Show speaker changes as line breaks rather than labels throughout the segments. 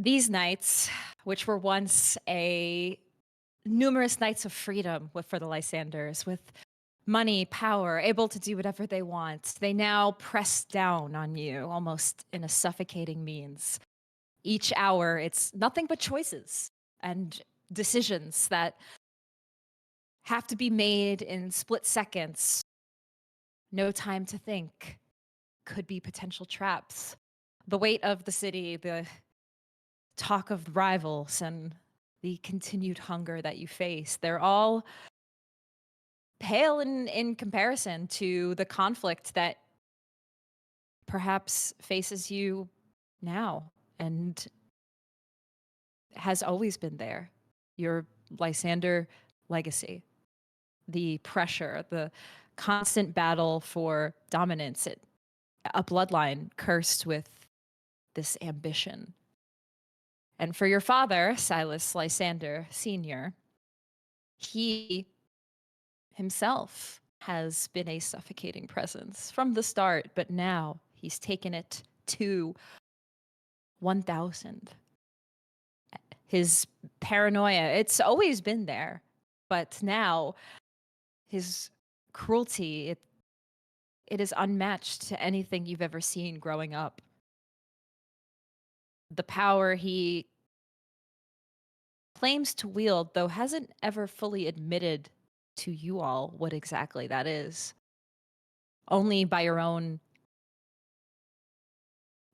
These knights, which were once numerous knights of freedom for the Lysanders, with money, power, able to do whatever they want, they now press down on you almost in a suffocating means. Each hour, it's nothing but choices and decisions that have to be made in split seconds. No time to think. Could be potential traps. The weight of the city, the talk of rivals, and the continued hunger that you face, they're all pale in comparison to the conflict that perhaps faces you now and has always been there. Your Lysander legacy, the pressure, the constant battle for dominance, a bloodline cursed with this ambition. And for your father, Silas Lysander Sr., he himself has been a suffocating presence from the start, but now he's taken it to 1,000. His paranoia, it's always been there, but now his cruelty, it is unmatched to anything you've ever seen growing up. The power he claims to wield, though hasn't ever fully admitted to you all what exactly that is. Only by your own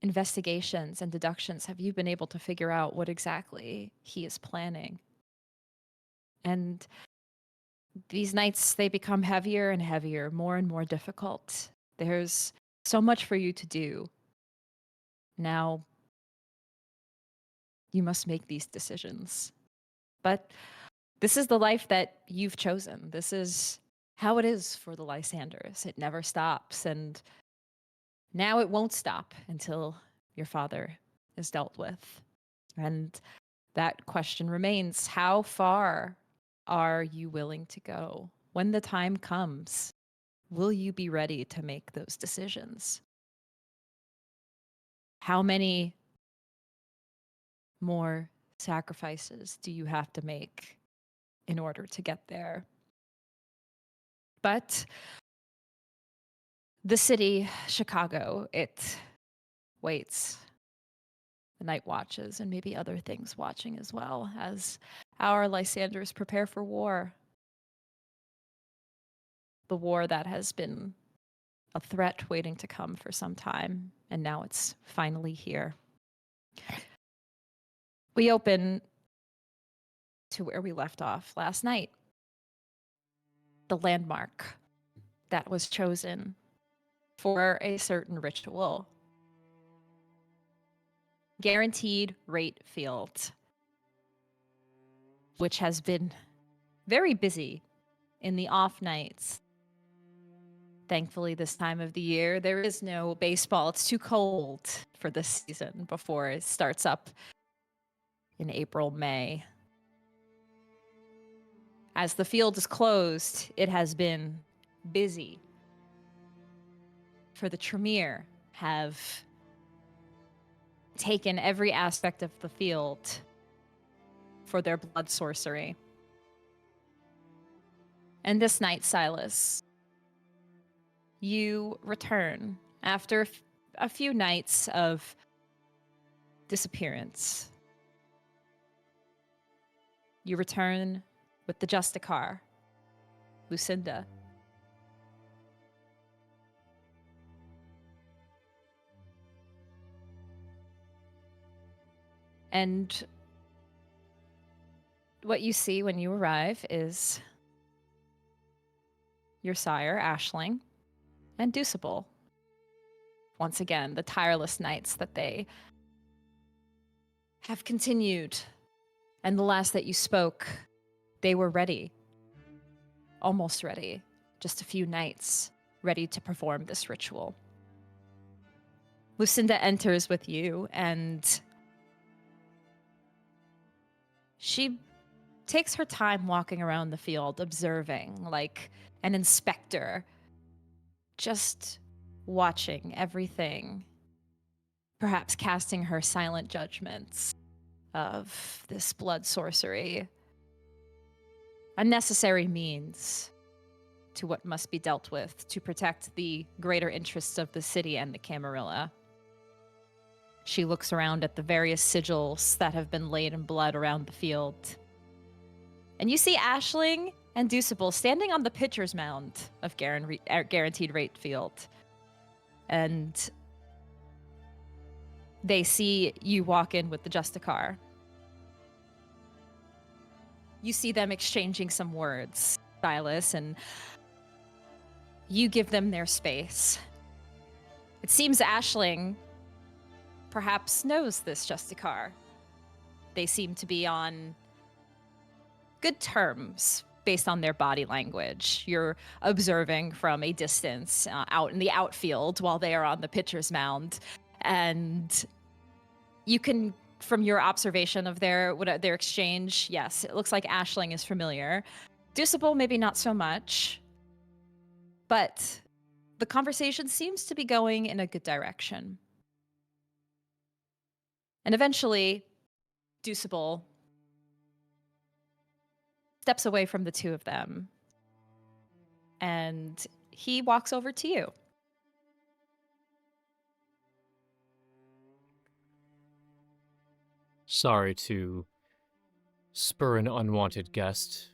investigations and deductions have you been able to figure out what exactly he is planning. And these nights, they become heavier and heavier, more and more difficult. There's so much for you to do. Now, you must make these decisions. But this is the life that you've chosen. This is how it is for the Lysanders. It never stops. And now it won't stop until your father is dealt with. And that question remains, how far are you willing to go? When the time comes, will you be ready to make those decisions? How many more sacrifices do you have to make in order to get there? But the city, Chicago, it waits. The night watches and maybe other things watching as well as our Lysanders prepare for war. The war that has been a threat waiting to come for some time, and now it's finally here. We open to where we left off last night. The landmark that was chosen for a certain ritual. Guaranteed rate field, which has been very busy in the off nights. Thankfully, this time of the year, there is no baseball. It's too cold for this season before it starts up in April, May. As the field is closed, it has been busy. For the Tremere have taken every aspect of the field for their blood sorcery. And this night, Silas, you return after a few nights of disappearance. You return with the Justicar, Lucinda. And what you see when you arrive is your sire, Aisling, and Deucible. Once again, the tireless nights that they have continued. And the last that you spoke, they were ready. Almost ready. Just a few nights ready to perform this ritual. Lucinda enters with you, and she takes her time walking around the field, observing like an inspector, just watching everything, perhaps casting her silent judgments. of this blood sorcery. A necessary means to what must be dealt with to protect the greater interests of the city and the Camarilla. She looks around at the various sigils that have been laid in blood around the field. And you see Aisling and Deucible standing on the pitcher's mound of guaranteed rate field. And they see you walk in with the Justicar. You see them exchanging some words, Silas, and you give them their space. It seems Aisling perhaps knows this Justicar. They seem to be on good terms based on their body language. You're observing from a distance out in the outfield while they are on the pitcher's mound. And you can, from your observation of their exchange, yes, it looks like Aisling is familiar. Deucible, maybe not so much. But the conversation seems to be going in a good direction. And eventually, Deucible steps away from the two of them. And he walks over to you.
Sorry to spur an unwanted guest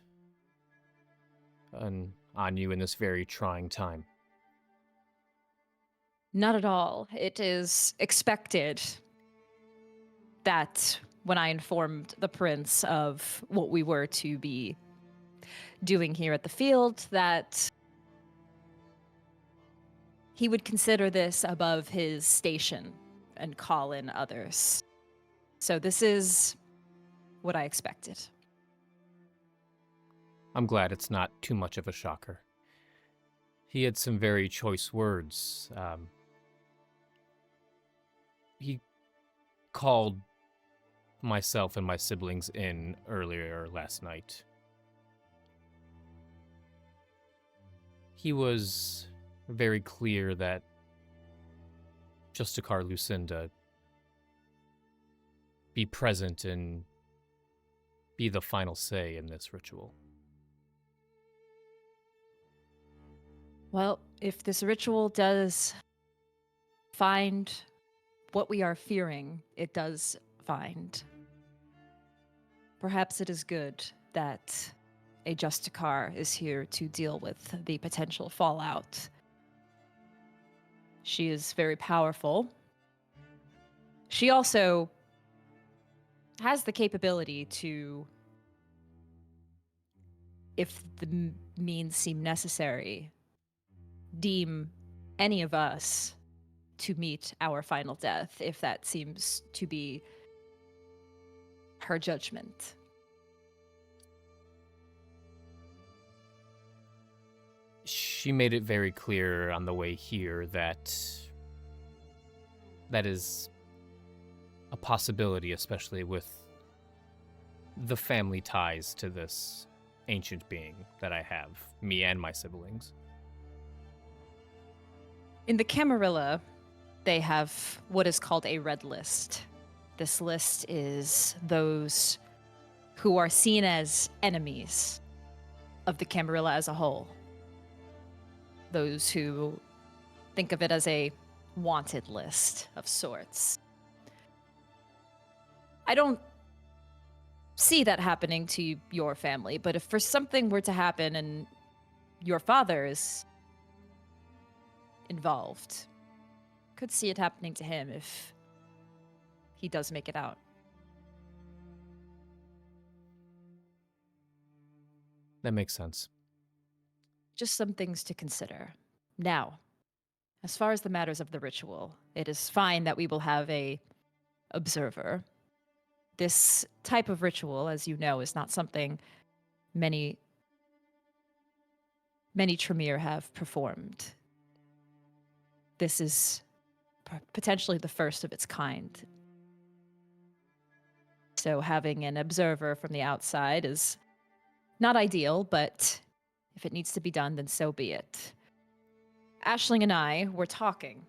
on you in this very trying time.
Not at all. It is expected that when I informed the prince of what we were to be doing here at the field, that he would consider this above his station and call in others. So this is what I expected.
I'm glad it's not too much of a shocker. He had some very choice words. He called myself and my siblings in earlier last night. He was very clear that Justicar Lucinda be present and be the final say in this ritual.
Well, if this ritual does find what we are fearing, it does find. Perhaps it is good that a Justicar is here to deal with the potential fallout. She is very powerful. She also has the capability to, if the means seem necessary, deem any of us to meet our final death, if that seems to be her judgment.
She made it very clear on the way here that that is a possibility, especially with the family ties to this ancient being that I have, me and my siblings.
In the Camarilla, they have what is called a red list. This list is those who are seen as enemies of the Camarilla as a whole. Those who think of it as a wanted list of sorts. I don't see that happening to your family, but if for something were to happen and your father is involved, could see it happening to him if he does make it out.
That makes sense.
Just some things to consider. Now, as far as the matters of the ritual, it is fine that we will have a observer. This type of ritual, as you know, is not something many Tremere have performed. This is potentially the first of its kind. So having an observer from the outside is not ideal, but if it needs to be done, then so be it. Aisling and I were talking,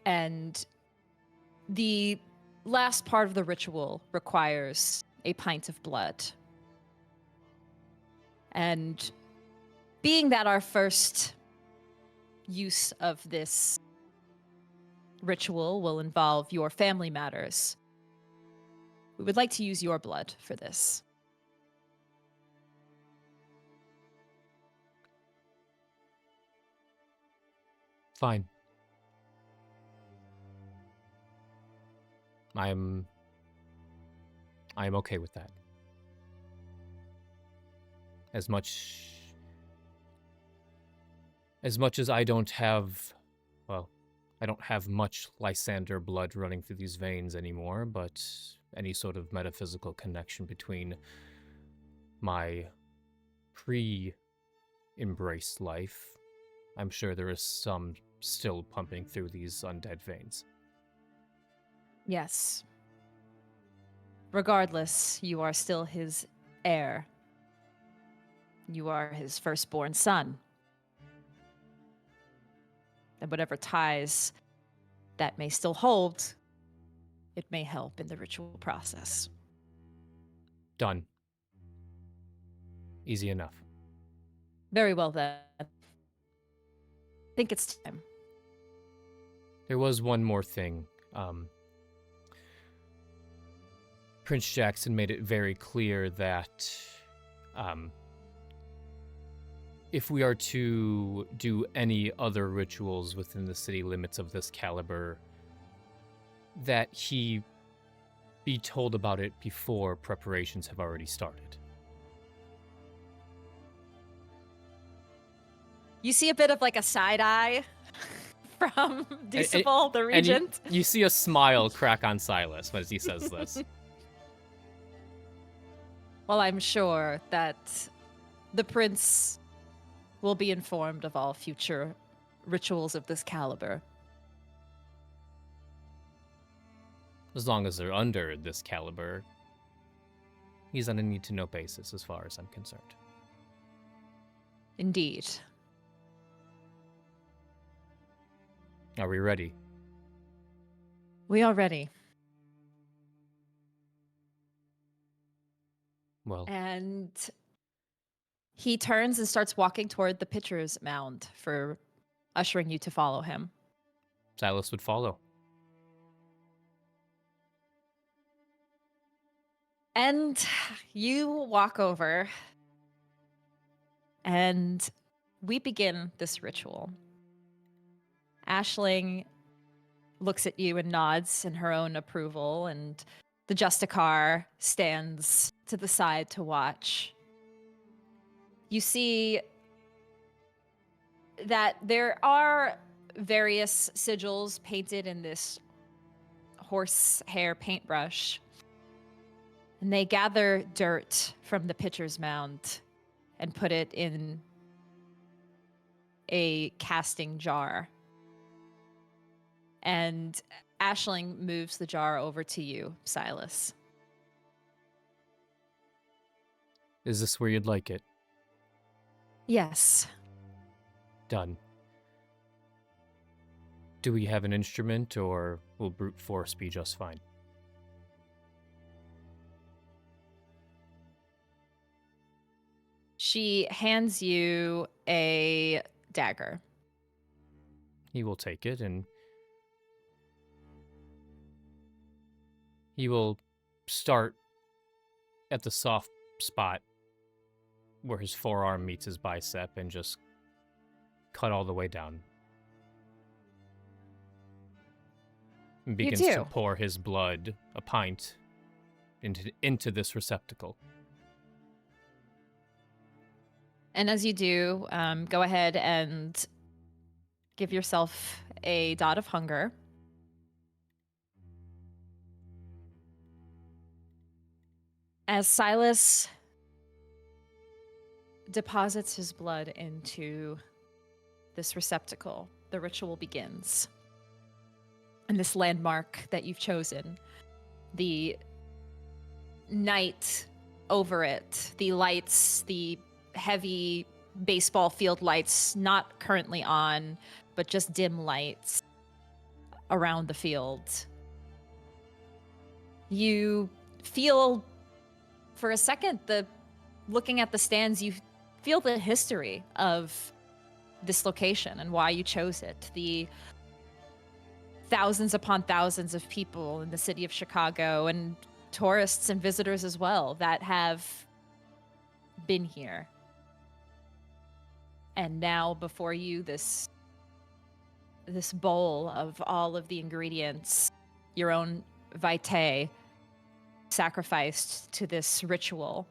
and the last part of the ritual requires a pint of blood. And being that our first use of this ritual will involve your family matters, we would like to use your blood for this.
Fine. I'm okay with that. As much as I don't have, well, I don't have much Lysander blood running through these veins anymore, but any sort of metaphysical connection between my pre-embrace life, I'm sure there is some still pumping through these undead veins.
Yes. Regardless, you are still his heir. You are his firstborn son. And whatever ties that may still hold, it may help in the ritual process.
Done. Easy enough.
Very well then. I think it's time.
There was one more thing. Prince Jackson made it very clear that if we are to do any other rituals within the city limits of this caliber, that he be told about it before preparations have already started.
You see a bit of like a side eye from Deucible, the regent.
And you see a smile crack on Silas as he says this.
Well, I'm sure that the prince will be informed of all future rituals of this caliber.
As long as they're under this caliber, he's on a need-to-know basis as far as I'm concerned.
Indeed.
Are we ready?
We are ready.
Well,
And he turns and starts walking toward the pitcher's mound for ushering you to follow him.
Silas would follow.
And you walk over, and we begin this ritual. Aisling looks at you and nods in her own approval, and the Justicar stands to the side to watch. You see that there are various sigils painted in this horsehair paintbrush, and they gather dirt from the pitcher's mound and put it in a casting jar. And Aisling moves the jar over to you, Silas.
Is this where you'd like it?
Yes.
Done. Do we have an instrument, or will brute force be just fine?
She hands you a dagger.
He will take it, and he will start at the soft spot where his forearm meets his bicep and just cut all the way down. And begins to pour his blood, a pint, into this receptacle.
And as you do, go ahead and give yourself a dot of hunger. As Silas deposits his blood into this receptacle, the ritual begins. And this landmark that you've chosen, the night over it, the lights, the heavy baseball field lights, not currently on, but just dim lights around the field. You feel, for a second, looking at the stands, you feel the history of this location and why you chose it. The thousands upon thousands of people in the city of Chicago, and tourists and visitors as well, that have been here. And now before you, this bowl of all of the ingredients, your own vitae, sacrificed to this ritual.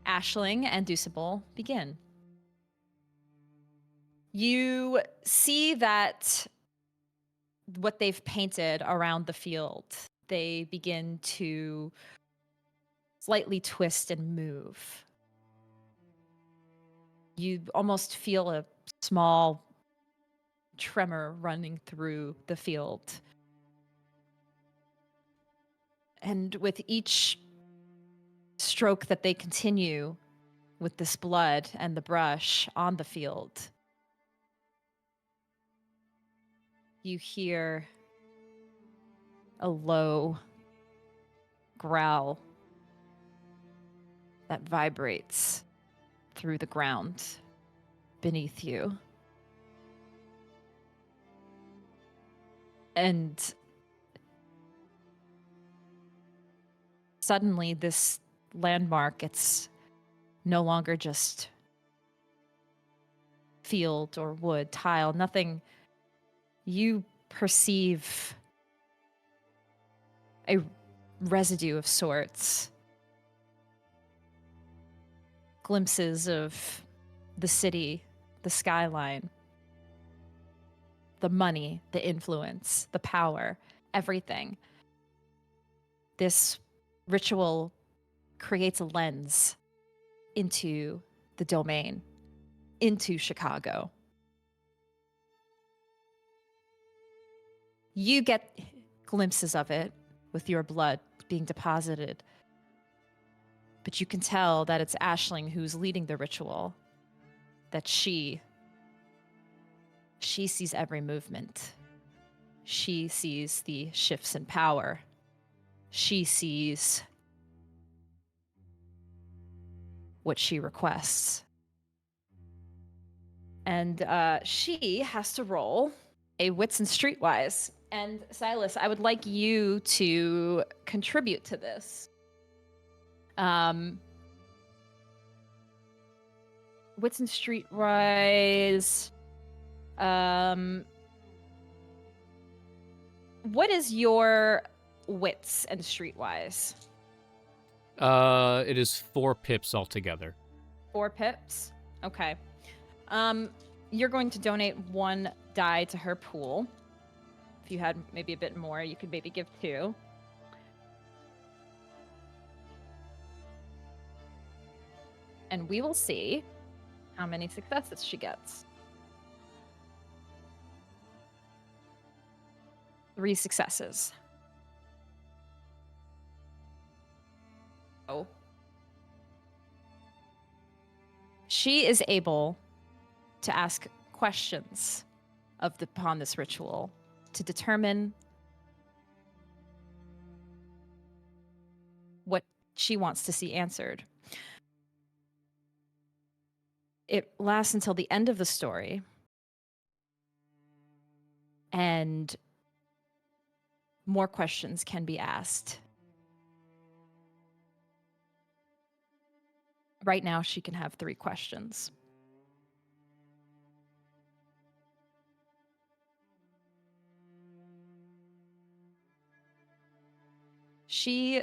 Aisling and Deucible begin. You see that what they've painted around the field, they begin to slightly twist and move. You almost feel a small tremor running through the field. And with each stroke that they continue with this blood and the brush on the field, you hear a low growl that vibrates through the ground beneath you. And suddenly this landmark, it's no longer just field or wood, tile, nothing. You perceive a residue of sorts. Glimpses of the city, the skyline, the money, the influence, the power, everything. This ritual creates a lens into the domain, into Chicago. You get glimpses of it with your blood being deposited, but you can tell that it's Aisling who's leading the ritual, that she sees every movement. She sees the shifts in power. She sees what she requests. And she has to roll a Wits and Streetwise. And Silas, I would like you to contribute to this. Wits and Streetwise. What is your Wits and Streetwise?
It is 4 pips altogether.
4 pips? Okay. You're going to donate 1 die to her pool. If you had maybe a bit more, you could maybe give 2. And we will see how many successes she gets. 3 successes. Oh. She is able to ask questions upon this ritual to determine what she wants to see answered. It lasts until the end of the story, and more questions can be asked. Right now, she can have 3 questions. She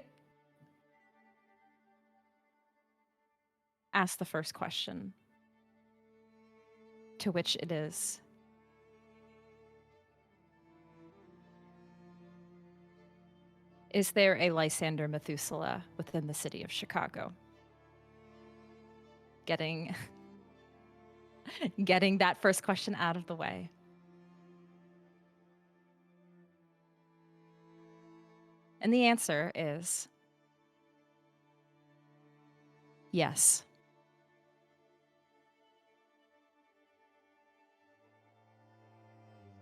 asks the first question, to which it is, is there a Lysander Methuselah within the city of Chicago? Getting that first question out of the way. And the answer is yes.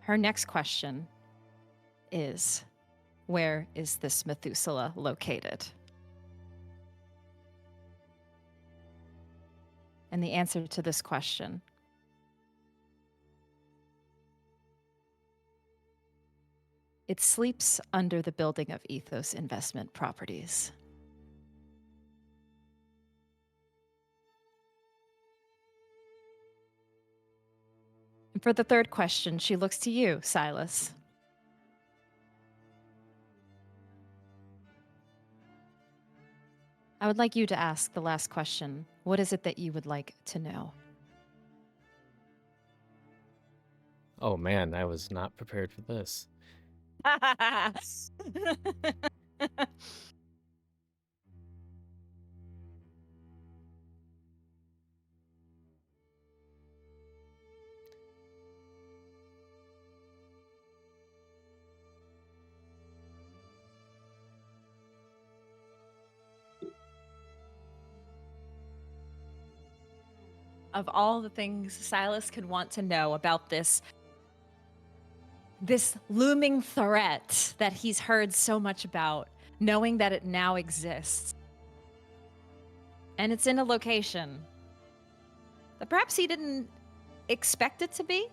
Her next question is, Where is this Methuselah located? And the answer to this question it sleeps under the building of Ethos Investment Properties. And for the third question, she looks to you, Silas. I would like you to ask the last question. What is it that you would like to know?
Oh man, I was not prepared for this.
Of all the things Silas could want to know about this looming threat that he's heard so much about, knowing that it now exists. And it's in a location that perhaps he didn't expect it to be,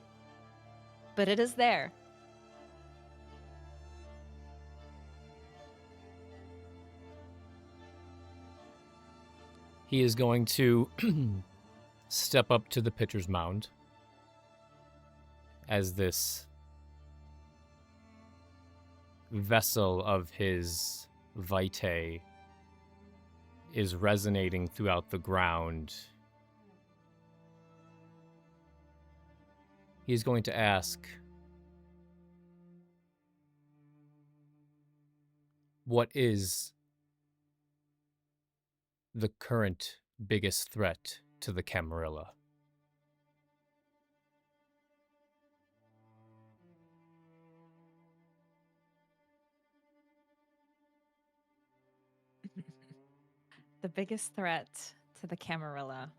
but it is there.
He is going to step up to the pitcher's mound as this vessel of his vitae is resonating throughout the ground. He's going to ask, what is the current biggest threat to the Camarilla?
The biggest threat to the Camarilla.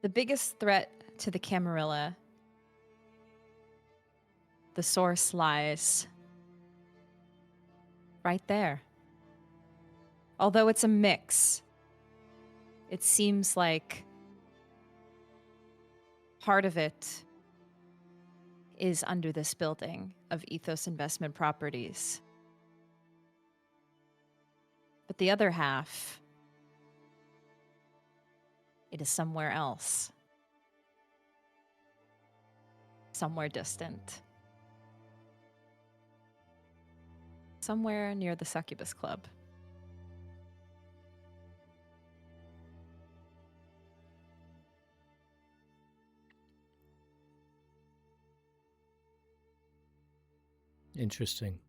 The biggest threat to the Camarilla, the source lies right there. Although it's a mix, it seems like part of it is under this building of Ethos Investment Properties. But the other half, it is somewhere else. Somewhere distant. Somewhere near the Succubus Club.
Interesting.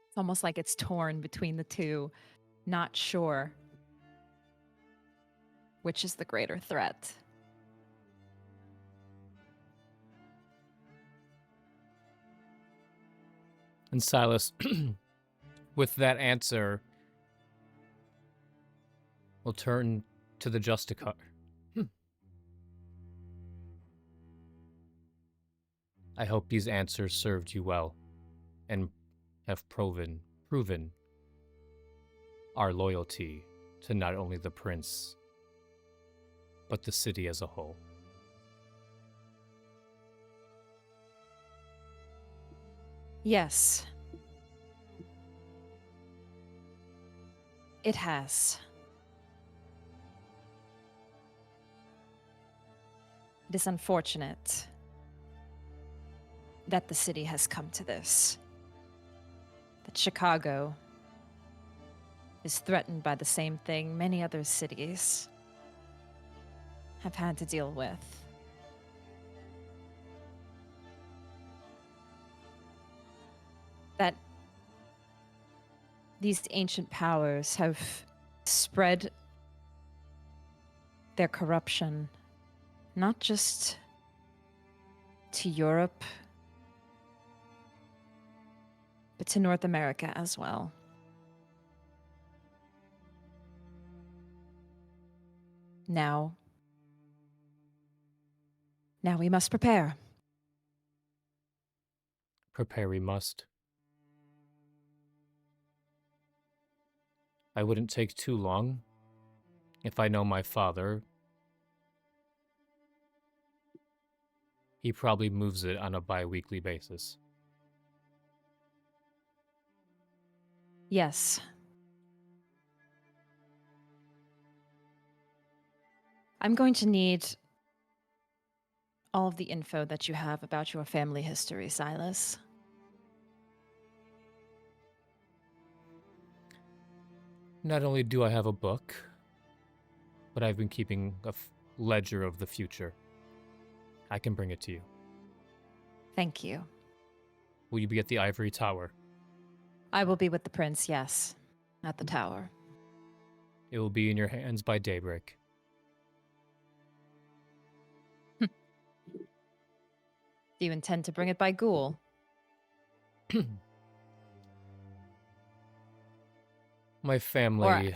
It's almost like it's torn between the two, not sure which is the greater threat.
And Silas, with that answer, will turn to the Justicar. I hope these answers served you well and have proven our loyalty to not only the prince, but the city as a whole.
Yes. It has. It is unfortunate that the city has come to this. That Chicago is threatened by the same thing many other cities have had to deal with. That these ancient powers have spread their corruption not just to Europe, but to North America as well. Now we must prepare.
Prepare we must. I wouldn't take too long. If I know my father, he probably moves it on a bi-weekly basis.
Yes. I'm going to need all of the info that you have about your family history, Silas.
Not only do I have a book, but I've been keeping a ledger of the future. I can bring it to you.
Thank you.
Will you be at the Ivory Tower?
I will be with the prince, yes, at the tower.
It will be in your hands by daybreak.
Do you intend to bring it by ghoul?
My family...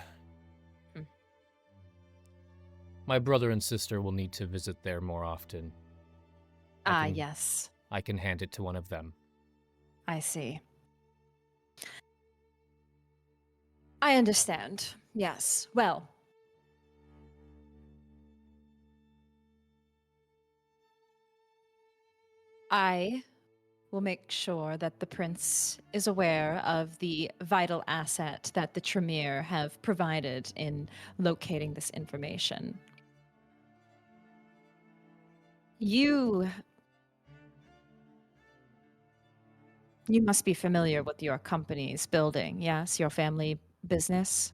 My brother and sister will need to visit there more often.
Yes.
I can hand it to one of them.
I see. I understand. Yes. Well, I will make sure that the prince is aware of the vital asset that the Tremere have provided in locating this information. You must be familiar with your company's building, yes? Your family business?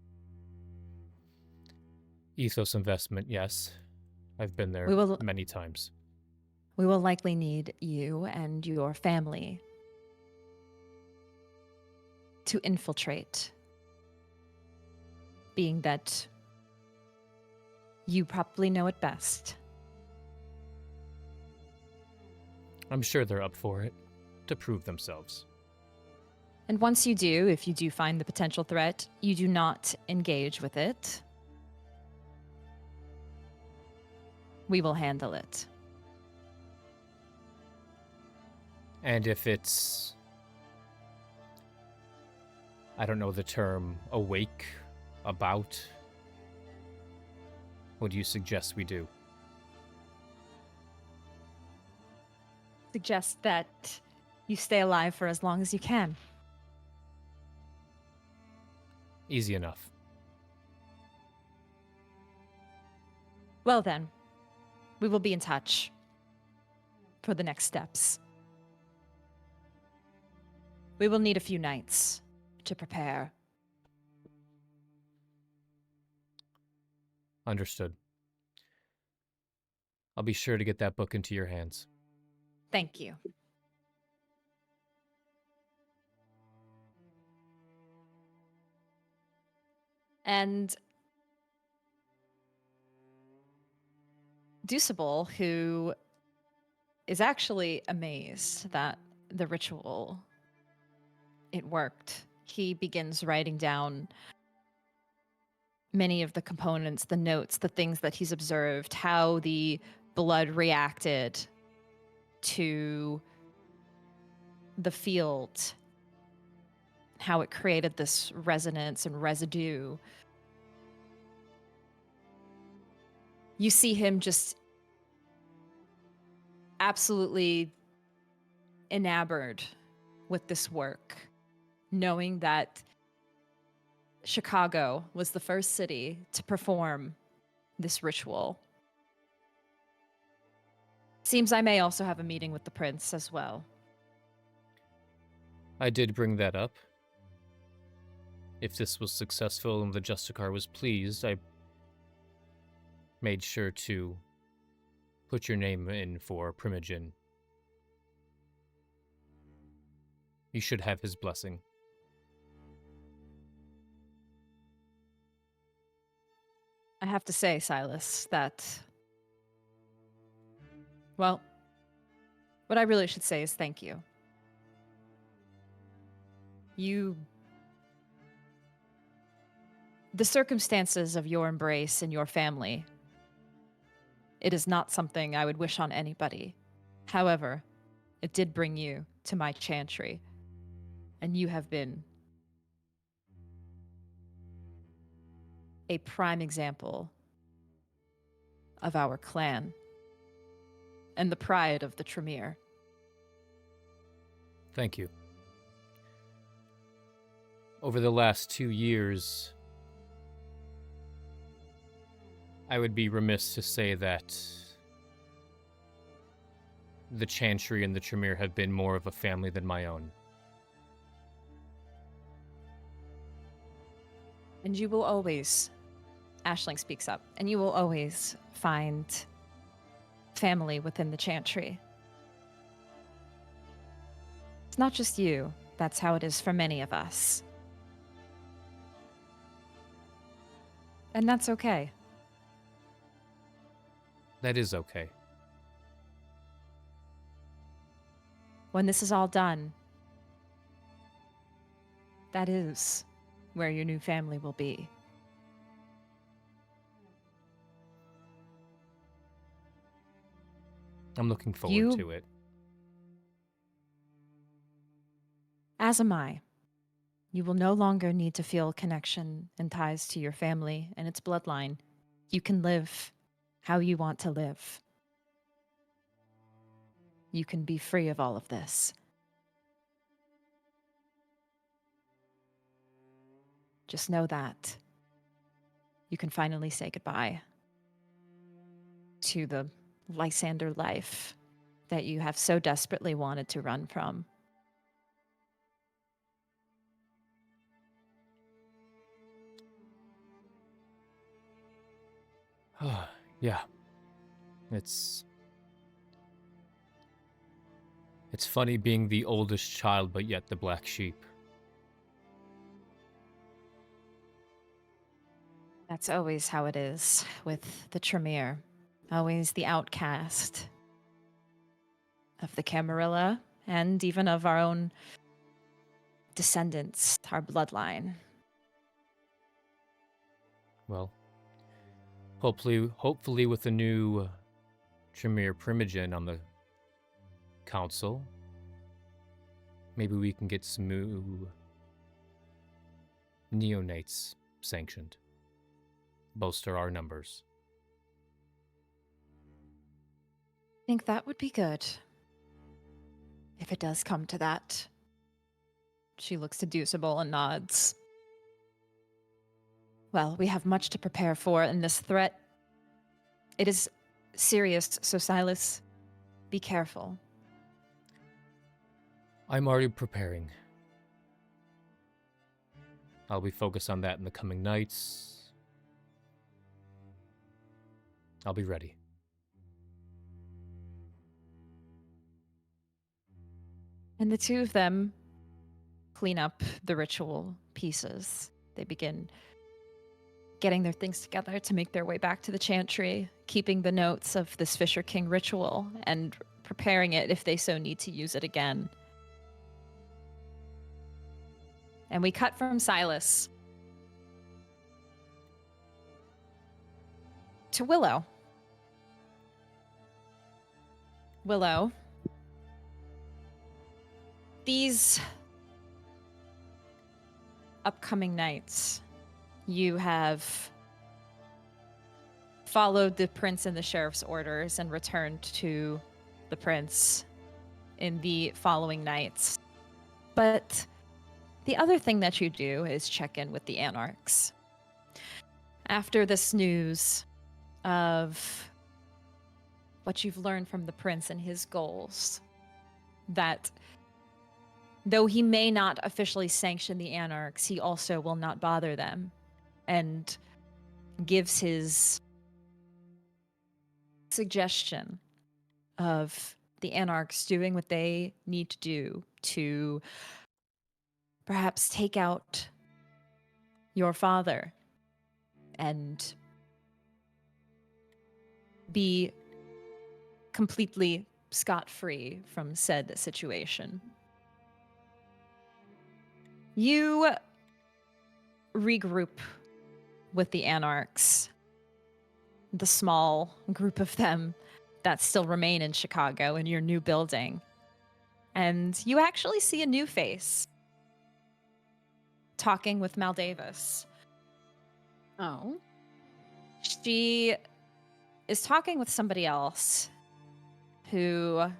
Ethos investment, yes. I've been there many times.
We will likely need you and your family to infiltrate, being that you probably know it best.
I'm sure they're up for it, to prove themselves.
And once you do, if you do find the potential threat, you do not engage with it. We will handle it.
And if it's... I don't know the term, awake, about... What do you suggest we do?
Suggest that you stay alive for as long as you can.
Easy enough.
Well then, we will be in touch for the next steps. We will need a few nights to prepare.
Understood. I'll be sure to get that book into your hands.
Thank you. And Deucible, who is actually amazed that the ritual, it worked. He begins writing down many of the components, the notes, the things that he's observed, how the blood reacted to the field, how it created this resonance and residue. You see him just absolutely enamored with this work, knowing that Chicago was the first city to perform this ritual. Seems I may also have a meeting with the prince as well.
I did bring that up. If this was successful and the Justicar was pleased, I made sure to put your name in for Primogen. You should have his blessing.
I have to say, Silas, that... Well, what I really should say is thank you. The circumstances of your embrace and your family, it is not something I would wish on anybody. However, it did bring you to my chantry, and you have been a prime example of our clan and the pride of the Tremere.
Thank you. Over the last 2 years, I would be remiss to say that the Chantry and the Tremere have been more of a family than my own.
And you will always, Aisling speaks up, and you will always find family within the Chantry. It's not just you, that's how it is for many of us. And that's okay.
That is okay.
When this is all done, that is where your new family will be.
I'm looking forward to it.
As am I. You will no longer need to feel connection and ties to your family and its bloodline. You can live how you want to live. You can be free of all of this. Just know that you can finally say goodbye to the Lysander life that you have so desperately wanted to run from.
Yeah. It's funny being the oldest child, but yet the black sheep.
That's always how it is with the Tremere. Always the outcast of the Camarilla and even of our own descendants, our bloodline.
Well, hopefully with the new Tremere Primogen on the council, maybe we can get some new neonates sanctioned. Bolster our numbers.
I think that would be good. If it does come to that. She looks to Deuceable and nods. Well, we have much to prepare for in this threat. It is serious, so Silas, be careful.
I'm already preparing. I'll be focused on that in the coming nights. I'll be ready.
And the two of them clean up the ritual pieces. They begin getting their things together to make their way back to the Chantry, keeping the notes of this Fisher King ritual and preparing it if they so need to use it again. And we cut from Silas to Willow. Willow, these upcoming nights, you have followed the prince and the sheriff's orders and returned to the prince in the following nights. But the other thing that you do is check in with the anarchs. After this news of what you've learned from the prince and his goals, that though he may not officially sanction the anarchs, he also will not bother them, and gives his suggestion of the anarchs doing what they need to do to perhaps take out your father and be completely scot-free from said situation. You regroup with the anarchs, the small group of them that still remain in Chicago in your new building. And you actually see a new face talking with Maldavis.
Oh.
She is talking with somebody else who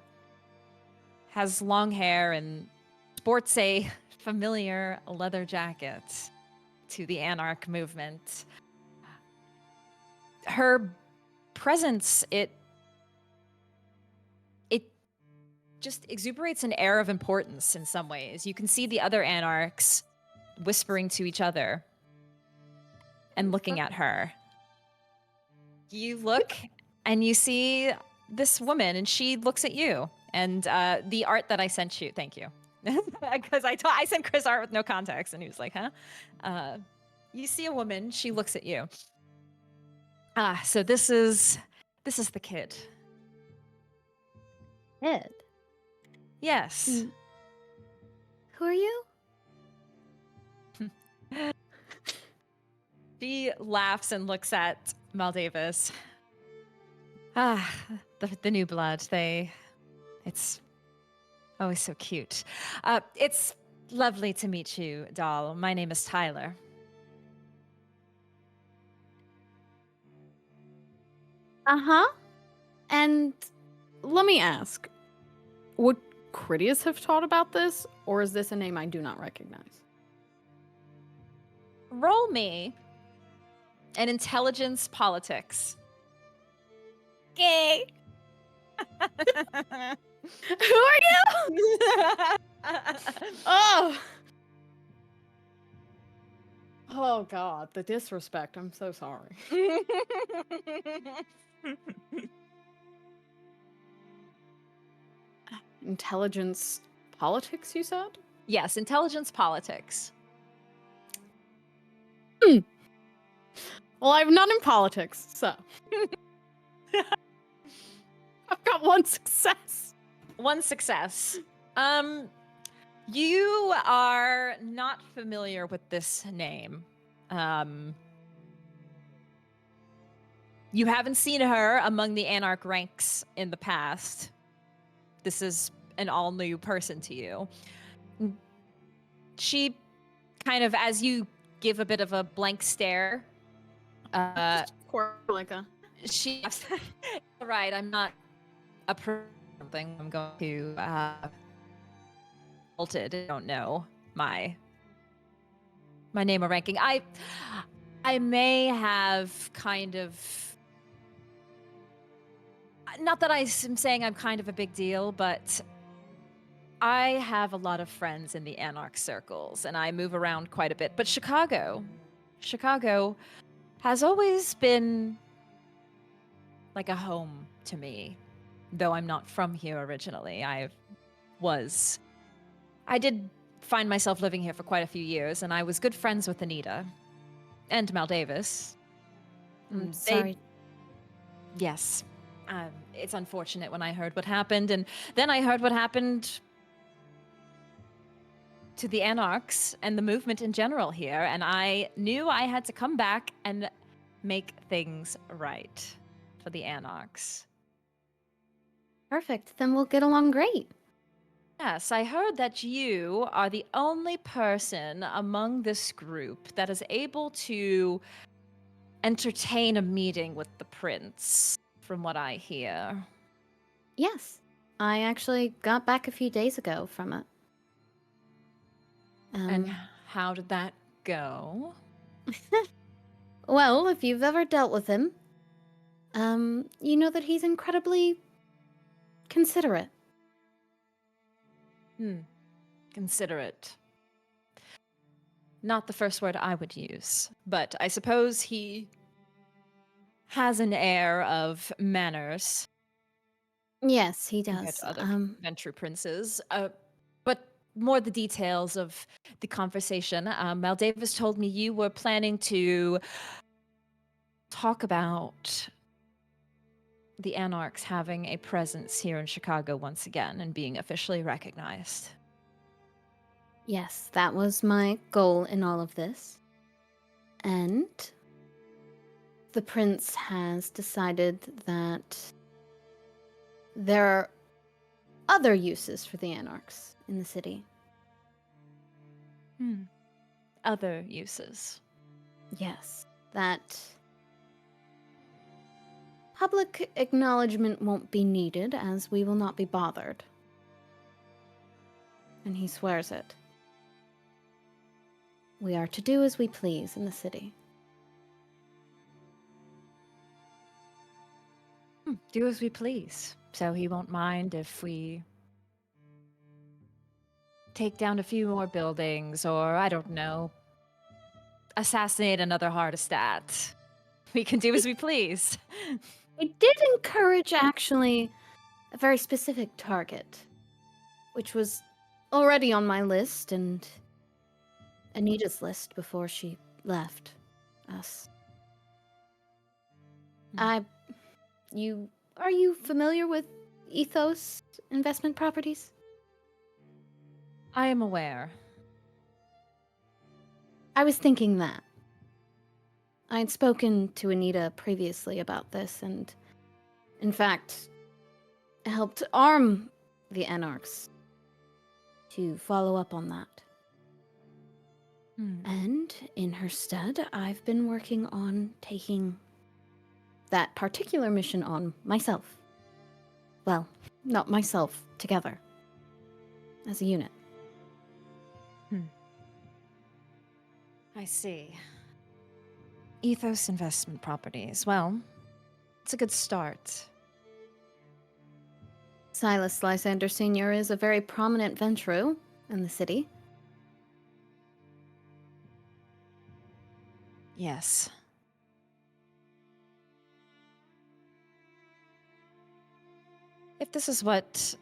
has long hair and sports a familiar leather jacket to the Anarch movement. Her presence, it just exuberates an air of importance in some ways. You can see the other Anarchs whispering to each other and looking at her. You look and you see this woman, and she looks at you. And the art that I sent you, thank you. Because I sent Chris art with no context, and he was like, huh? You see a woman, she looks at you. So this is the kid.
Kid?
Yes.
Who are you?
She laughs and looks at Maldavis. The new blood. It's always so cute. It's lovely to meet you, doll. My name is Tyler.
Uh-huh. And let me ask, would Critias have taught about this, or is this a name I do not recognize?
Roll me an intelligence politics. Gay.
Who are you? Oh. Oh God, the disrespect. I'm so sorry. Intelligence politics, you said?
Yes, intelligence politics.
Well, I'm not in politics, so. I've got one success.
One success. You are not familiar with this name. You haven't seen her among the Anarch ranks in the past. This is an all-new person to you. She kind of, as you give a bit of a blank stare, she... Right, I'm not a something. I'm going to ulted. I don't know my name or ranking. I may have kind of, not that I'm saying I'm kind of a big deal, but I have a lot of friends in the Anarch circles, and I move around quite a bit. But Chicago has always been like a home to me, though I'm not from here originally. I did find myself living here for quite a few years, and I was good friends with Anita and Maldavis.
I'm sorry.
Yes. It's unfortunate when I heard what happened, and then I heard what happened to the Anarchs and the movement in general here, and I knew I had to come back and make things right for the Anarchs.
Perfect. Then we'll get along great.
Yes, I heard that you are the only person among this group that is able to entertain a meeting with the prince, from what I hear.
Yes. I actually got back a few days ago from it.
And how did that go?
Well, if you've ever dealt with him, you know that he's incredibly considerate.
Considerate. Not the first word I would use, but I suppose he has an air of manners.
Yes, he
Compared
does.
to other Ventrue princes. But more the details of the conversation. Maldavis told me you were planning to talk about the Anarchs having a presence here in Chicago once again and being officially recognized.
Yes, that was my goal in all of this. And the prince has decided that there are other uses for the anarchs in the city.
Other uses.
Yes, that public acknowledgement won't be needed as we will not be bothered. And he swears it. We are to do as we please in the city.
Do as we please. So he won't mind if we take down a few more buildings or, I don't know, assassinate another hardestat. We can do as we please.
I did encourage, actually, a very specific target, which was already on my list and Anita's list before she left us. Are you familiar with ethos investment properties?
I am aware.
I was thinking that. I had spoken to Anita previously about this and, in fact, helped arm the anarchs to follow up on that. And in her stead, I've been working on taking that particular mission on myself. Well, not myself, together. As a unit.
I see. Ethos investment properties. Well, it's a good start.
Silas Lysander Sr. is a very prominent Ventrue in the city.
Yes. If this is what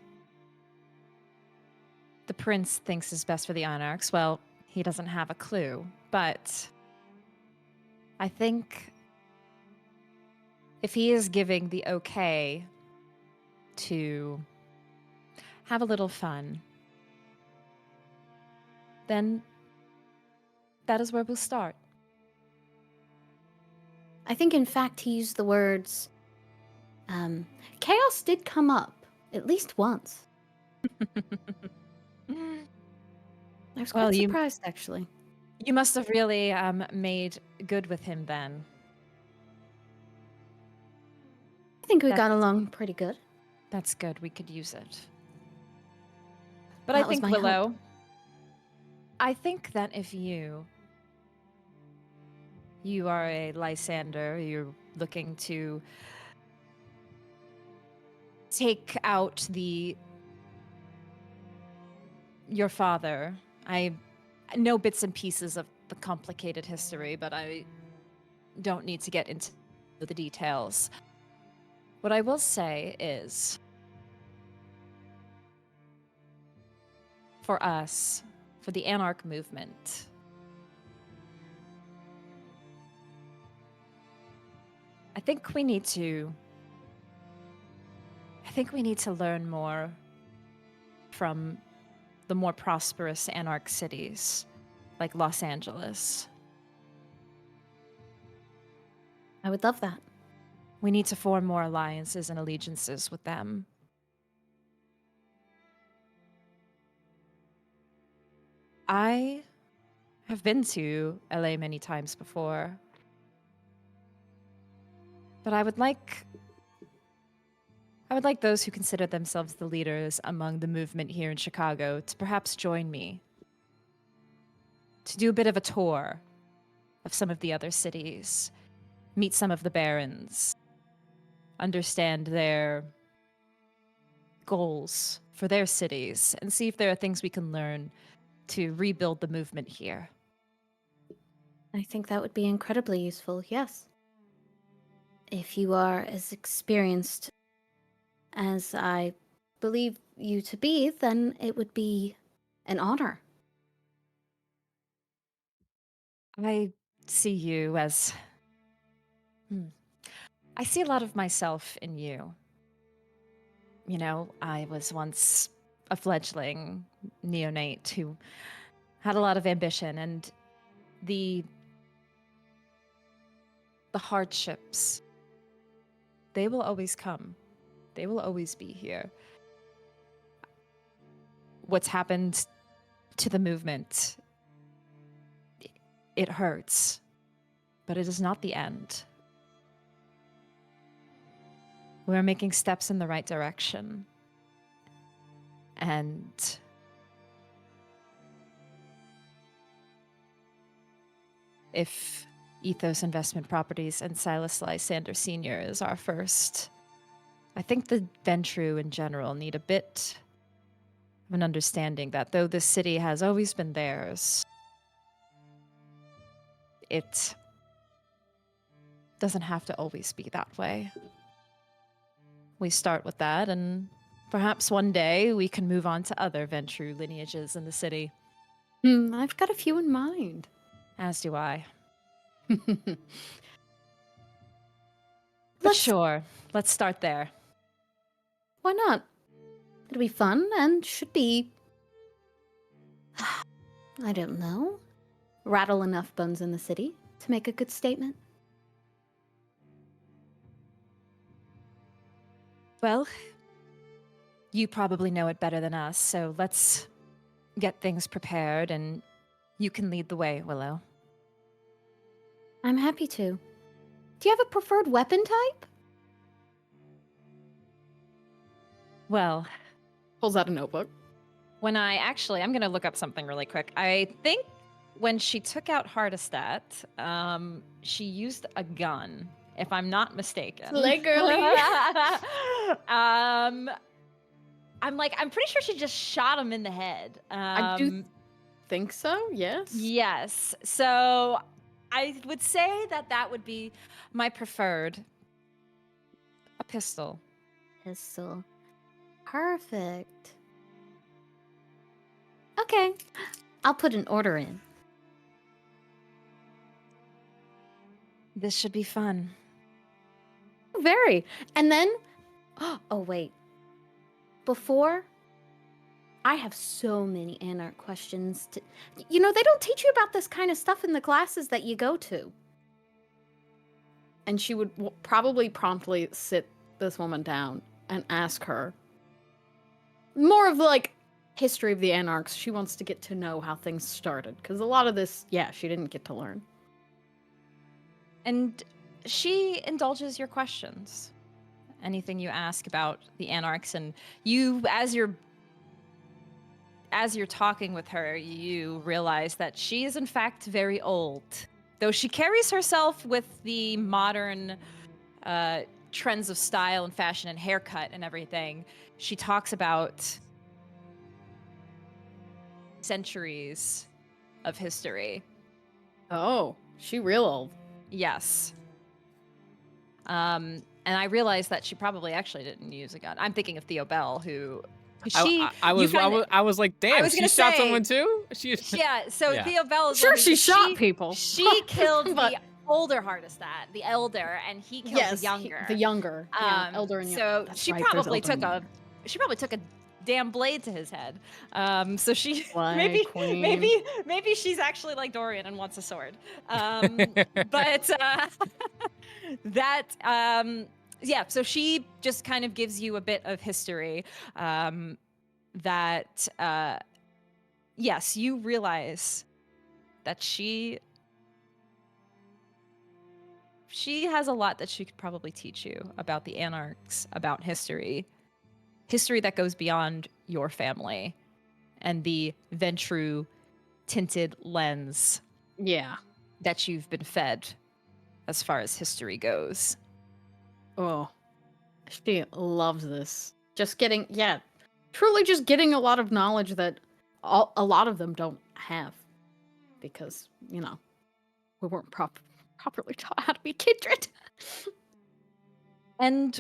the prince thinks is best for the anarchs, well, he doesn't have a clue. But I think if he is giving the okay to have a little fun, then that is where we'll start.
I think, in fact, he used the words, chaos did come up, at least once. I was quite surprised, actually.
You must have really made good with him then.
I think we got along pretty good.
That's good. We could use it. But
That
I
was
think,
my
Willow,
hope.
I think that if you are a Lysander, you're looking to take out your father. I know bits and pieces of the complicated history, but I don't need to get into the details. What I will say is, for us, for the Anarch movement, I think we need to learn more from the more prosperous Anarch cities, like Los Angeles.
I would love that.
We need to form more alliances and allegiances with them. I have been to LA many times before, but I would like those who consider themselves the leaders among the movement here in Chicago to perhaps join me, to do a bit of a tour of some of the other cities, meet some of the barons, understand their goals for their cities, and see if there are things we can learn to rebuild the movement here.
I think that would be incredibly useful, yes. If you are as experienced as I believe you to be, then it would be an honor.
I see you as... I see a lot of myself in you. You know, I was once a fledgling neonate who had a lot of ambition, and the hardships, they will always come. They will always be here. What's happened to the movement, it hurts, but it is not the end. We're making steps in the right direction. And if Ethos Investment Properties and Silas Lysander Sr. is our first, I think the Ventrue in general need a bit of an understanding that though this city has always been theirs, it doesn't have to always be that way. We start with that, and perhaps one day we can move on to other Ventrue lineages in the city.
I've got a few in mind.
As do I. But
Let's-
sure, let's start there.
Why not? It'll be fun and should be, I don't know, rattle enough bones in the city to make a good statement.
Well, you probably know it better than us, so let's get things prepared and you can lead the way, Willow.
I'm happy to. Do you have a preferred weapon type?
Well,
Pulls out a notebook.
when I'm going to look up something really quick. I think when she took out Hardestat, she used a gun, if I'm not mistaken.
Slay girly.
I'm pretty sure she just shot him in the head.
I do think so, yes.
Yes. So I would say that would be my preferred. A pistol.
Pistol. Perfect. Okay. I'll put an order in.
This should be fun.
Very. And then, oh wait. Before, I have so many Anarch questions. They don't teach you about this kind of stuff in the classes that you go to. And she would probably promptly sit this woman down and ask her more of history of the Anarchs. She wants to get to know how things started. Because a lot of this, she didn't get to learn.
And she indulges your questions. Anything you ask about the Anarchs, and you, as you're talking with her, you realize that she is in fact very old. Though she carries herself with the modern trends of style and fashion and haircut and everything, she talks about centuries of history.
Oh, she real old.
Yes. And I realized that she probably actually didn't use a gun. I'm thinking of Theo Bell, who
I was like, damn,
was
she
gonna
shot
say-
someone too?
Yeah, so
Yeah.
Theo Bell is
Sure,
one who-
she shot people.
She killed
But-
the older Hardestat, the elder, and he killed the younger.
The younger. Elder and
So
younger. That's
she
right, there's
probably
elder and
took a damn blade to his head. So she
Slay queen.
maybe she's actually like Dorian and wants a sword. But so she just kind of gives you a bit of history. Yes, you realize that she has a lot that she could probably teach you about the Anarchs, about history that goes beyond your family and the Ventrue tinted lens that you've been fed as far as history goes.
Oh, she loves this. Truly just getting a lot of knowledge that a lot of them don't have. Because, we weren't properly taught how to be kindred.
And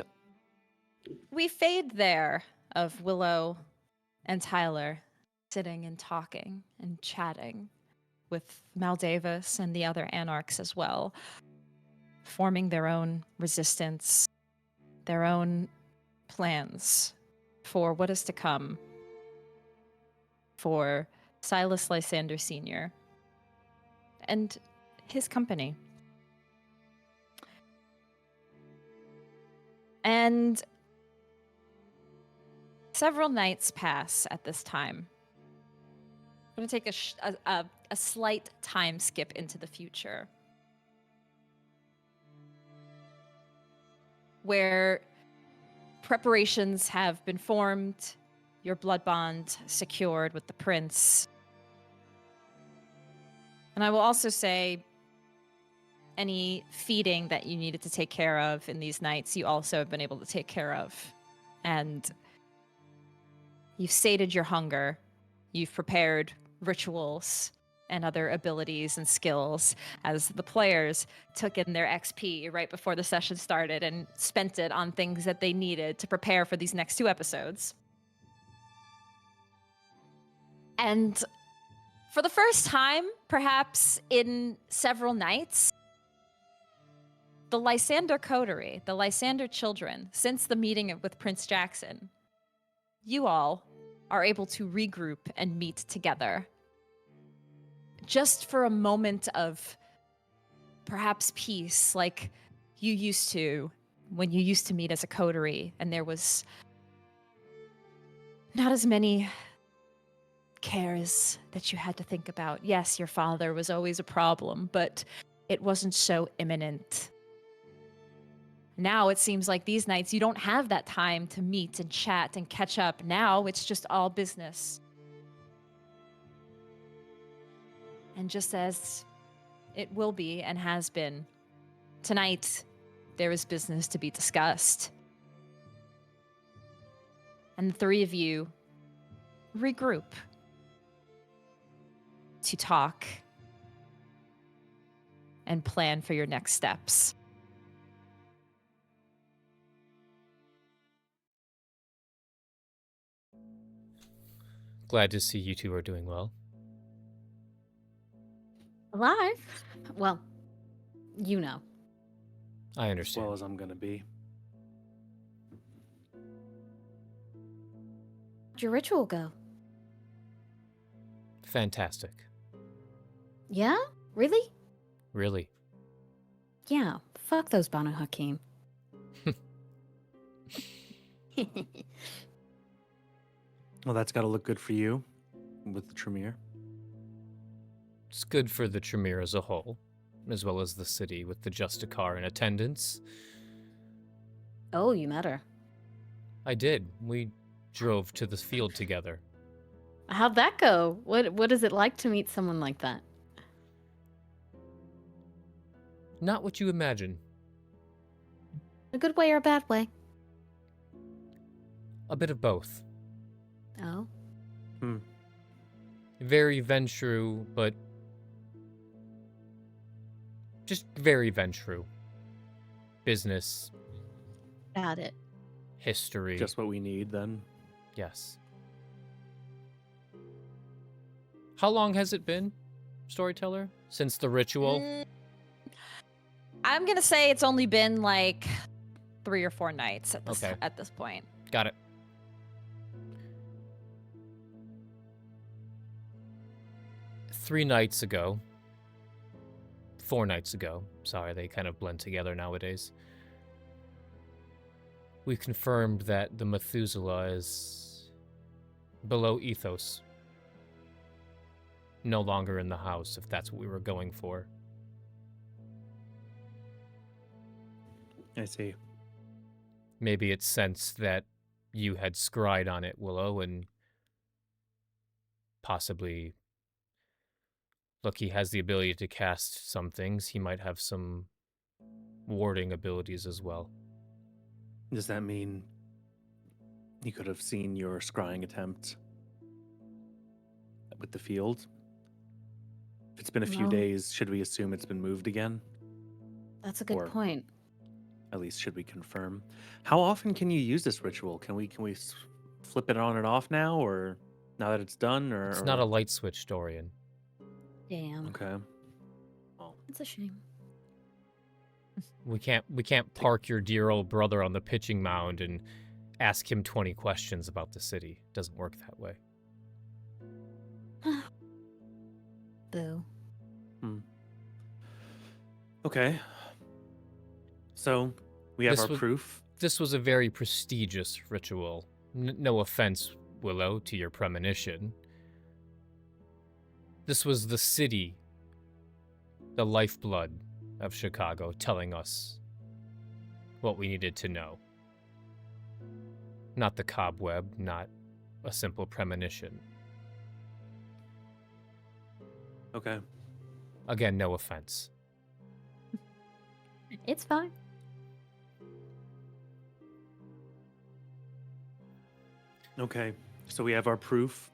we fade there of Willow and Tyler sitting and talking and chatting with Maldavis and the other Anarchs as well, forming their own resistance, their own plans for what is to come, for Silas Lysander Sr., and his company. And several nights pass at this time. I'm going to take a slight time skip into the future, where preparations have been formed, your blood bond secured with the prince. And I will also say any feeding that you needed to take care of in these nights, you also have been able to take care of. And you've sated your hunger. You've prepared rituals and other abilities and skills as the players took in their XP right before the session started and spent it on things that they needed to prepare for these next 2 episodes. And for the first time, perhaps in several nights, the Lysander coterie, the Lysander children, since the meeting with Prince Jackson, you all are able to regroup and meet together. Just for a moment of perhaps peace, like you used to when you used to meet as a coterie, and there was not as many cares that you had to think about. Yes, your father was always a problem, but it wasn't so imminent. Now it seems like these nights you don't have that time to meet and chat and catch up. Now it's just all business. And just as it will be and has been, tonight there is business to be discussed. And the 3 of you regroup to talk and plan for your next steps.
Glad to see you two are doing well.
Alive? Well, you know.
I
As
understand.
well as I'm gonna be.
How'd your ritual go?
Fantastic.
Yeah? Really?
Really.
Yeah. Fuck those Banu Hakim.
Well, that's got to look good for you with the Tremere.
It's good for the Tremere as a whole, as well as the city with the Justicar in attendance.
Oh, you met her.
I did. We drove to the field together.
How'd that go? What is it like to meet someone like that?
Not what you imagine.
A good way or a bad way?
A bit of both.
Oh.
Very Ventrue, but just very Ventrue. Business,
Got it.
history.
Just what we need then.
Yes. How long has it been, Storyteller? Since the ritual?
I'm gonna say it's only been like 3 or 4 nights at
Okay.
at this point.
Got it. Four nights ago. Sorry, they kind of blend together nowadays. We confirmed that the Methuselah is below ethos. No longer in the house, if that's what we were going for.
I see.
Maybe it's sensed that you had scryed on it, Willow, and possibly... Look, he has the ability to cast some things. He might have some warding abilities as well.
Does that mean you could have seen your scrying attempt with the field? If it's been a few
No.
days, should we assume it's been moved again?
That's a good
Or-
point.
At least should we confirm? How often can you use this ritual? Can we flip it on and off now, or now that it's done, or
It's not a light switch, Dorian.
Damn.
okay? Well,
That's a shame.
We can't park your dear old brother on the pitching mound and ask him 20 questions about the city. Doesn't work that way.
Boo.
Okay. So we have
This
our
was-
proof.
This was a very prestigious ritual. No offense, Willow, to your premonition. This was the city, the lifeblood of Chicago, telling us what we needed to know. Not the cobweb, not a simple premonition.
Okay.
Again, no offense.
It's fine.
Okay. So we have our proof.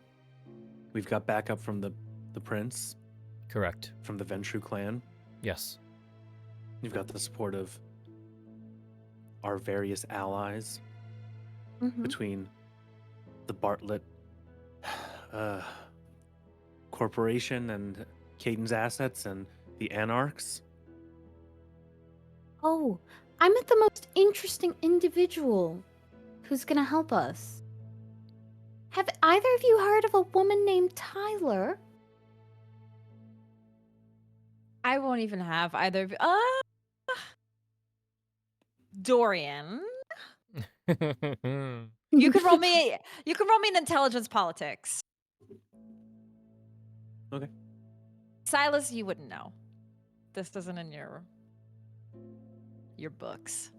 We've got backup from the prince,
Correct.
from the Ventrue clan.
Yes.
You've got the support of our various allies
Mhm.
between the Bartlett Corporation and Caden's assets and the Anarchs.
Oh, I met the most interesting individual who's gonna help us. Have either of you heard of a woman named Tyler?
I won't even have either of Dorian. You can roll me. You can roll me an intelligence politics.
Okay.
Silas, you wouldn't know. This isn't in your books.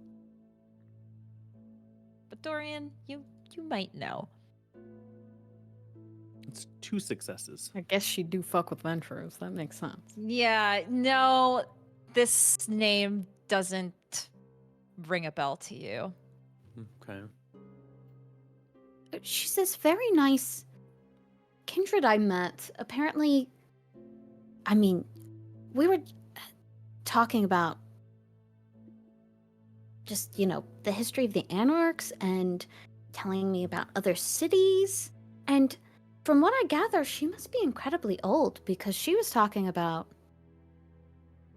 But Dorian, you might know.
It's 2 successes.
I guess she do fuck with Ventrue, so that makes sense.
Yeah, no, this name doesn't ring a bell to you.
Okay.
She's this very nice kindred I met. Apparently, I mean, we were talking about just, the history of the Anarchs and telling me about other cities. And from what I gather, she must be incredibly old because she was talking about...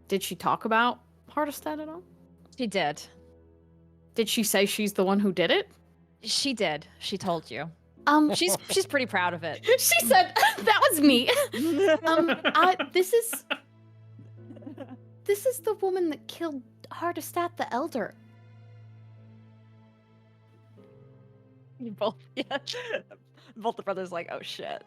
Did she talk about Hardestead at all?
She did.
Did she say she's the one who did it?
She did. She told you. She's pretty proud of it.
She said, that was me. This is the woman that killed Hardestead the Elder.
You both, yeah. Both the brothers like, oh shit.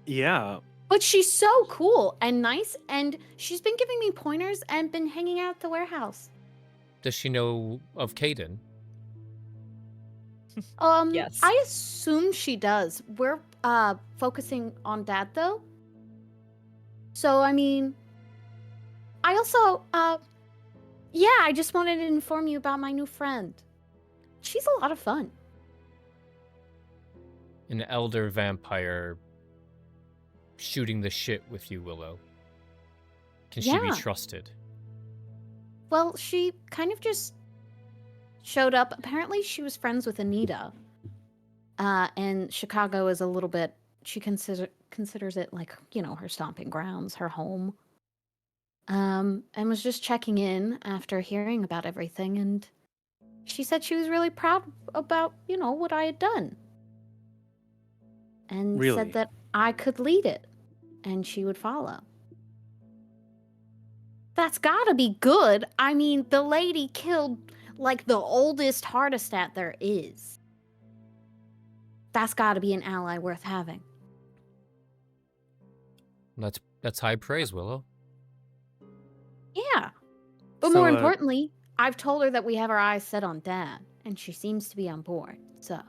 Yeah.
But she's so cool and nice, and she's been giving me pointers and been hanging out at the warehouse.
Does she know of Caden?
Yes.
I assume she does. We're focusing on Dad though. So I mean, I also I just wanted to inform you about my new friend. She's a lot of fun.
An elder vampire shooting the shit with you, Willow. Can she be
Yeah.
trusted?
Well, she kind of just showed up. Apparently, she was friends with Anita. And Chicago is a little bit... She considers it like, her stomping grounds, her home. And was just checking in after hearing about everything. And she said she was really proud about, what I had done. And
Really?
said that I could lead it. And she would follow. That's gotta be good. I mean, the lady killed, like, the oldest Hardestead there is. That's gotta be an ally worth having.
That's high praise, Willow.
Yeah. But
So,
more importantly, I've told her that we have our eyes set on Dad, and she seems to be on board, so...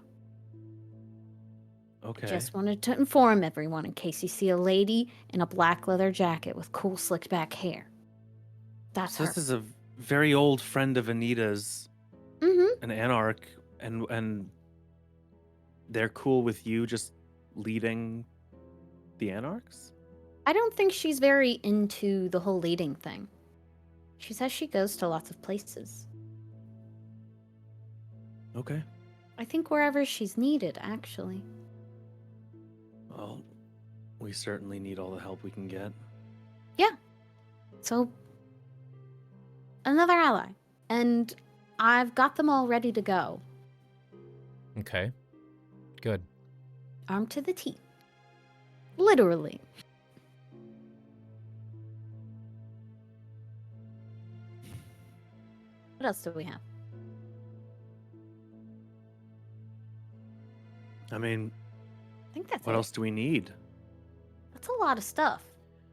Okay.
Just wanted to inform everyone in case you see a lady in a black leather jacket with cool slicked back hair. That's
So
her.
this is a very old friend of Anita's,
Mm-hmm.
an Anarch, and they're cool with you just leading the Anarchs?
I don't think she's very into the whole leading thing. She says she goes to lots of places.
Okay.
I think wherever she's needed, actually.
Well, we certainly need all the help we can get.
So, another ally. And I've got them all ready to go.
Okay. Good.
Armed to the teeth. Literally. What else do we have?
I mean,
I think that's
what
it.
else do we need?
That's a lot of stuff.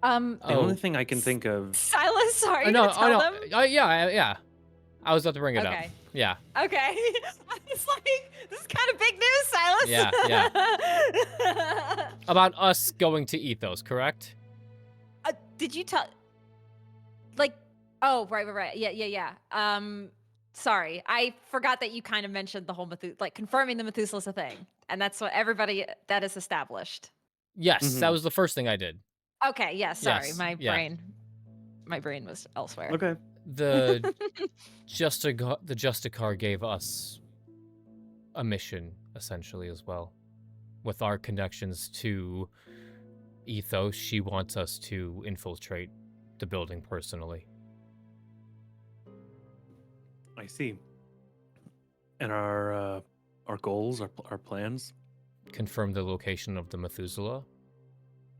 The only
Oh,
thing I can think of.
Silas, are you
no,
gonna tell them?
yeah. I was about to bring it up.
Okay.
Yeah,
Okay. I was like, this is kind of big news, Silas.
Yeah. About us going to Ethos, correct?
Did you tell? Like, oh, right. Yeah. Sorry, I forgot that you kind of mentioned the whole like confirming the Methuselah's a thing, and that's what everybody that is established.
Yes, that
Mhm.
was the first thing I did.
Okay. Yeah. Sorry,
Yes,
my
yeah.
brain was elsewhere.
Okay.
The Justicar gave us a mission, essentially, as well. With our connections to Ethos, she wants us to infiltrate the building personally.
I see. And our goals, our plans.
Confirm the location of the Methuselah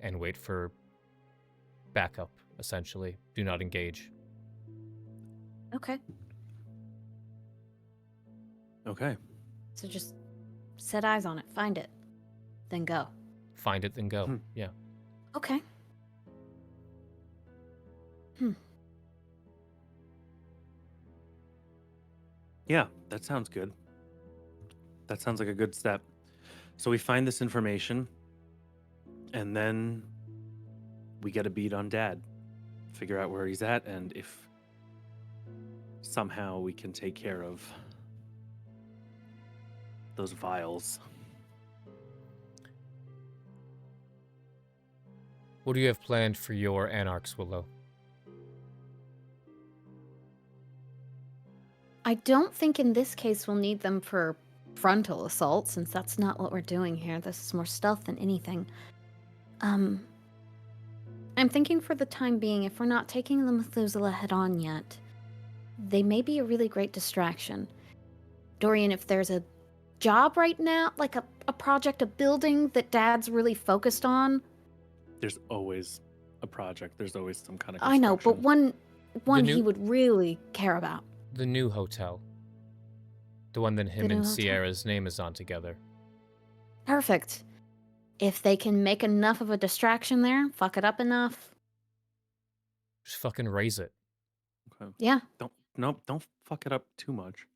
and wait for backup, essentially. Do not engage.
Okay.
Okay.
So just set eyes on it, find it, then go.
Find it, then go.
Hmm.
Yeah.
Okay.
Yeah, that sounds good. That sounds like a good step. So we find this information, and then we get a beat on Dad. Figure out where he's at, and if somehow we can take care of those vials.
What do you have planned for your anarchs, Willow?
I don't think in this case we'll need them for frontal assault, since that's not what we're doing here. This is more stealth than anything. I'm thinking for the time being, if we're not taking the Methuselah head on yet, they may be a really great distraction. Dorian, if there's a job right now, like a project, a building that Dad's really focused on.
There's always a project. There's always some kind of
I know, but
construction.
one
new-
he would really care about.
The new hotel. The one that him
new
and
hotel?
Sierra's name is on together.
Perfect. If they can make enough of a distraction there, fuck it up enough.
Just fucking raise it.
Okay.
Yeah.
Don't fuck it up too much.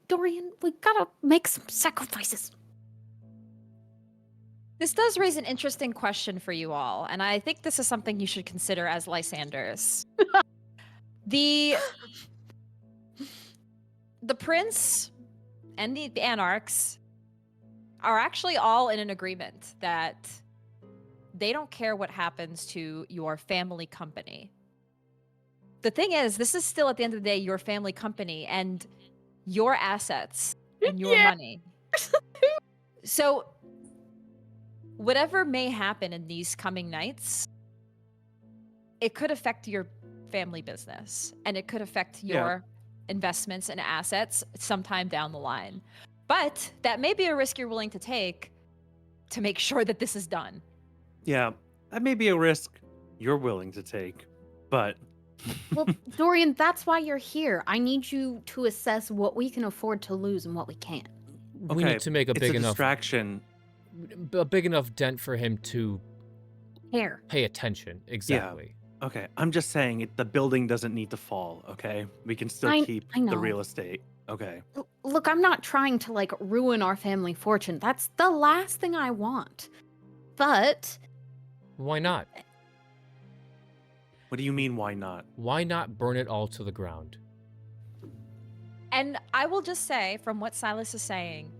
Dorian, we gotta make some sacrifices.
This does raise an interesting question for you all, and I think this is something you should consider as Lysanders. The prince and the anarchs are actually all in an agreement that they don't care what happens to your family company. The thing is, this is still at the end of the day your family company and your assets and your money. So whatever may happen in these coming nights, it could affect your family business and it could affect your investments and assets sometime down the line. But that may be a risk you're willing to take to make sure that this is done.
Yeah, that may be a risk you're willing to take, but
Well, Dorian, that's why you're here. I need you to assess what we can afford to lose and what we can't.
We need to make a
it's
big
a
enough
distraction.
dent for him to
Here.
pay attention. Exactly.
Okay, I'm just saying the building doesn't need to fall, okay? We can still keep
I know.
the real estate. Okay.
Look, I'm not trying to like ruin our family fortune. That's the last thing I want. But
Why not?
What do you mean why not?
Why not burn it all to the ground?
And I will just say, from what Silas is saying,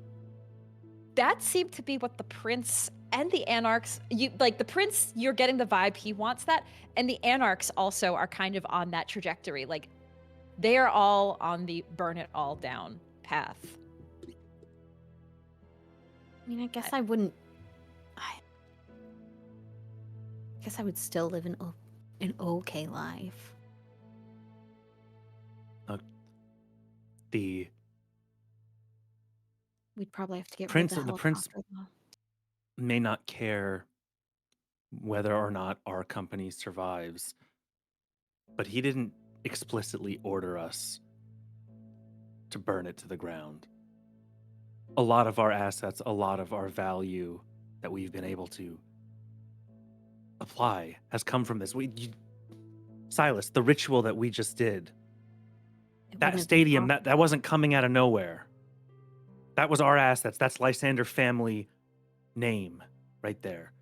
that seemed to be what the prince and the anarchs, the prince, you're getting the vibe he wants that, and the anarchs also are kind of on that trajectory. Like, they are all on the burn it all down path.
I mean, I guess I wouldn't. I guess I would still live an okay life.
The
We'd probably have to get
Prince-
rid of
the
the
prince-
helicopter, though.
may not care whether or not our company survives, but he didn't explicitly order us to burn it to the ground. A lot of our assets, a lot of our value that we've been able to apply has come from this. Silas, the ritual that we just did, that stadium, that wasn't coming out of nowhere. That was our assets. That's Lysander family name right there.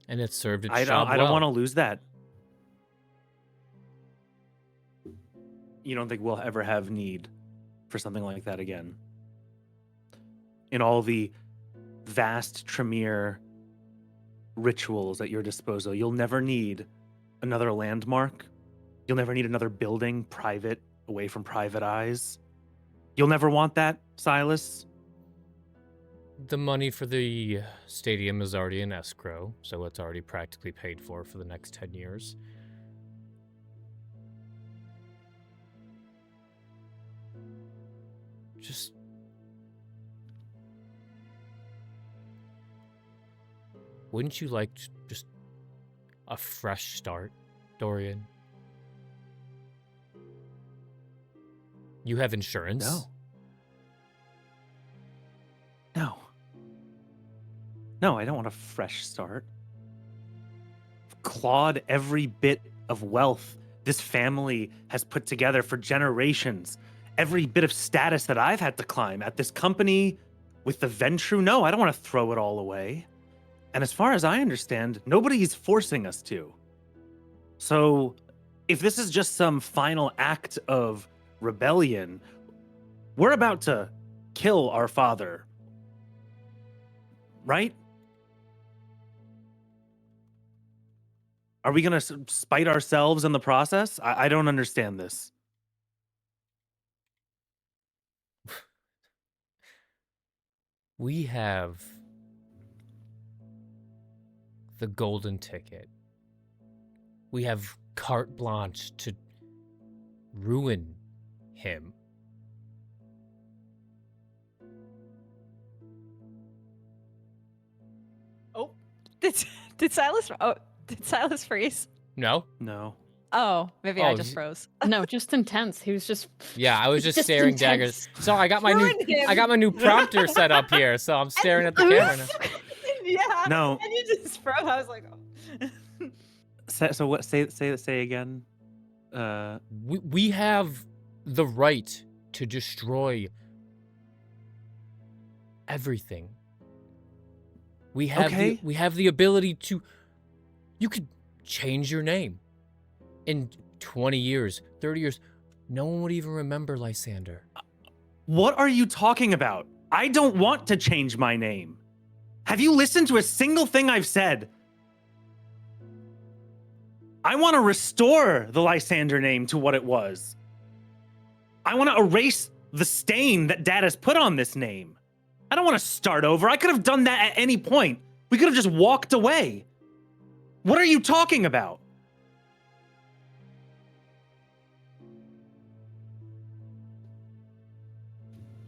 And it served its
I
job
don't
well.
want to lose that. You don't think we'll ever have need for something like that again? In all the vast Tremere rituals at your disposal, you'll never need another landmark. You'll never need another building, private, away from private eyes. You'll never want that, Silas?
The money for the stadium is already in escrow, so it's already practically paid for the next 10 years. Just... wouldn't you like just a fresh start, Dorian? You have insurance?
No, I don't want a fresh start. I've clawed every bit of wealth this family has put together for generations. Every bit of status that I've had to climb at this company with the Ventrue. No, I don't want to throw it all away. And as far as I understand, nobody's forcing us to. So if this is just some final act of rebellion, we're about to kill our father. Right? Are we going to spite ourselves in the process? I don't understand this.
We have the golden ticket. We have carte blanche to ruin him.
Oh, did Silas freeze?
No?
No.
Oh, maybe I just froze.
No, just intense. He was just...
Yeah, I was just
Just
staring
intense.
daggers. So I got my new prompter set up here, so I'm staring at the camera now.
Yeah.
No.
And you just froze. I was like, oh.
So what? Say again.
We have the right to destroy everything. We have the ability to... You could change your name. In 20 years, 30 years, no one would even remember Lysander.
What are you talking about? I don't want to change my name. Have you listened to a single thing I've said? I want to restore the Lysander name to what it was. I want to erase the stain that Dad has put on this name. I don't want to start over. I could have done that at any point. We could have just walked away. What are you talking about?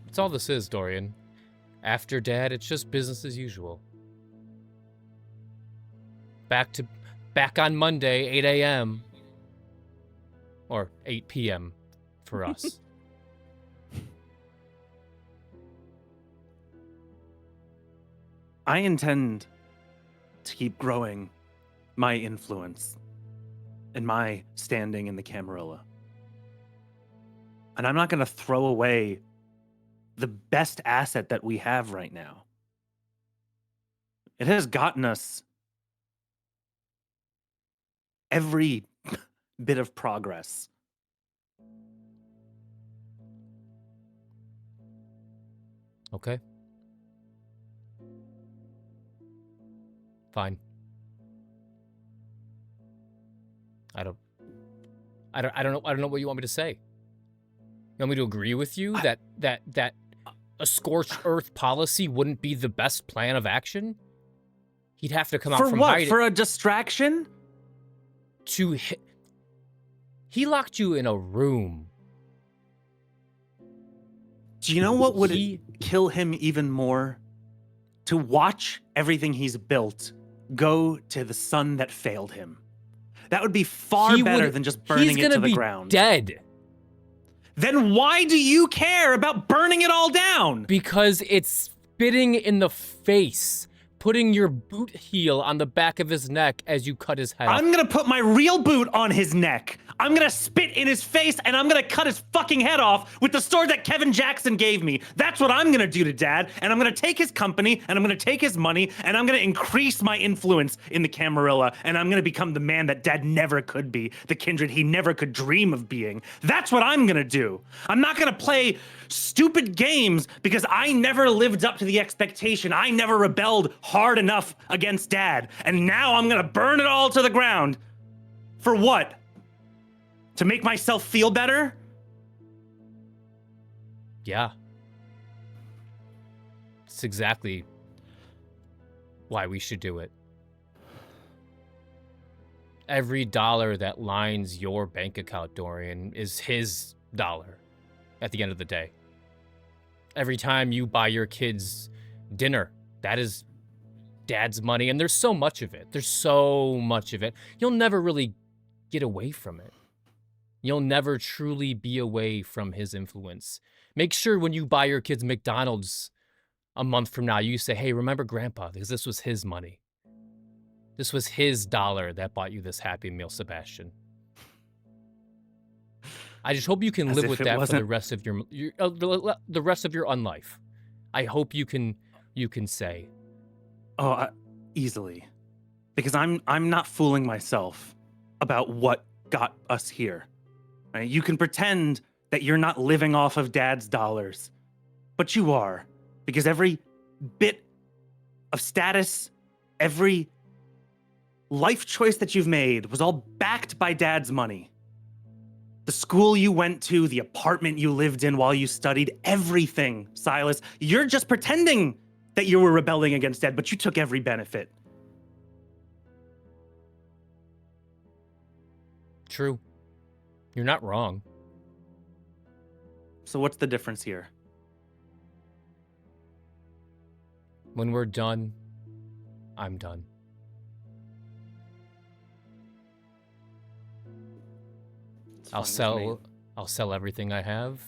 That's all this is, Dorian. After Dad, it's just business as usual. Back on Monday, 8 a.m. Or 8 p.m. for us.
I intend to keep growing my influence and my standing in the Camarilla. And I'm not going to throw away the best asset that we have right now. It has gotten us every bit of progress.
Okay. Fine. I don't know what you want me to say. You want me to agree with you that a scorched earth policy wouldn't be the best plan of action? He'd have to come out from hiding.
For a distraction?
He locked you in a room.
Do you know what would kill him even more? To watch everything he's built go to the sun that failed him. That would be far better than just burning it to the ground.
He's gonna be dead.
then why do you care about burning it all down?
Because it's spitting in the face, putting your boot heel on the back of his neck as you cut his head off.
I'm gonna put my real boot on his neck. I'm gonna spit in his face and I'm gonna cut his fucking head off with the sword that Kevin Jackson gave me. That's what I'm gonna do to Dad, and I'm gonna take his company, and I'm gonna take his money, and I'm gonna increase my influence in the Camarilla, and I'm gonna become the man that Dad never could be, the kindred he never could dream of being. That's what I'm gonna do. I'm not gonna play stupid games because I never lived up to the expectation. I never rebelled hard enough against Dad, and now I'm gonna burn it all to the ground. For what? To make myself feel better?
Yeah. It's exactly why we should do it. Every dollar that lines your bank account, Dorian, is his dollar at the end of the day. Every time you buy your kids dinner, that is Dad's money, and there's so much of it. There's so much of it. You'll never really get away from it. You'll never truly be away from his influence. Make sure when you buy your kids McDonald's a month from now, you say, hey, remember Grandpa, because this was his money. This was his dollar that bought you this Happy Meal, Sebastian. I just hope you can live with that for the rest of the rest of your unlife. I hope you can say.
Oh, easily. Because I'm not fooling myself about what got us here. Right? You can pretend that you're not living off of Dad's dollars, but you are, because every bit of status, every life choice that you've made was all backed by Dad's money. The school you went to, the apartment you lived in while you studied, everything, Silas. You're just pretending that you were rebelling against Dad, but you took every benefit.
True. You're not wrong.
So what's the difference here?
When we're done, I'm done. I'll sell everything I have.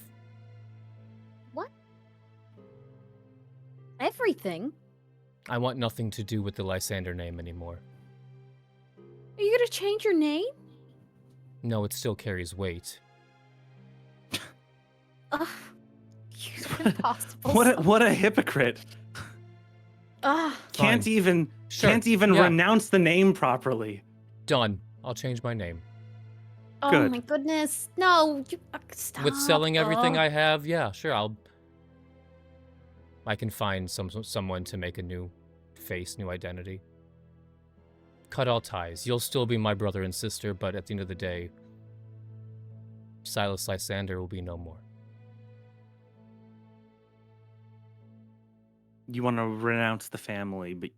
What? Everything?
I want nothing to do with the Lysander name anymore.
Are you gonna change your name?
No, it still carries weight.
Ugh. You're impossible.
What a hypocrite.
Ugh.
Can't even
Yeah.
renounce the name properly.
Done. I'll change my name.
Oh
Good.
my goodness. No, you stop.
With selling everything
Ugh.
I have, yeah, sure, I can find someone to make a new face, new identity. Cut all ties. You'll still be my brother and sister, but at the end of the day, Silas Lysander will be no more.
You want to renounce the family, but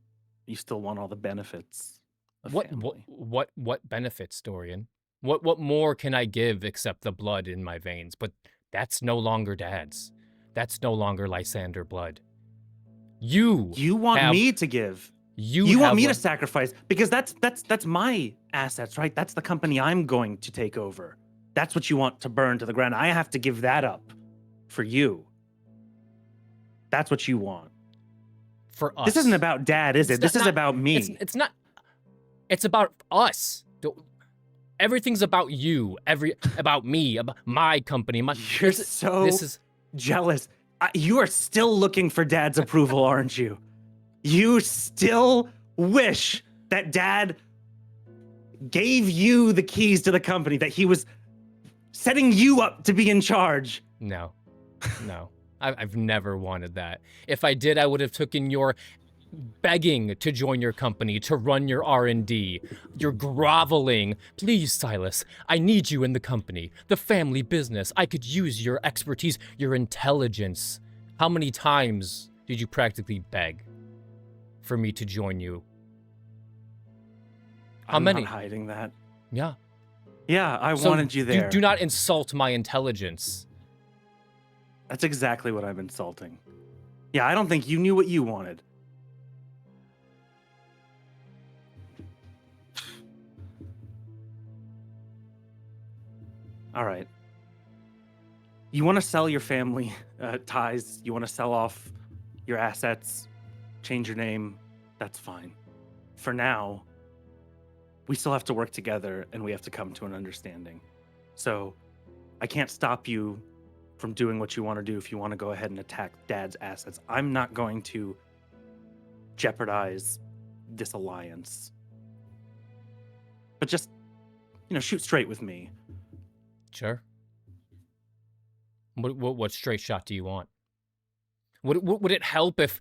you still want all the benefits of family.
What benefits, Dorian? What more can I give except the blood in my veins? But that's no longer Dad's. That's no longer Lysander blood. You
want me to give. You want me to sacrifice, because that's my assets, right? That's the company I'm going to take over. That's what you want to burn to the ground. I have to give that up for you. That's what you want.
For us.
This isn't about Dad, is it? This is about me.
It's not. It's about us. Everything's about you. About me. About my company.
You're so jealous. You are still looking for Dad's approval, aren't you? You still wish that Dad gave you the keys to the company, that he was setting you up to be in charge.
No. I've never wanted that. If I did, I would have taken your begging to join your company, to run your R&D. You're groveling. Please, Silas, I need you in the company. The family business. I could use your expertise, your intelligence. How many times did you practically beg for me to join you? How many?
I'm not hiding that.
Yeah.
Yeah, I wanted you there.
Do not insult my intelligence.
That's exactly what I'm insulting. Yeah, I don't think you knew what you wanted. All right. You want to sell your family ties, you want to sell off your assets, change your name, that's fine. For now, we still have to work together and we have to come to an understanding. So I can't stop you from doing what you want to do if you want to go ahead and attack Dad's assets. I'm not going to jeopardize this alliance. But just, shoot straight with me.
Sure. What straight shot do you want? Would it help if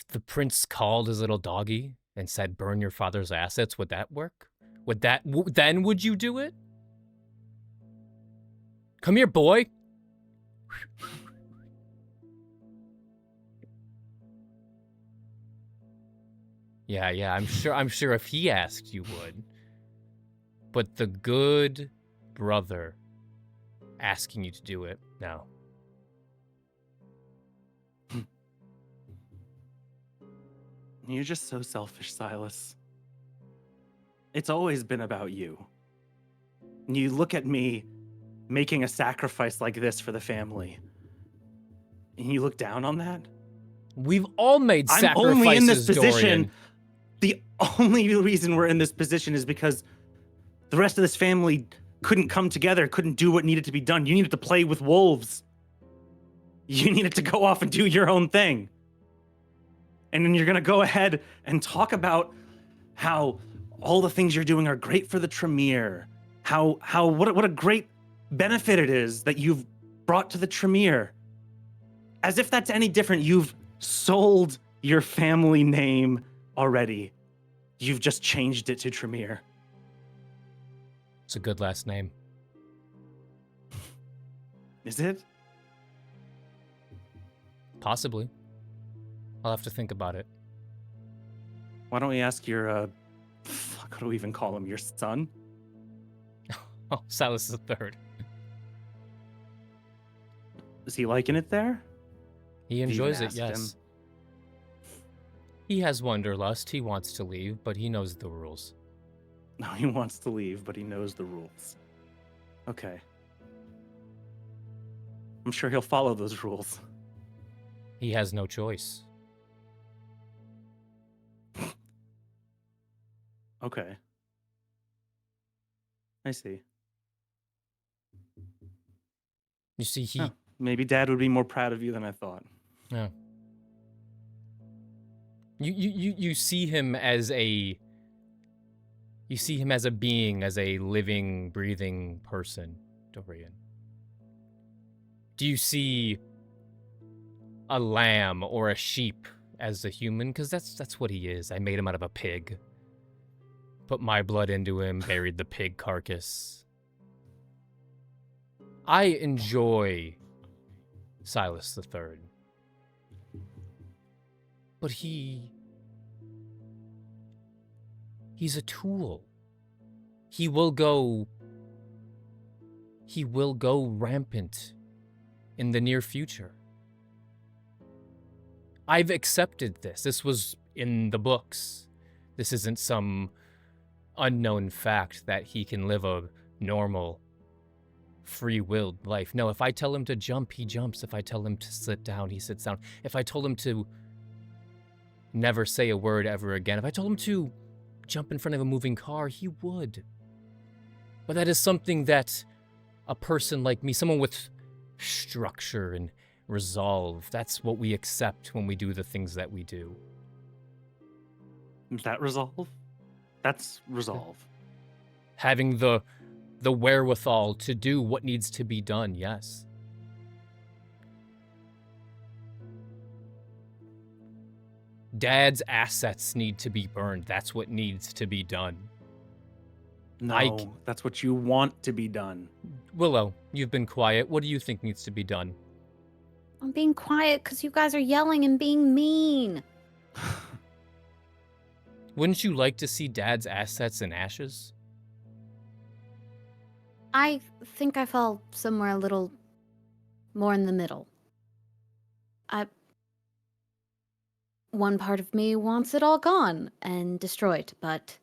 the prince called his little doggy and said, "Burn your father's assets"? Would that work? Then would you do it? Come here, boy. Yeah, I'm sure if he asked you would. But the good brother asking you to do it, no.
You're just so selfish, Silas. It's always been about you. And you look at me making a sacrifice like this for the family, and you look down on that?
We've all made sacrifices,
I'm only in this position.
Dorian.
The only reason we're in this position is because the rest of this family couldn't come together, couldn't do what needed to be done. You needed to play with wolves. You needed to go off and do your own thing. And then you're going to go ahead and talk about how all the things you're doing are great for the Tremere. What a great benefit it is that you've brought to the Tremere. As if that's any different, you've sold your family name already. You've just changed it to Tremere.
It's a good last name.
Is it?
Possibly. I'll have to think about it.
Why don't we ask your, what do we even call him? Your son?
Oh, Silas is the third.
Is he liking it there?
He enjoys it,
asked
yes.
him?
He has wanderlust. He wants to leave, but he knows the rules.
No, he wants to leave, but he knows the rules. Okay. I'm sure he'll follow those rules.
He has no choice.
Okay. I see.
You see, he...
Huh. Maybe Dad would be more proud of you than I thought.
Yeah. You see him as a... You see him as a being, as a living, breathing person, Dorian. Do you see a lamb or a sheep as a human? Because that's what he is. I made him out of a pig. Put my blood into him, buried the pig carcass. I enjoy Silas the Third. But he's a tool. He will go rampant in the near future. I've accepted this. This was in the books. This isn't some unknown fact that he can live a normal, free-willed life. No, if I tell him to jump, he jumps. If I tell him to sit down, he sits down. If I told him to never say a word ever again, if I told him to jump in front of a moving car, he would. But that is something that a person like me, someone with structure and resolve, that's what we accept when we do the things that we do.
Is that resolve? That's resolve.
Having the wherewithal to do what needs to be done, yes. Dad's assets need to be burned. That's what needs to be done.
No, that's what you want to be done.
Willow, you've been quiet. What do you think needs to be done?
I'm being quiet because you guys are yelling and being mean.
Wouldn't you like to see Dad's assets in ashes?
I think I fell somewhere a little more in the middle. One part of me wants it all gone and destroyed, but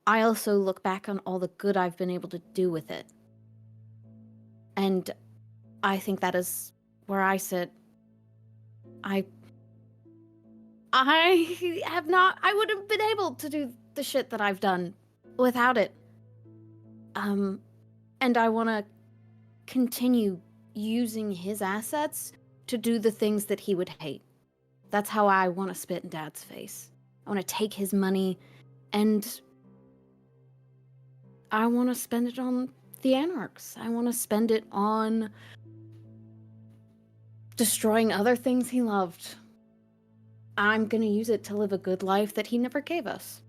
I also look back on all the good I've been able to do with it. And I think that is where I sit. I would have been able to do the shit that I've done without it. And I want to continue using his assets to do the things that he would hate. That's how I want to spit in Dad's face. I want to take his money and I want to spend it on the anarchs. I want to spend it on destroying other things he loved. I'm going to use it to live a good life that he never gave us.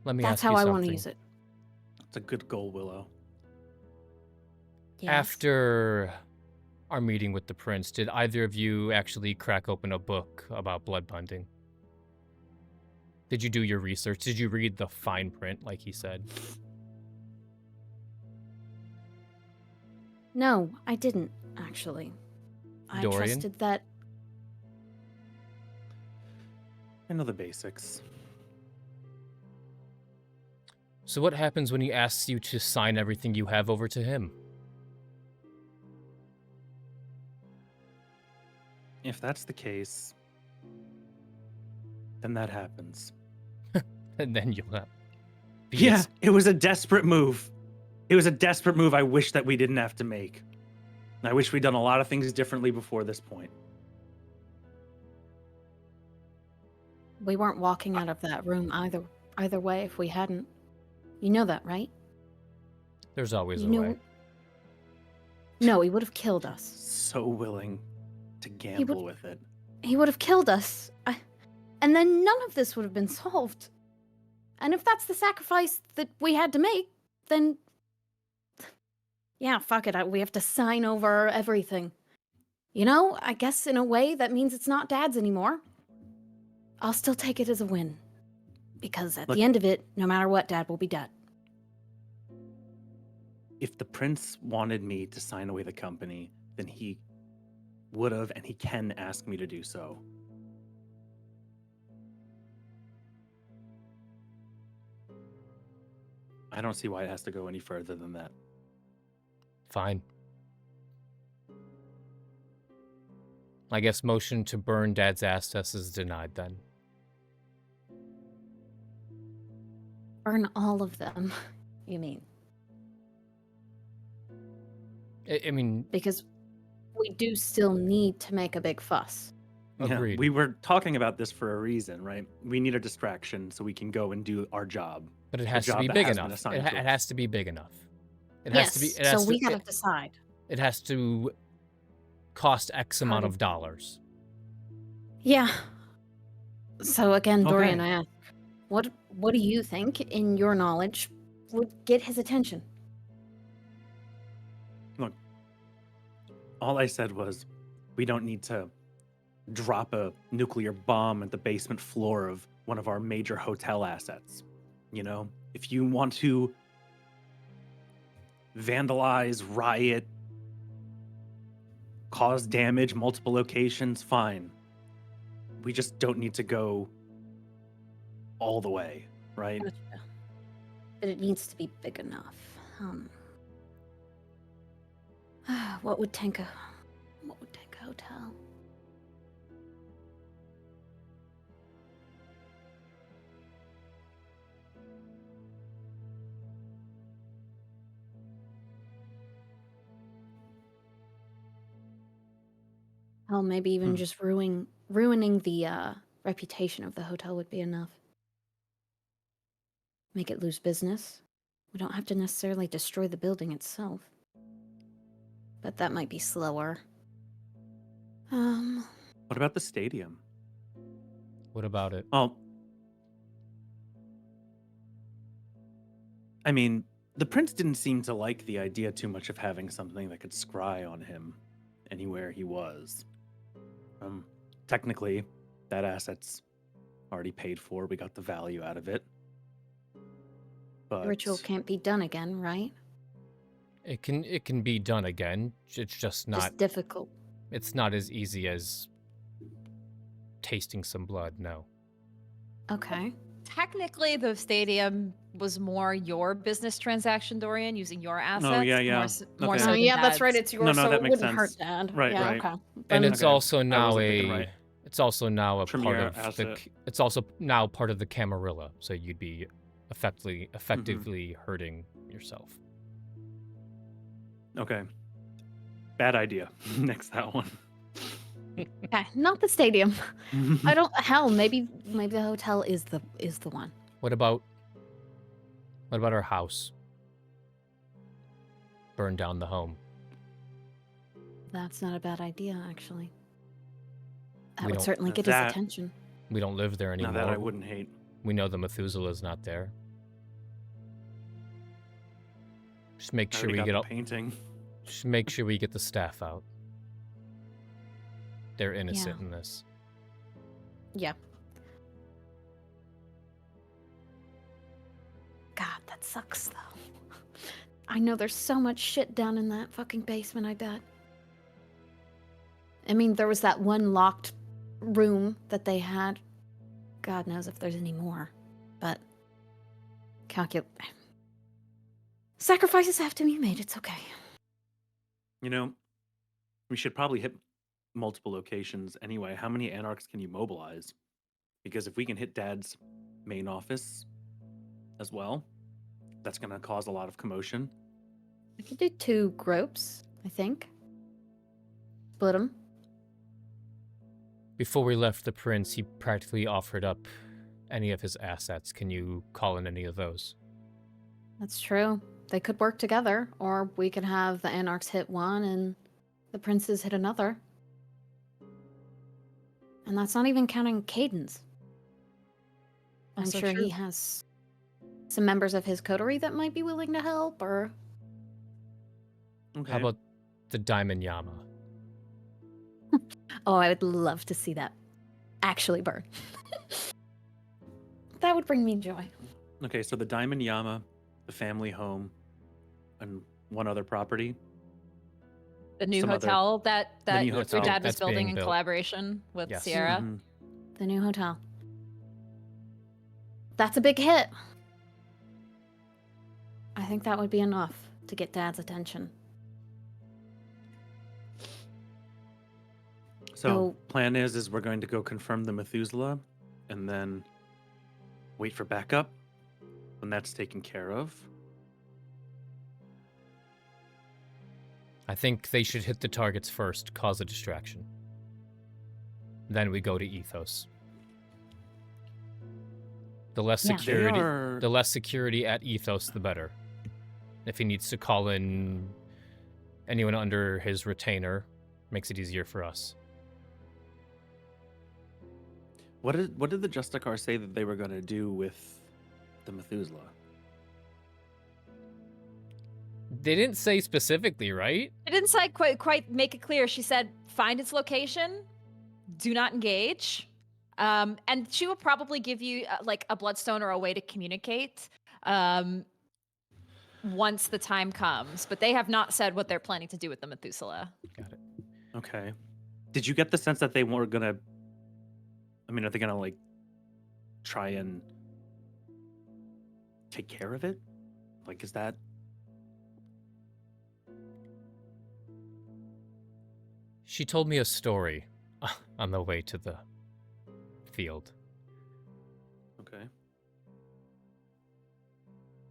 Let me
That's
ask you
how I
something.
want to use it.
It's a good goal, Willow.
Yes.
After our meeting with the prince, did either of you actually crack open a book about bloodbonding? Did you do your research? Did you read the fine print, like he said?
No, I didn't, actually. I
Dorian?
trusted that.
I know the basics.
So what happens when he asks you to sign everything you have over to him?
If that's the case, then that happens.
And then you'll have...
Yeah, it was a desperate move. It was a desperate move I wish that we didn't have to make. I wish we'd done a lot of things differently before this point.
We weren't walking out of that room either way if we hadn't. You know that, right?
There's always
You
a
know-
way.
No, he would have killed us.
So willing to gamble with it.
He would have killed us. And then none of this would have been solved. And if that's the sacrifice that we had to make, then... Yeah, fuck it. We have to sign over everything. You know, I guess in a way that means it's not Dad's anymore. I'll still take it as a win. Because at
Look-
the end of it, no matter what, Dad will be dead.
If the prince wanted me to sign away the company, then he would have and he can ask me to do so. I don't see why it has to go any further than that.
Fine. I guess motion to burn Dad's assets is denied then.
Burn all of them, you mean?
I mean,
Because we do still need to make a big fuss.
agreed.
Yeah, we were talking about this for a reason, right? We need a distraction so we can go and do our job.
But it
the
has to
job
be
that
big
has been
enough.
assigned
It
to us.
has to be big enough. It
Yes,
has to be. It
so
has
we
to,
gotta decide.
it has to cost X amount
How
of dollars.
Yeah. So again, Dorian,
Okay.
I ask, what do you think, in your knowledge, would get his attention?
Look, all I said was we don't need to drop a nuclear bomb at the basement floor of one of our major hotel assets. You know, if you want to vandalize, riot, cause damage, multiple locations, fine. We just don't need to go all the way, right?
Gotcha. But it needs to be big enough. What would tank a hotel? Hell, maybe even just ruining the reputation of the hotel would be enough. Make it lose business. We don't have to necessarily destroy the building itself. But that might be slower.
What about the stadium?
What about it?
Oh, I mean, the prince didn't seem to like the idea too much of having something that could scry on him anywhere he was. Technically, that asset's already paid for. We got the value out of it. But
The ritual can't be done again, right?
It can be done again. It's just not.
Just difficult.
It's not as easy as tasting some blood. No.
Okay.
Technically, the stadium was more your business transaction, Dorian, using your assets.
Oh, yeah.
More
Okay.
so
Oh,
than
yeah, that's right.
Dad's.
It's yours,
no,
so
that
it
makes
wouldn't hurt
sense.
Dad.
Right,
yeah,
right.
okay.
And
Then-
it's
Okay.
also
I
now
wasn't thinking right.
it's also now a part
Tremere
of the
asset.
it's also now part of the Camarilla, so you'd be effectively hurting yourself.
Okay. Bad idea. Next, that one.
Okay, not the stadium. I don't. Hell, maybe the hotel is the one.
What about our house? Burn down the home.
That's not a bad idea, actually. That
We
would
don't-
certainly
Now
get
that-
his attention.
We don't live there
Now
anymore.
that I wouldn't hate.
We know the Methuselah's not there. Just make
I
sure
already
we
got
get
the painting.
Just make sure we get the staff out. They're innocent in this.
Yeah. God, that sucks, though. I know there's so much shit down in that fucking basement, I bet. I mean, there was that one locked room that they had. God knows if there's any more. But sacrifices have to be made. It's okay.
You know, we should probably hit multiple locations anyway. How many anarchs can you mobilize? Because if we can hit Dad's main office as well, that's going to cause a lot of commotion.
I could do 2 groups, I think. Split them.
Before we left the prince, he practically offered up any of his assets. Can you call in any of those?
That's true. They could work together, or we could have the anarchs hit one and the princes hit another. And that's not even counting Caden's. I'm
Also
sure
true.
he has some members of his coterie that might be willing to help, or...
Okay.
How about the Diamond Yama?
Oh, I would love to see that actually burn. That would bring me joy.
Okay, so the Diamond Yama, the family home, and one other property.
The new
Some other-
hotel that
new
your
hotel
dad was
that's
building
being
in
built.
collaboration with
Yes.
Sierra.
Mhm.
The new hotel. That's a big hit. I think that would be enough to get Dad's attention.
So
So-
plan is we're going to go confirm the Methuselah, and then wait for backup when that's taken care of.
I think they should hit the targets first, cause a distraction. Then we go to ethos. The less
Yeah.
They
security,
are-
the less security at ethos, the better. If he needs to call in anyone under his retainer, makes it easier for us.
What did the Justicar say that they were going to do with the Methuselah?
They didn't say specifically, right?
It didn't say quite make it clear. She said, find its location, do not engage. And she will probably give you like a bloodstone or a way to communicate once the time comes. But they have not said what they're planning to do with the Methuselah.
Got it.
Okay. Did you get the sense that they were going to... I mean, are they going to, like, try and take care of it? Like, is that...
She told me a story on the way to the field.
Okay.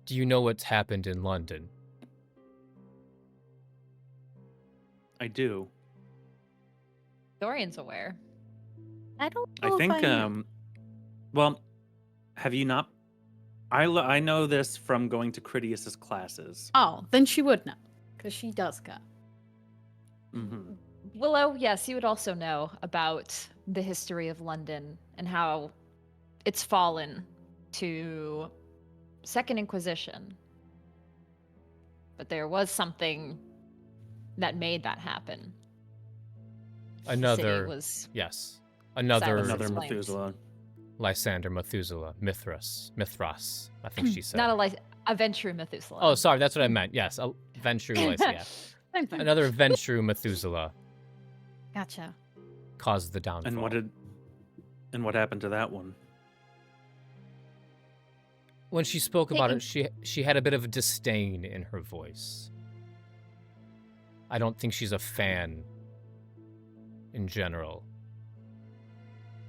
Do you know what's happened in London?
I do.
Dorian's aware.
I don't
I
know
think,
if I...
well, have you not... I know this from going to Critias's classes.
Oh, then she would know. Because she does go.
Mm-hmm.
Willow, yes, you would also know about the history of London and how it's fallen to Second Inquisition. But there was something that made that happen. The city
Another,
was
yes. Another
Silas.
Another
Explains.
Methuselah.
Lysander, Methuselah, Mithras, I think she said.
not a Ventrue Methuselah.
Oh, sorry, that's what I meant. Yes, Ventrue, yeah.
Same thing.
Another Ventrue Methuselah
Gotcha.
caused the downfall.
And what happened to that one?
When she spoke about it,
Taking-
she had a bit of a disdain in her voice. I don't think she's a fan, in general,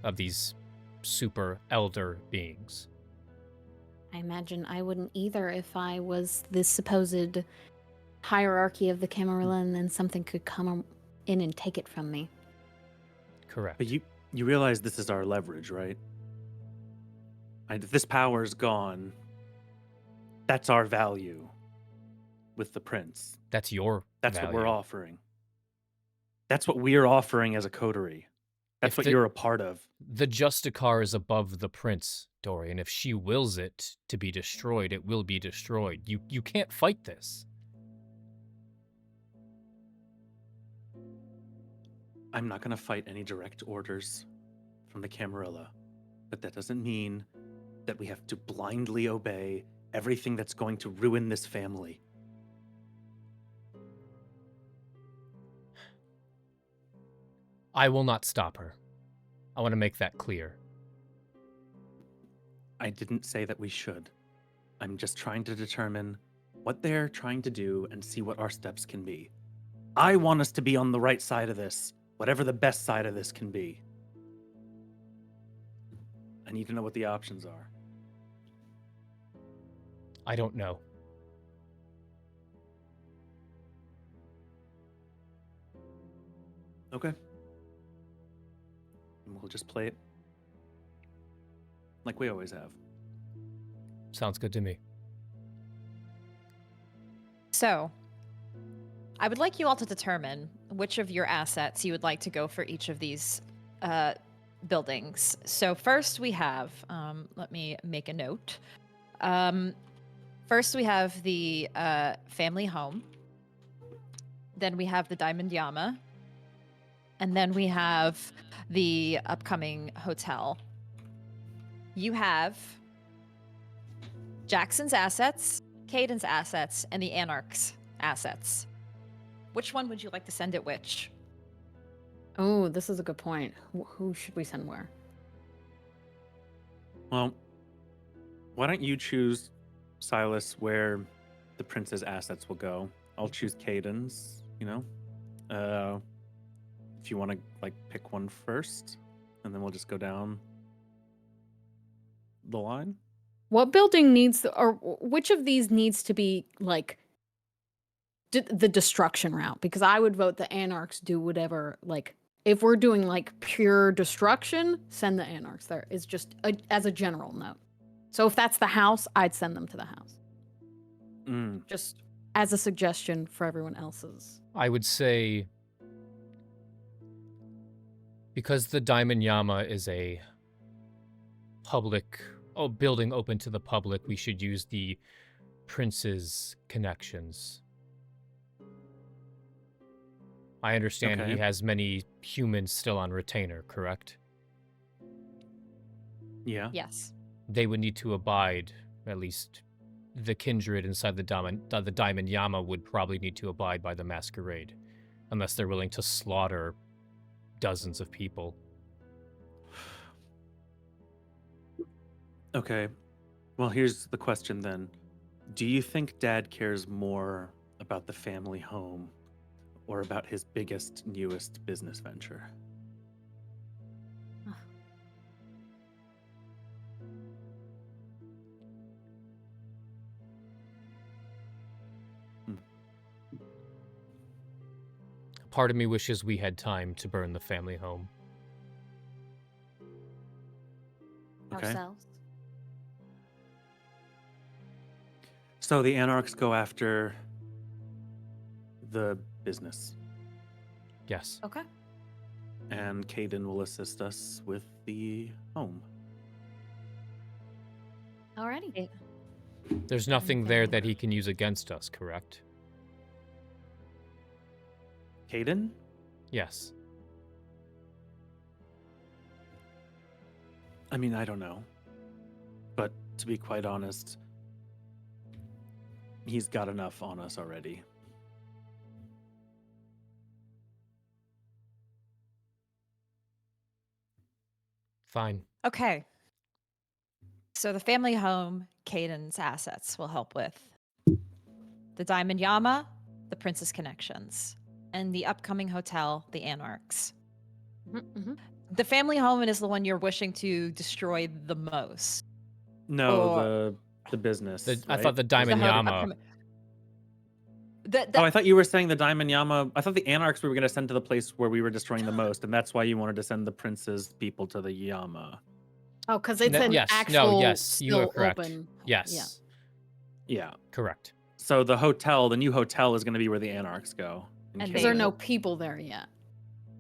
of these super elder beings.
I imagine I wouldn't either if I was this supposed hierarchy of the Camarilla and then something could come in and take it from me.
Correct.
But you realize this is our leverage, right? And if this power is gone, that's our value with the prince.
That's your
That's what we're
value.
offering. That's what we're offering as a coterie. That's
If
what
the-
you're a part of.
The Justicar is above the prince, Dorian. If she wills it to be destroyed, it will be destroyed. You can't fight this.
I'm not going to fight any direct orders from the Camarilla, but that doesn't mean that we have to blindly obey everything that's going to ruin this family.
I will not stop her. I want to make that clear.
I didn't say that we should. I'm just trying to determine what they're trying to do and see what our steps can be. I want us to be on the right side of this, whatever the best side of this can be. I need to know what the options are.
I don't know.
Okay. And we'll just play it like we always have.
Sounds good to me.
So, I would like you all to determine which of your assets you would like to go for each of these buildings. So first we have, let me make a note. First we have the family home. Then we have the Diamond Yama. And then we have the upcoming hotel. You have Jackson's assets, Caden's assets, and the Anarch's assets. Which one would you like to send it which?
Oh, this is a good point. Who should we send where?
Well, why don't you choose, Silas, where the prince's assets will go? I'll choose Caden's, you know? If you want to, like, pick one first, and then we'll just go down the line.
What building needs, or which of these needs to be, like, the destruction route? Because I would vote the Anarchs do whatever, like, if we're doing, like, pure destruction, send the Anarchs there. It's just as a general note. So if that's the house, I'd send them to the house. Just as a suggestion for everyone else's.
I would say, because the Diamond Yama is a public building open to the public, we should use the prince's connections. I understand he
Okay.
has many humans still on retainer, correct?
Yeah.
Yes.
They would need to abide, at least the kindred inside the Diamond Yama would probably need to abide by the Masquerade, unless they're willing to slaughter dozens of people.
Okay. Well, here's the question then. Do you think Dad cares more about the family home or about his biggest, newest business venture?
Part of me wishes we had time to burn the family home.
Okay.
Ourselves.
So the Anarchs go after the business,
Yes.
Okay.
and Caden will assist us with the home.
Alrighty.
There's nothing there that he can use against us, correct?
Caden?
Yes.
I mean, I don't know. But to be quite honest, he's got enough on us already.
Fine.
Okay. So the family home, Caden's assets will help with. The Diamond Yama, the Princess Connections, and the upcoming hotel, the Anarchs.
Mm-hmm.
The family home is the one you're wishing to destroy the most.
No,
Or-
the business.
I
right?
thought the Diamond
The ho-
Yama.
upcoming- The-
Oh, I thought you were saying the Diamond Yama. I thought the Anarchs we were going to send to the place where we were destroying the most, and that's why you wanted to send the Prince's people to the Yama.
Oh, because it's
No,
an
yes, no,
actual
yes, you are
still
correct.
open.
Yes.
Yeah.
Correct.
So the hotel, the new hotel, is going to be where the Anarchs go. in
And
Because there are
Canada.
no people there yet.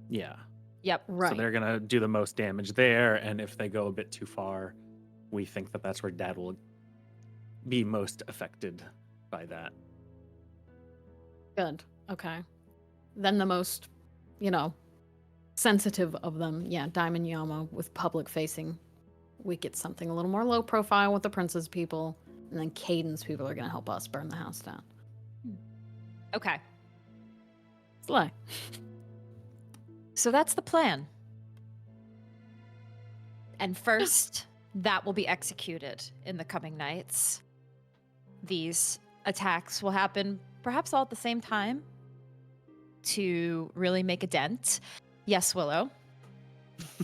Yeah.
Yep.
Right.
So they're going to do the most damage there, and if they go a bit too far, we think that that's where Dad will be most affected by that.
Good. Okay. Then the most, sensitive of them, Diamond Yama with public facing. We get something a little more low profile with the Prince's people, and then Caden's people are going to help us burn the house down.
Okay.
Slay.
So that's the plan. And first, that will be executed in the coming nights. These attacks will happen perhaps all at the same time to really make a dent. Yes, Willow.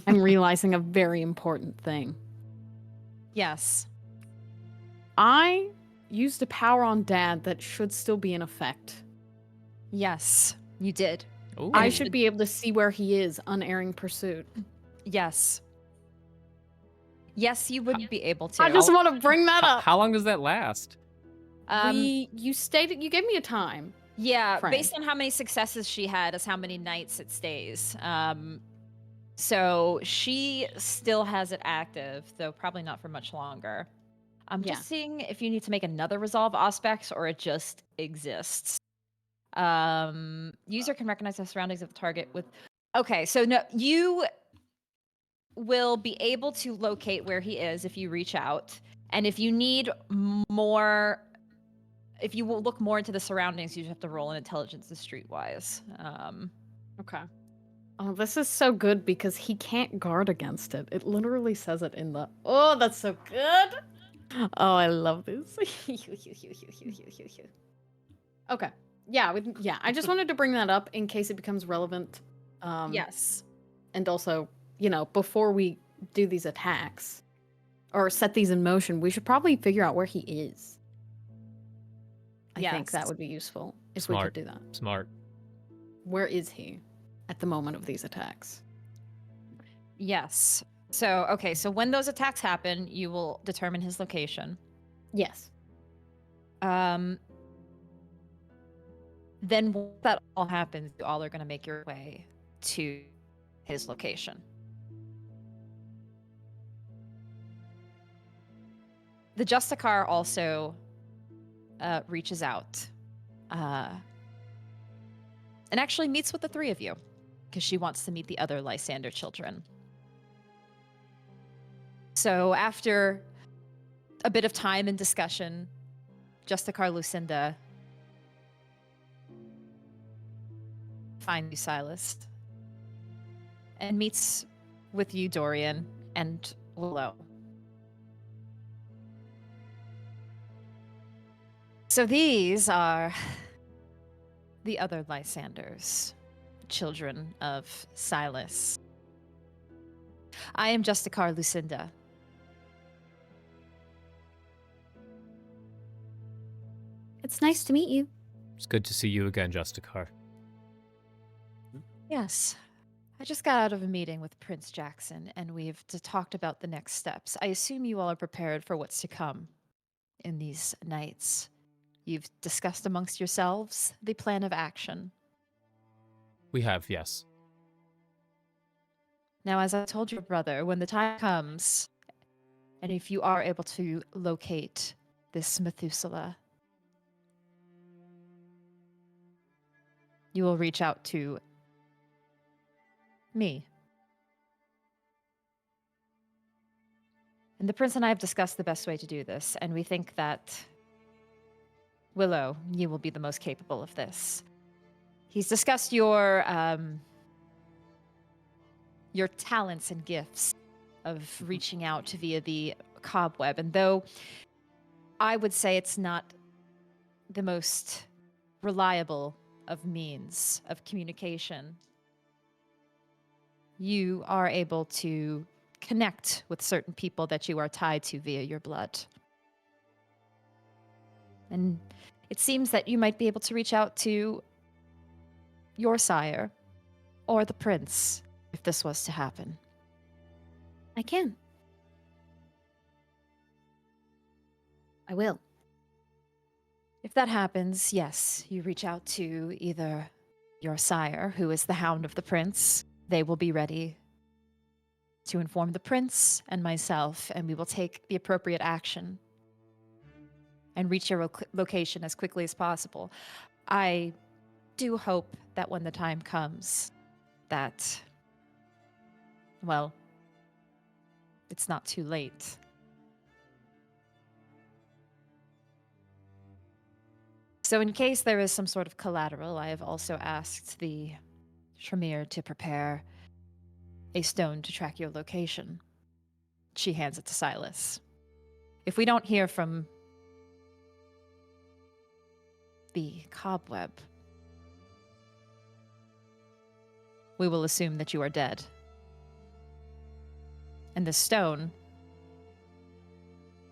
I'm realizing a very important thing.
Yes.
I used a power on Dad that should still be in effect.
Yes, you did.
Ooh.
I should be able to see where he is, unerring pursuit.
Yes. Yes, you would be able to.
I just want to bring that up.
How long does that last?
You stated, you gave me a time.
Yeah,
frame.
based on how many successes she had is how many nights it stays. So she still has it active, though probably not for much longer. I'm
Yeah.
just seeing if you need to make another resolve aspects or it just exists. User can recognize the surroundings of the target with. Okay, so no, you will be able to locate where he is if you reach out, and if you need more. If you will look more into the surroundings, you just have to roll an intelligence to streetwise.
Okay. Oh, this is so good because he can't guard against it. It literally says it in the. Oh, that's so good. Oh, I love this. Okay. Yeah. I just wanted to bring that up in case it becomes relevant.
Yes.
And also, before we do these attacks or set these in motion, we should probably figure out where he is. I think that
Yes.
would be useful if we
Smart.
could do that.
Smart.
Where is he at the moment of these attacks?
Yes. So, okay, so when those attacks happen, you will determine his location.
Yes.
Then once that all happens, you all are going to make your way to his location. The Justicar also reaches out and actually meets with the three of you because she wants to meet the other Lysander children. So after a bit of time and discussion, Justicar Lucinda finds you, Silas, and meets with you, Dorian, and Willow. So these are the other Lysanders, children of Silas. I am Justicar Lucinda.
It's nice to meet you.
It's good to see you again, Justicar.
Yes. I just got out of a meeting with Prince Jackson, and we've talked about the next steps. I assume you all are prepared for what's to come in these nights. You've discussed amongst yourselves the plan of action.
We have, yes.
Now, as I told your brother, when the time comes, and if you are able to locate this Methuselah, you will reach out to me. And the prince and I have discussed the best way to do this, and we think that Willow, you will be the most capable of this. He's discussed your talents and gifts of reaching out via the cobweb, and though I would say it's not the most reliable of means of communication. You are able to connect with certain people that you are tied to via your blood. And it seems that you might be able to reach out to your sire or the prince if this was to happen.
I can. I will.
If that happens, yes, you reach out to either your sire, who is the hound of the prince. They will be ready to inform the prince and myself, and we will take the appropriate action and reach your location as quickly as possible. I do hope that when the time comes that, well, it's not too late. So in case there is some sort of collateral, I have also asked the Tremere to prepare a stone to track your location. She hands it to Silas. If we don't hear from the cobweb, we will assume that you are dead. And the stone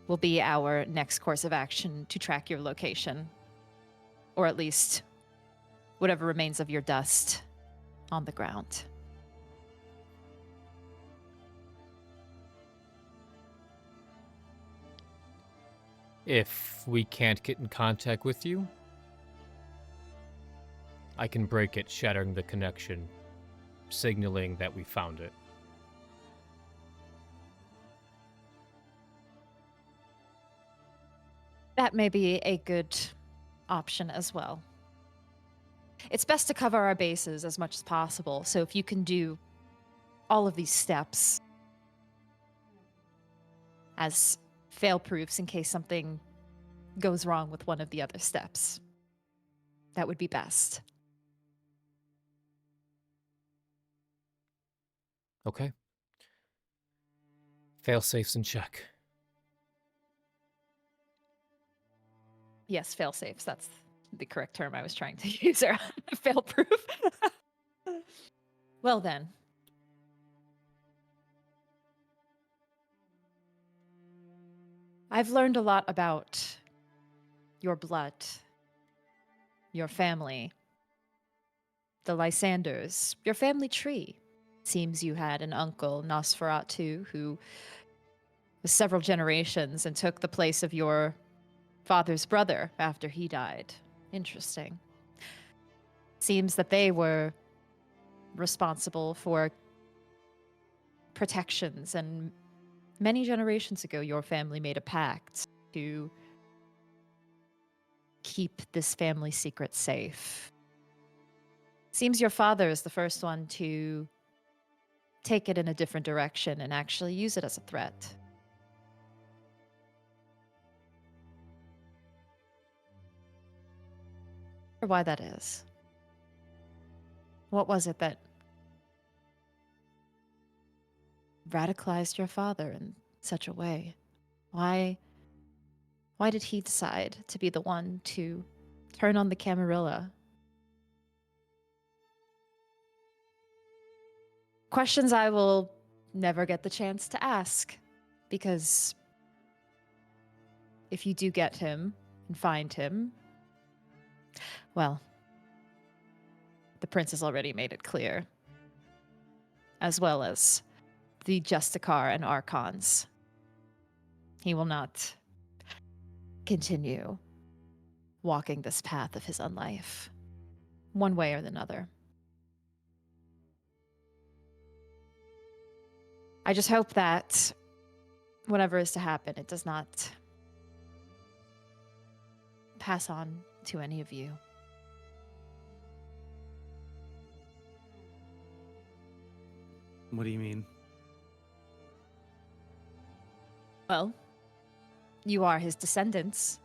will be our next course of action to track your location, or at least whatever remains of your dust on the ground.
If we can't get in contact with you, I can break it, shattering the connection, signaling that we found it.
That may be a good option as well. It's best to cover our bases as much as possible, so if you can do all of these steps as fail-proofs in case something goes wrong with one of the other steps, that would be best.
Okay. Fail-safes in check.
Yes, fail-safes. That's the correct term I was trying to use. Fail-proof. Well then. I've learned a lot about your blood, your family, the Lysanders, your family tree. Seems you had an uncle, Nosferatu, who was several generations and took the place of your father's brother after he died. Interesting. Seems that they were responsible for protections, and many generations ago your family made a pact to keep this family secret safe. Seems your father is the first one to take it in a different direction and actually use it as a threat. Or why that is. What was it that radicalized your father in such a way? Why did he decide to be the one to turn on the Camarilla? Questions I will never get the chance to ask, because if you do get him and find him, well, the prince has already made it clear, as well as the Justicar and Archons. He will not continue walking this path of his own life, one way or another. I just hope that whatever is to happen, it does not pass on to any of you.
What do you mean?
Well, you are his descendants.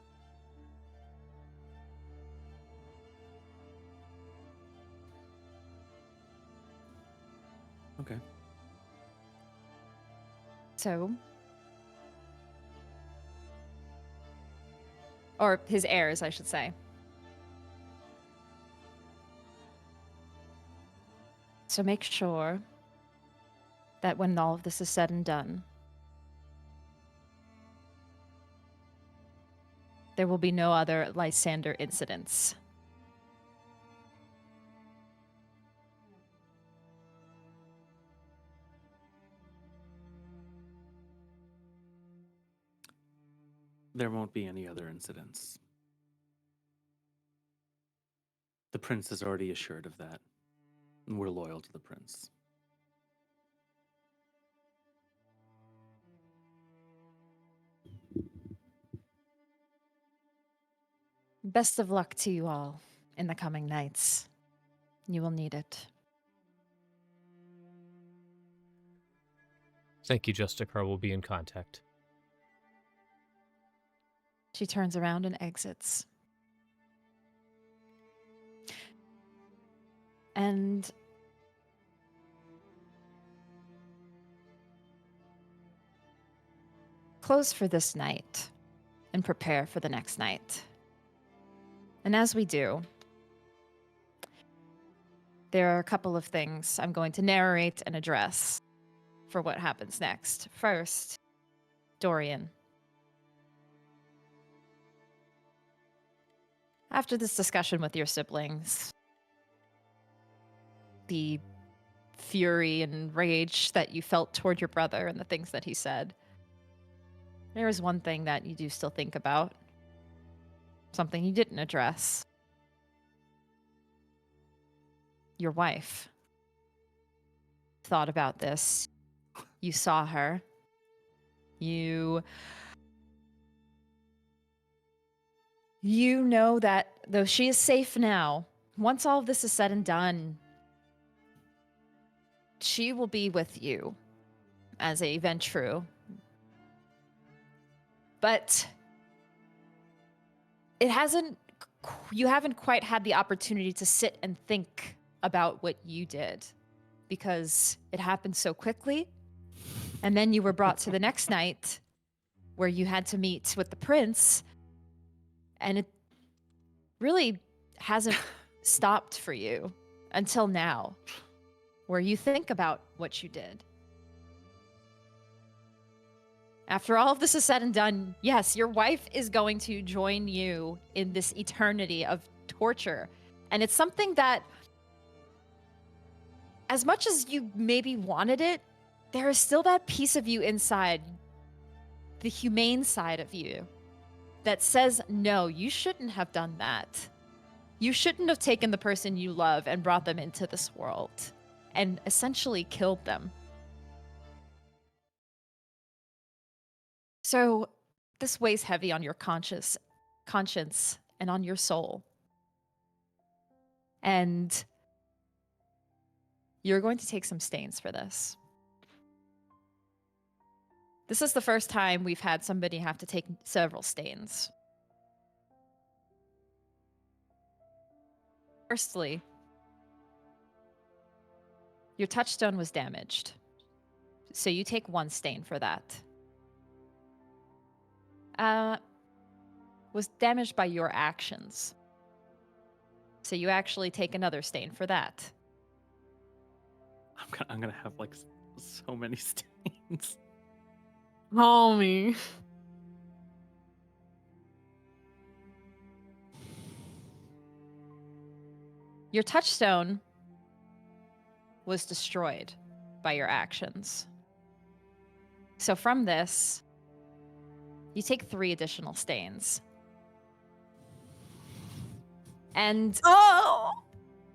Okay.
So, Or his heirs, I should say. So make sure that when all of this is said and done, there will be no other Lysander incidents.
There won't be any other incidents. The prince is already assured of that, and we're loyal to the prince.
Best of luck to you all in the coming nights. You will need it.
Thank you, Justicar. We'll be in contact.
She turns around and exits. And close for this night and prepare for the next night. And as we do, there are a couple of things I'm going to narrate and address for what happens next. First, Dorian. After this discussion with your siblings, the fury and rage that you felt toward your brother and the things that he said, there is one thing that you do still think about. Something you didn't address. Your wife. Thought about this. You saw her. You know that though she is safe now, once all of this is said and done, she will be with you as a Ventrue. But you haven't quite had the opportunity to sit and think about what you did because it happened so quickly. And then you were brought to the next night where you had to meet with the prince. And it really hasn't stopped for you until now, where you think about what you did. After all of this is said and done, yes, your wife is going to join you in this eternity of torture. And it's something that, as much as you maybe wanted it, there is still that piece of you inside, the humane side of you, that says, no, you shouldn't have done that. You shouldn't have taken the person you love and brought them into this world and essentially killed them. So this weighs heavy on your conscience and on your soul. And you're going to take some stains for this. This is the first time we've had somebody have to take several stains. Firstly, your touchstone was damaged. So you take one stain for that. Was damaged by your actions. So you actually take another stain for that.
I'm gonna have like so many stains.
Homie.
Your touchstone was destroyed by your actions. So from this, you take 3 additional stains. And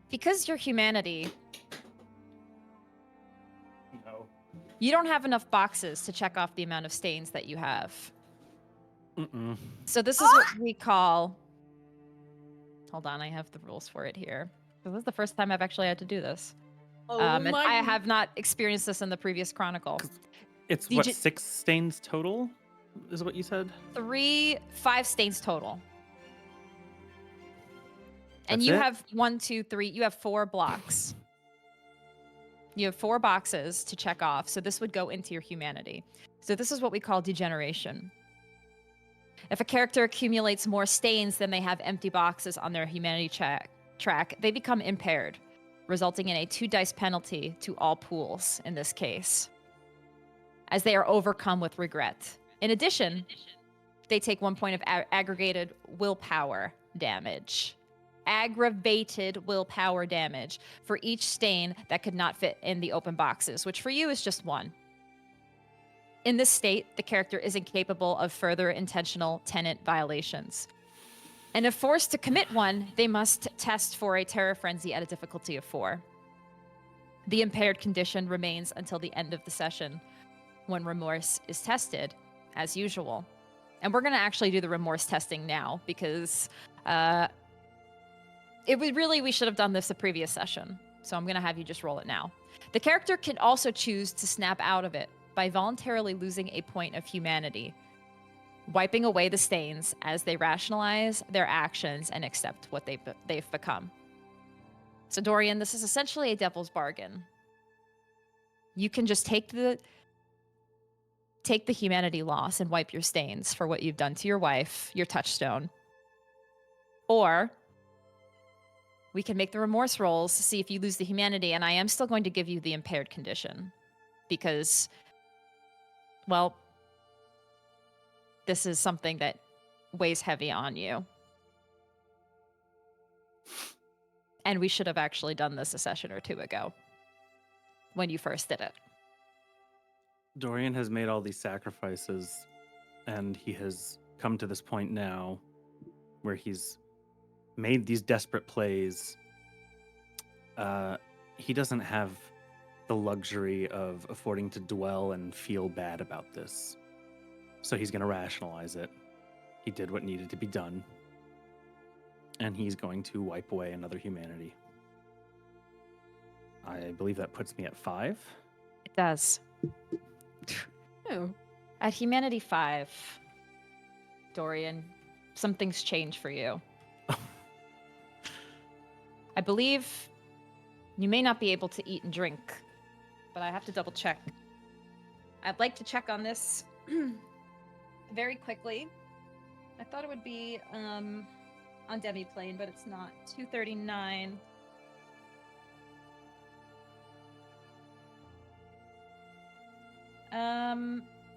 because you're humanity,
No.
you don't have enough boxes to check off the amount of stains that you have.
Mm-mm.
So this is what we call... Hold on, I have the rules for it here. This is the first time I've actually had to do this. And I have not experienced this in the previous chronicle.
It's
Did
what,
you-
6 stains total? Is what you said?
5 stains total. And
That's
you
it?
have 1, 2, 3. You have 4 blocks. You have 4 boxes to check off. So this would go into your humanity. So this is what we call degeneration. If a character accumulates more stains than they have empty boxes on their humanity track, they become impaired, resulting in a 2 dice penalty to all pools in this case, as they are overcome with regret. In addition, they take 1 point of aggregated willpower damage. Aggravated willpower damage for each stain that could not fit in the open boxes, which for you is just 1. In this state, the character is incapable of further intentional tenant violations. And if forced to commit one, they must test for a terror frenzy at a difficulty of 4. The impaired condition remains until the end of the session, when remorse is tested, as usual. And we're going to actually do the remorse testing now, because we should have done this the previous session. So I'm going to have you just roll it now. The character can also choose to snap out of it by voluntarily losing a point of humanity, wiping away the stains as they rationalize their actions and accept what they've become. So Dorian, this is essentially a devil's bargain. You can just take the humanity loss and wipe your stains for what you've done to your wife, your touchstone. Or we can make the remorse rolls to see if you lose the humanity, and I am still going to give you the impaired condition because, well, this is something that weighs heavy on you. And we should have actually done this a session or 2 ago when you first did it.
Dorian has made all these sacrifices, and he has come to this point now where he's made these desperate plays. He doesn't have the luxury of affording to dwell and feel bad about this. So he's going to rationalize it. He did what needed to be done. And he's going to wipe away another humanity. I believe that puts me at 5.
It does.
Oh.
At humanity 5, Dorian, some things change for you. I believe you may not be able to eat and drink, but I have to double check. I'd like to check on this very quickly. I thought it would be on Demiplane, but it's not. 239.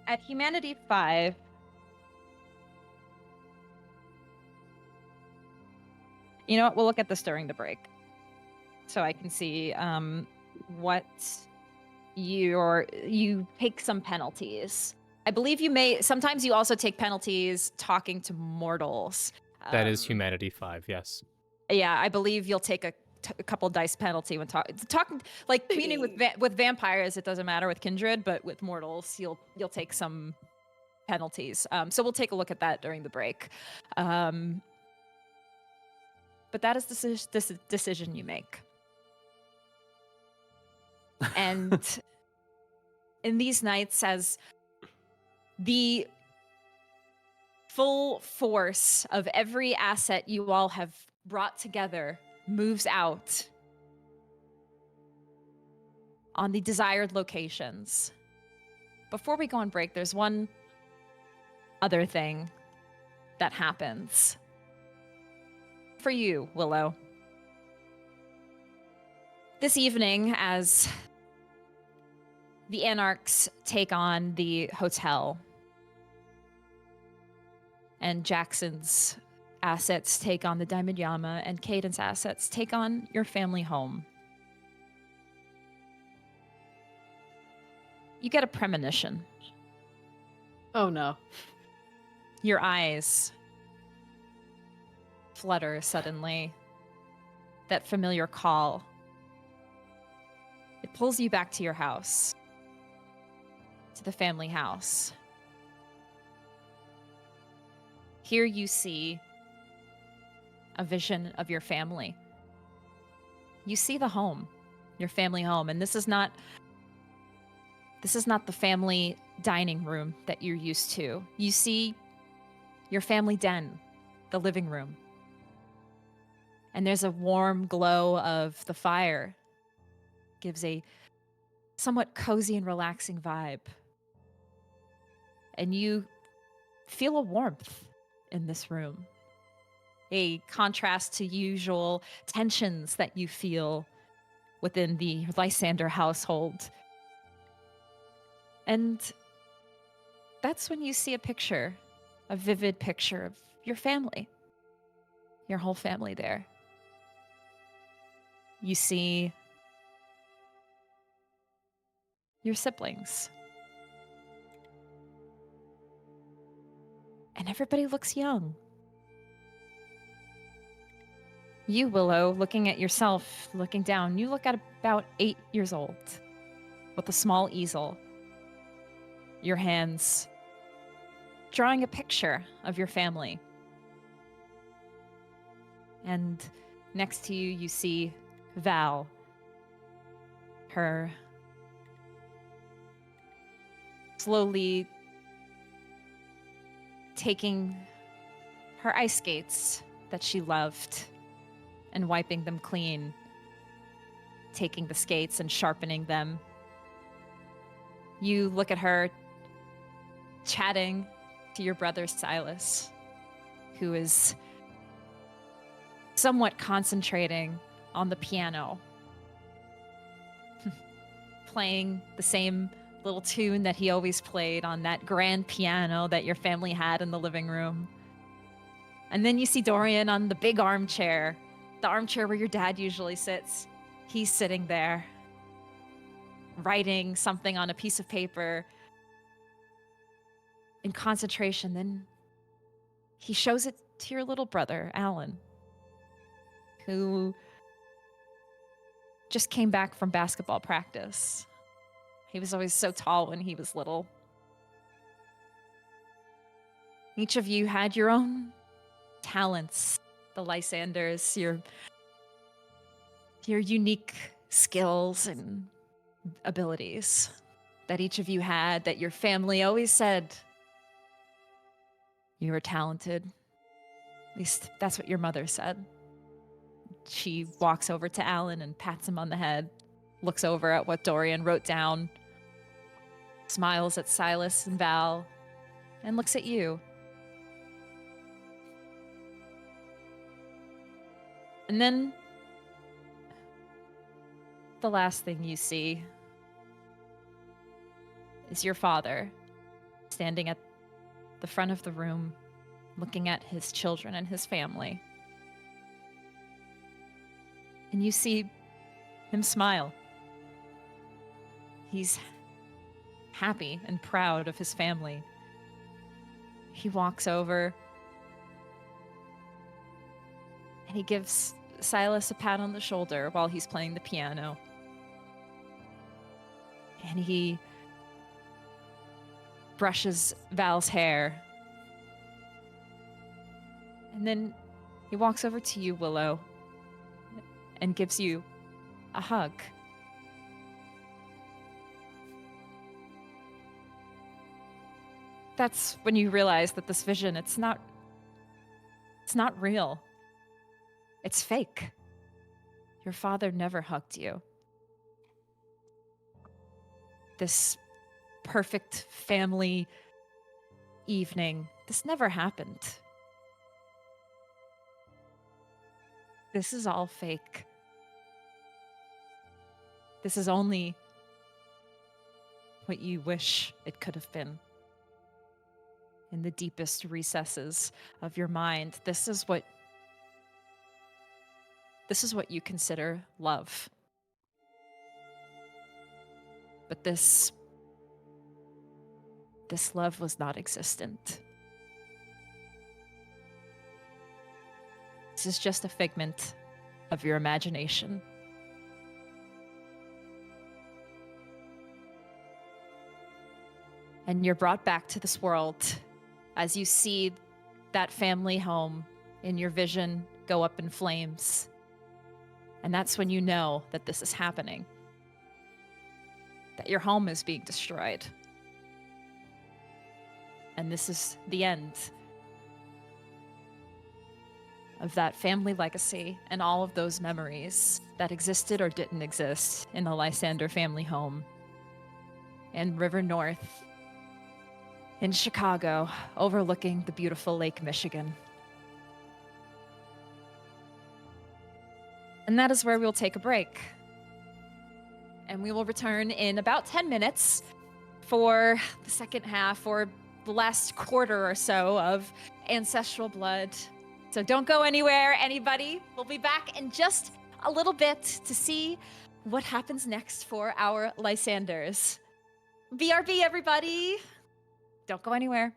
At humanity 5, you know what? We'll look at this during the break, so I can see what you take some penalties. I believe you may. Sometimes you also take penalties talking to mortals.
That is humanity 5, yes.
Yeah, I believe you'll take a couple dice penalty when talking, like meaning with vampires. It doesn't matter with kindred, but with mortals, you'll take some penalties. So we'll take a look at that during the break. But that is the decision you make. And in these nights, as the full force of every asset you all have brought together moves out on the desired locations. Before we go on break, there's one other thing that happens. For you, Willow. This evening, as the Anarchs take on the hotel, and Jackson's assets take on the Diamond Yama, and Caden's assets take on your family home, you get a premonition.
Oh no.
Your eyes flutter suddenly. That familiar call. It pulls you back to your house, to the family house. Here you see a vision of your family. You see the home, your family home, and this is not the family dining room that you're used to. You see your family den, the living room. And there's a warm glow of the fire. Gives a somewhat cozy and relaxing vibe. And you feel a warmth in this room. A contrast to usual tensions that you feel within the Lysander household. And that's when you see a picture, a vivid picture of your family, your whole family there. You see your siblings. And everybody looks young. You, Willow, looking at yourself, looking down, you look at about 8 years old with a small easel. Your hands drawing a picture of your family. And next to you, you see Val, her slowly taking her ice skates that she loved and wiping them clean, taking the skates and sharpening them. You look at her chatting to your brother Silas, who is somewhat concentrating on the piano, playing the same little tune that he always played on that grand piano that your family had in the living room. And then you see Dorian on the big armchair, the armchair where your dad usually sits. He's sitting there, writing something on a piece of paper in concentration. Then he shows it to your little brother, Alan, who just came back from basketball practice. He was always so tall when he was little. Each of you had your own talents, the Lysanders, your unique skills and abilities that each of you had, that your family always said you were talented. At least that's what your mother said. She walks over to Alan and pats him on the head, looks over at what Dorian wrote down, smiles at Silas and Val, and looks at you. And then the last thing you see is your father standing at the front of the room, looking at his children and his family. And you see him smile. He's happy and proud of his family. He walks over and he gives Silas a pat on the shoulder while he's playing the piano. And he brushes Val's hair. And then he walks over to you, Willow, and gives you a hug. That's when you realize that this vision, it's not real. It's fake. Your father never hugged you. This perfect family evening, this never happened. This is all fake. This is only what you wish it could have been. In the deepest recesses of your mind, this is what you consider love. But this love was not existent. This is just a figment of your imagination. And you're brought back to this world as you see that family home in your vision go up in flames. And that's when you know that this is happening. That your home is being destroyed. And this is the end of that family legacy and all of those memories that existed or didn't exist in the Lysander family home in River North in Chicago, overlooking the beautiful Lake Michigan. And that is where we'll take a break. And we will return in about 10 minutes for the second half, or the last quarter or so of Ancestral Blood. So don't go anywhere, anybody. We'll be back in just a little bit to see what happens next for our Lysanders. BRB, everybody. Don't go anywhere.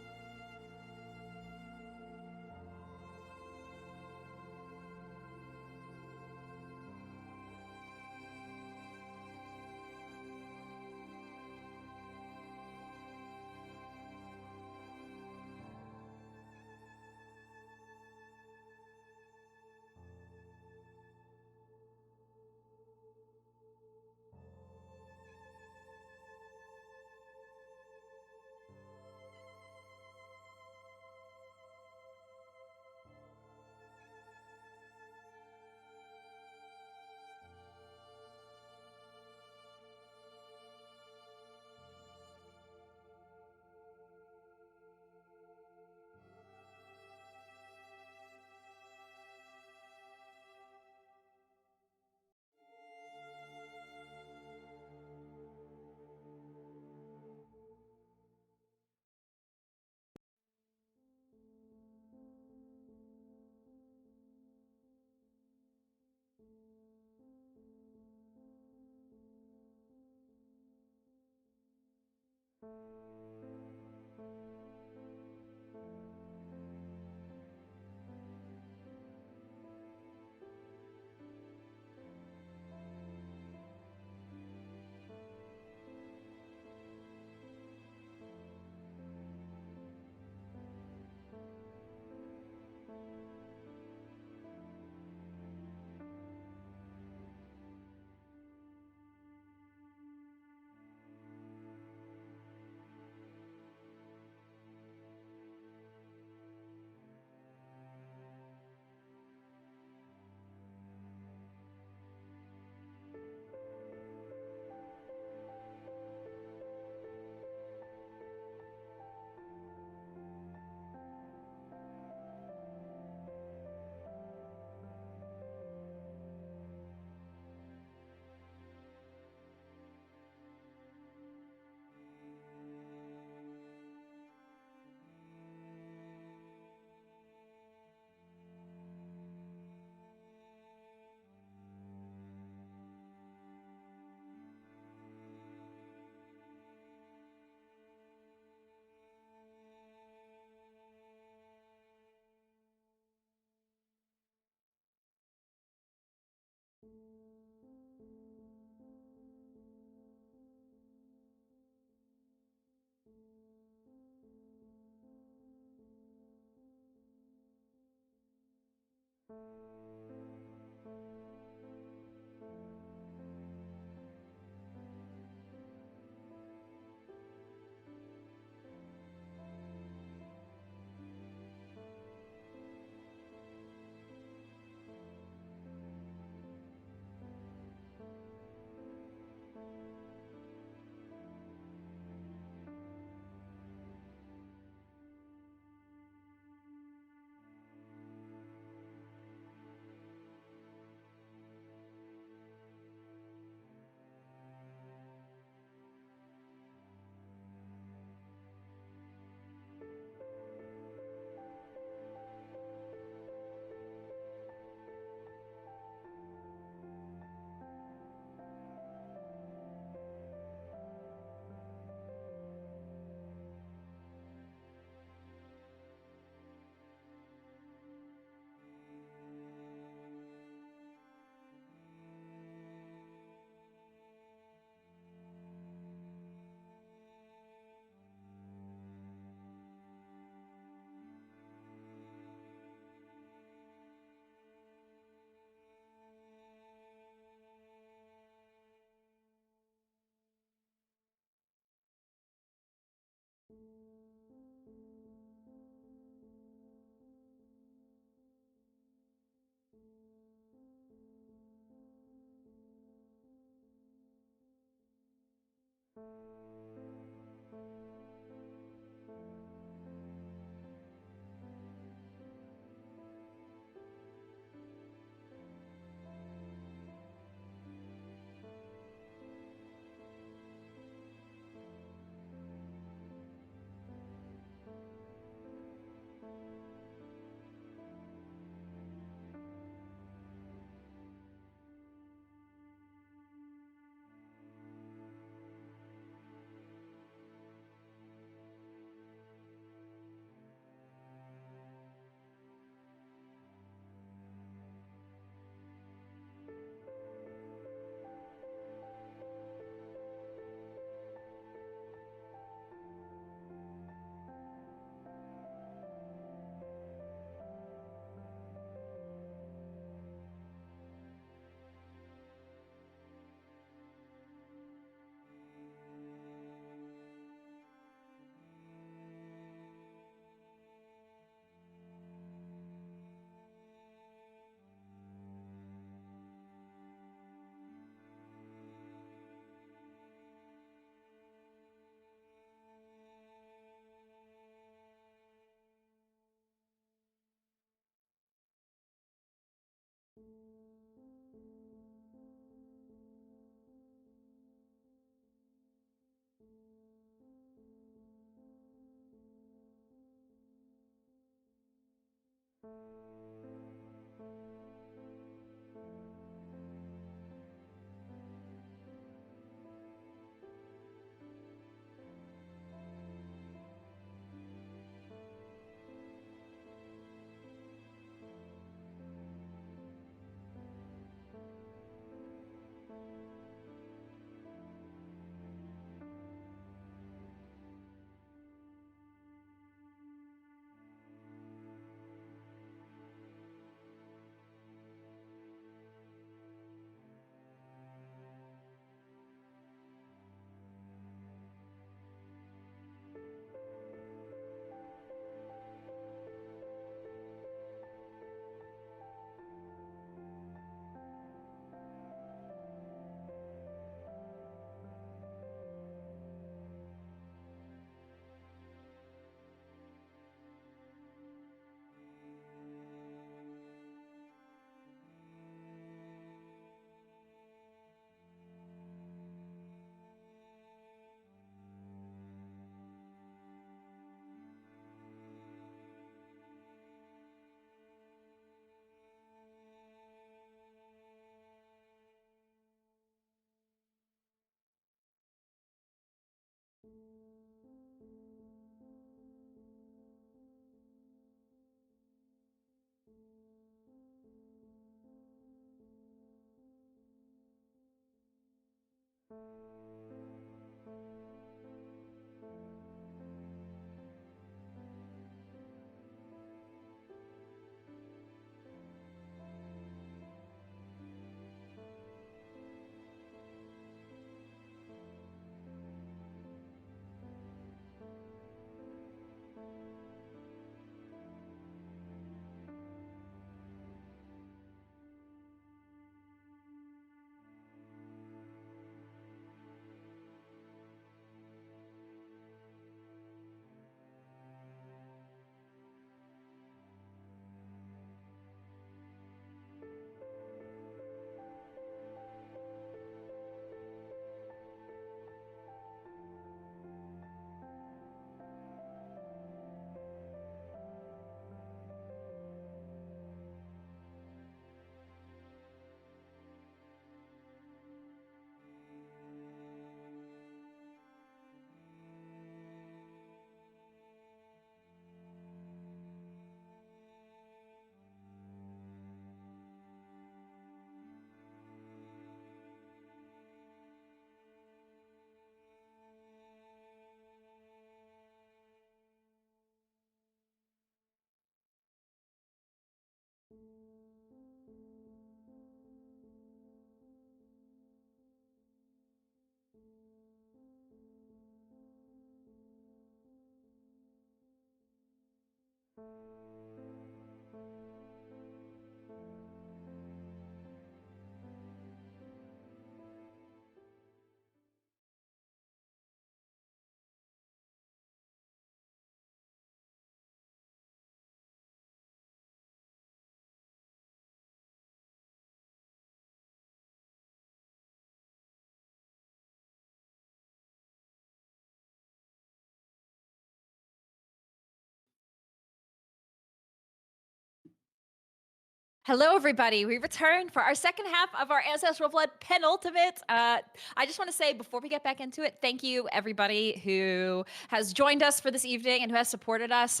Hello, everybody. We returned for our second half of our Ancestral Blood penultimate. I just want to say before we get back into it, thank you, everybody who has joined us for this evening and who has supported us.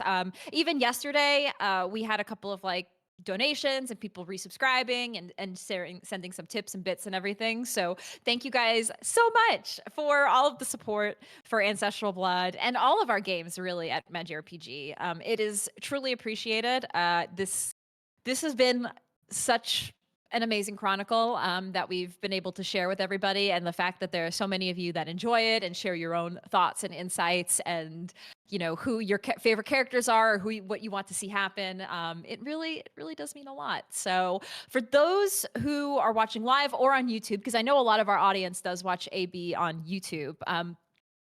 Even yesterday, we had a couple of donations and people resubscribing and sending some tips and bits and everything. So thank you guys so much for all of the support for Ancestral Blood and all of our games really at MagiRPG. It is truly appreciated. This has been such an amazing chronicle that we've been able to share with everybody, and the fact that there are so many of you that enjoy it and share your own thoughts and insights, and who your favorite characters are, or what you want to see happen. It really does mean a lot. So for those who are watching live or on YouTube, because I know a lot of our audience does watch AB on YouTube.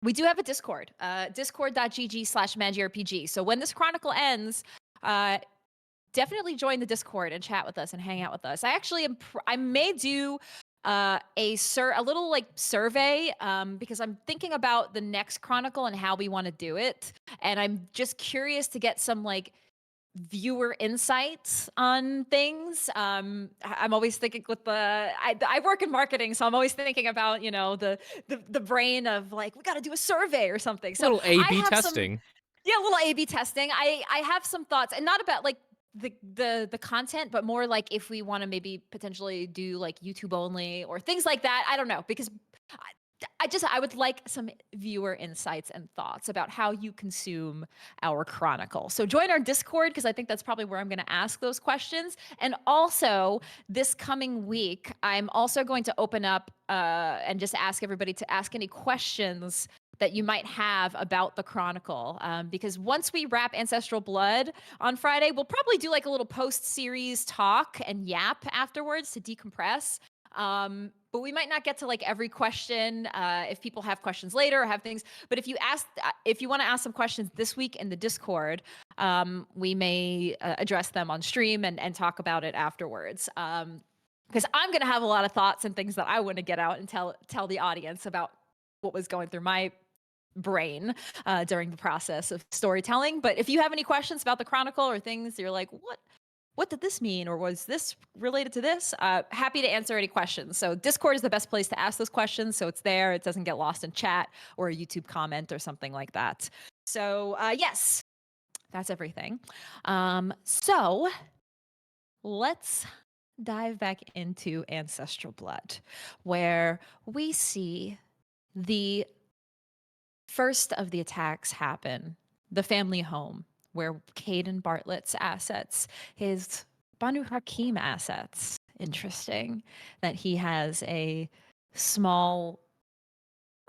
We do have a Discord, discord.gg/magirpg. So when this chronicle ends, definitely join the Discord and chat with us and hang out with us. I actually I may do a little survey because I'm thinking about the next chronicle and how we want to do it, and I'm just curious to get some viewer insights on things. I'm always thinking with I work in marketing, so I'm always thinking about the brain of we got to do a survey or something. So
little A/B testing.
Yeah, a little A/B testing. I have some thoughts, and not about the content, but more if we want to maybe potentially do YouTube only or things like that. I don't know, because I would like some viewer insights and thoughts about how you consume our chronicle. So join our Discord, because I think that's probably where I'm going to ask those questions. And also this coming week, I'm also going to open up and just ask everybody to ask any questions that you might have about the chronicle, because once we wrap Ancestral Blood on Friday, we'll probably do a little post-series talk and yap afterwards to decompress. But we might not get to every question if people have questions later or have things. But if you want to ask some questions this week in the Discord, we may address them on stream and talk about it afterwards. Because I'm going to have a lot of thoughts and things that I want to get out and tell the audience about what was going through my brain during the process of storytelling. But if you have any questions about the chronicle or things you're like, what did this mean, or was this related to this? Happy to answer any questions. So Discord is the best place to ask those questions, so it's there. It doesn't get lost in chat or a YouTube comment or something like that. So yes, that's everything. So let's dive back into Ancestral Blood, where we see the first of the attacks happen, the family home, where Caden Bartlett's assets, his Banu Hakim assets, interesting that he has small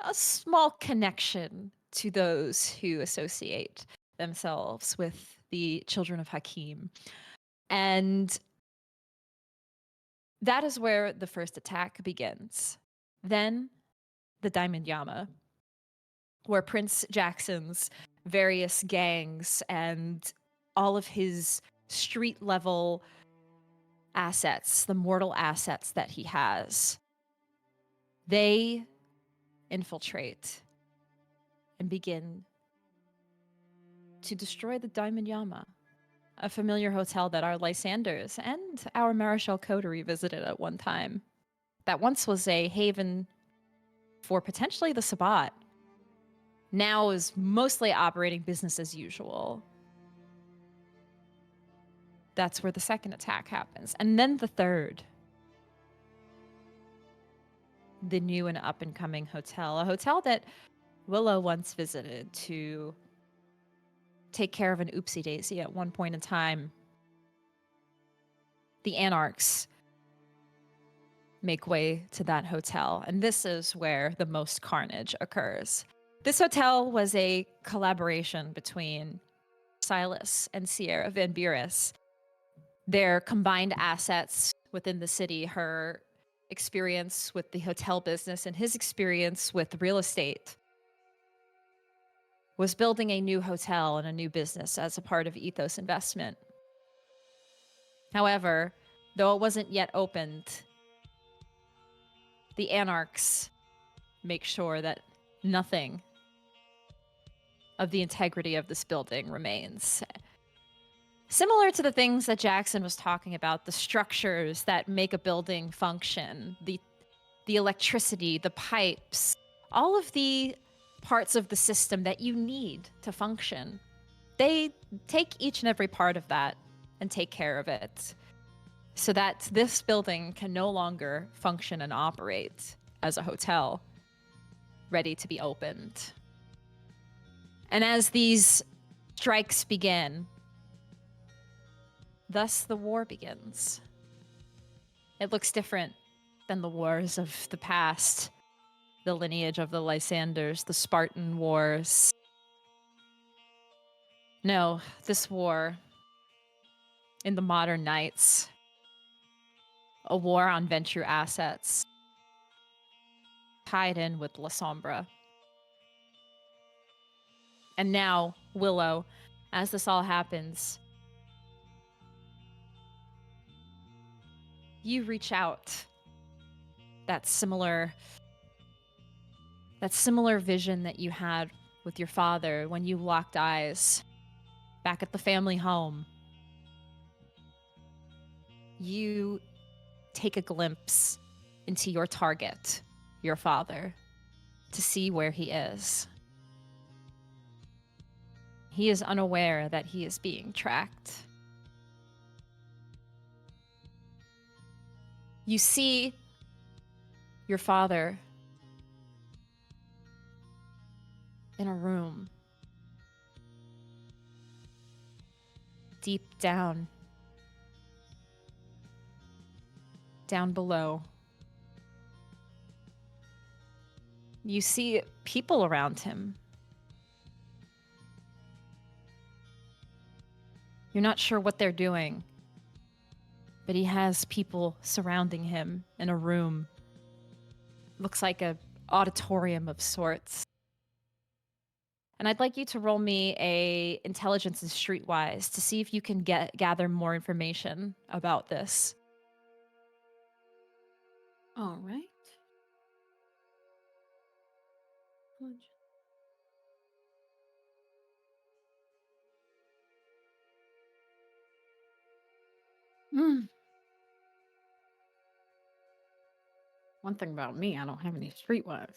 a small connection to those who associate themselves with the children of Hakim. And that is where the first attack begins. Then the Diamond Yama, where Prince Jackson's various gangs and all of his street level assets, the mortal assets that he has, they infiltrate and begin to destroy the Diamond Yama, a familiar hotel that our Lysanders and our Marischal Coterie visited at one time. That once was a haven for potentially the Sabbat. Now is mostly operating business as usual. That's where the second attack happens. And then the third. The new and up and coming hotel. A hotel that Willow once visited to take care of an oopsie daisy at one point in time. The Anarchs make way to that hotel, and this is where the most carnage occurs. This hotel was a collaboration between Silas and Sierra Van Buren. Their combined assets within the city, her experience with the hotel business and his experience with real estate, was building a new hotel and a new business as a part of Ethos investment. However, though it wasn't yet opened, the Anarchs make sure that nothing of the integrity of this building remains. Similar to the things that Jackson was talking about, the structures that make a building function, the electricity, the pipes, all of the parts of the system that you need to function. They take each and every part of that and take care of it so that this building can no longer function and operate as a hotel ready to be opened. And as these strikes begin, thus the war begins. It looks different than the wars of the past, the lineage of the Lysanders, the Spartan wars. No, this war in the modern Knights, a war on Ventrue assets, tied in with La Sombra. And now, Willow, as this all happens, you reach out. That similar vision that you had with your father when you locked eyes back at the family home. You take a glimpse into your target, your father, to see where he is. He is unaware that he is being tracked. You see your father in a room deep down below. You see people around him. You're not sure what they're doing, but he has people surrounding him in a room. Looks like an auditorium of sorts. And I'd like you to roll me a intelligence and streetwise to see if you can gather more information about this.
All right. One thing about me, I don't have any streetwise.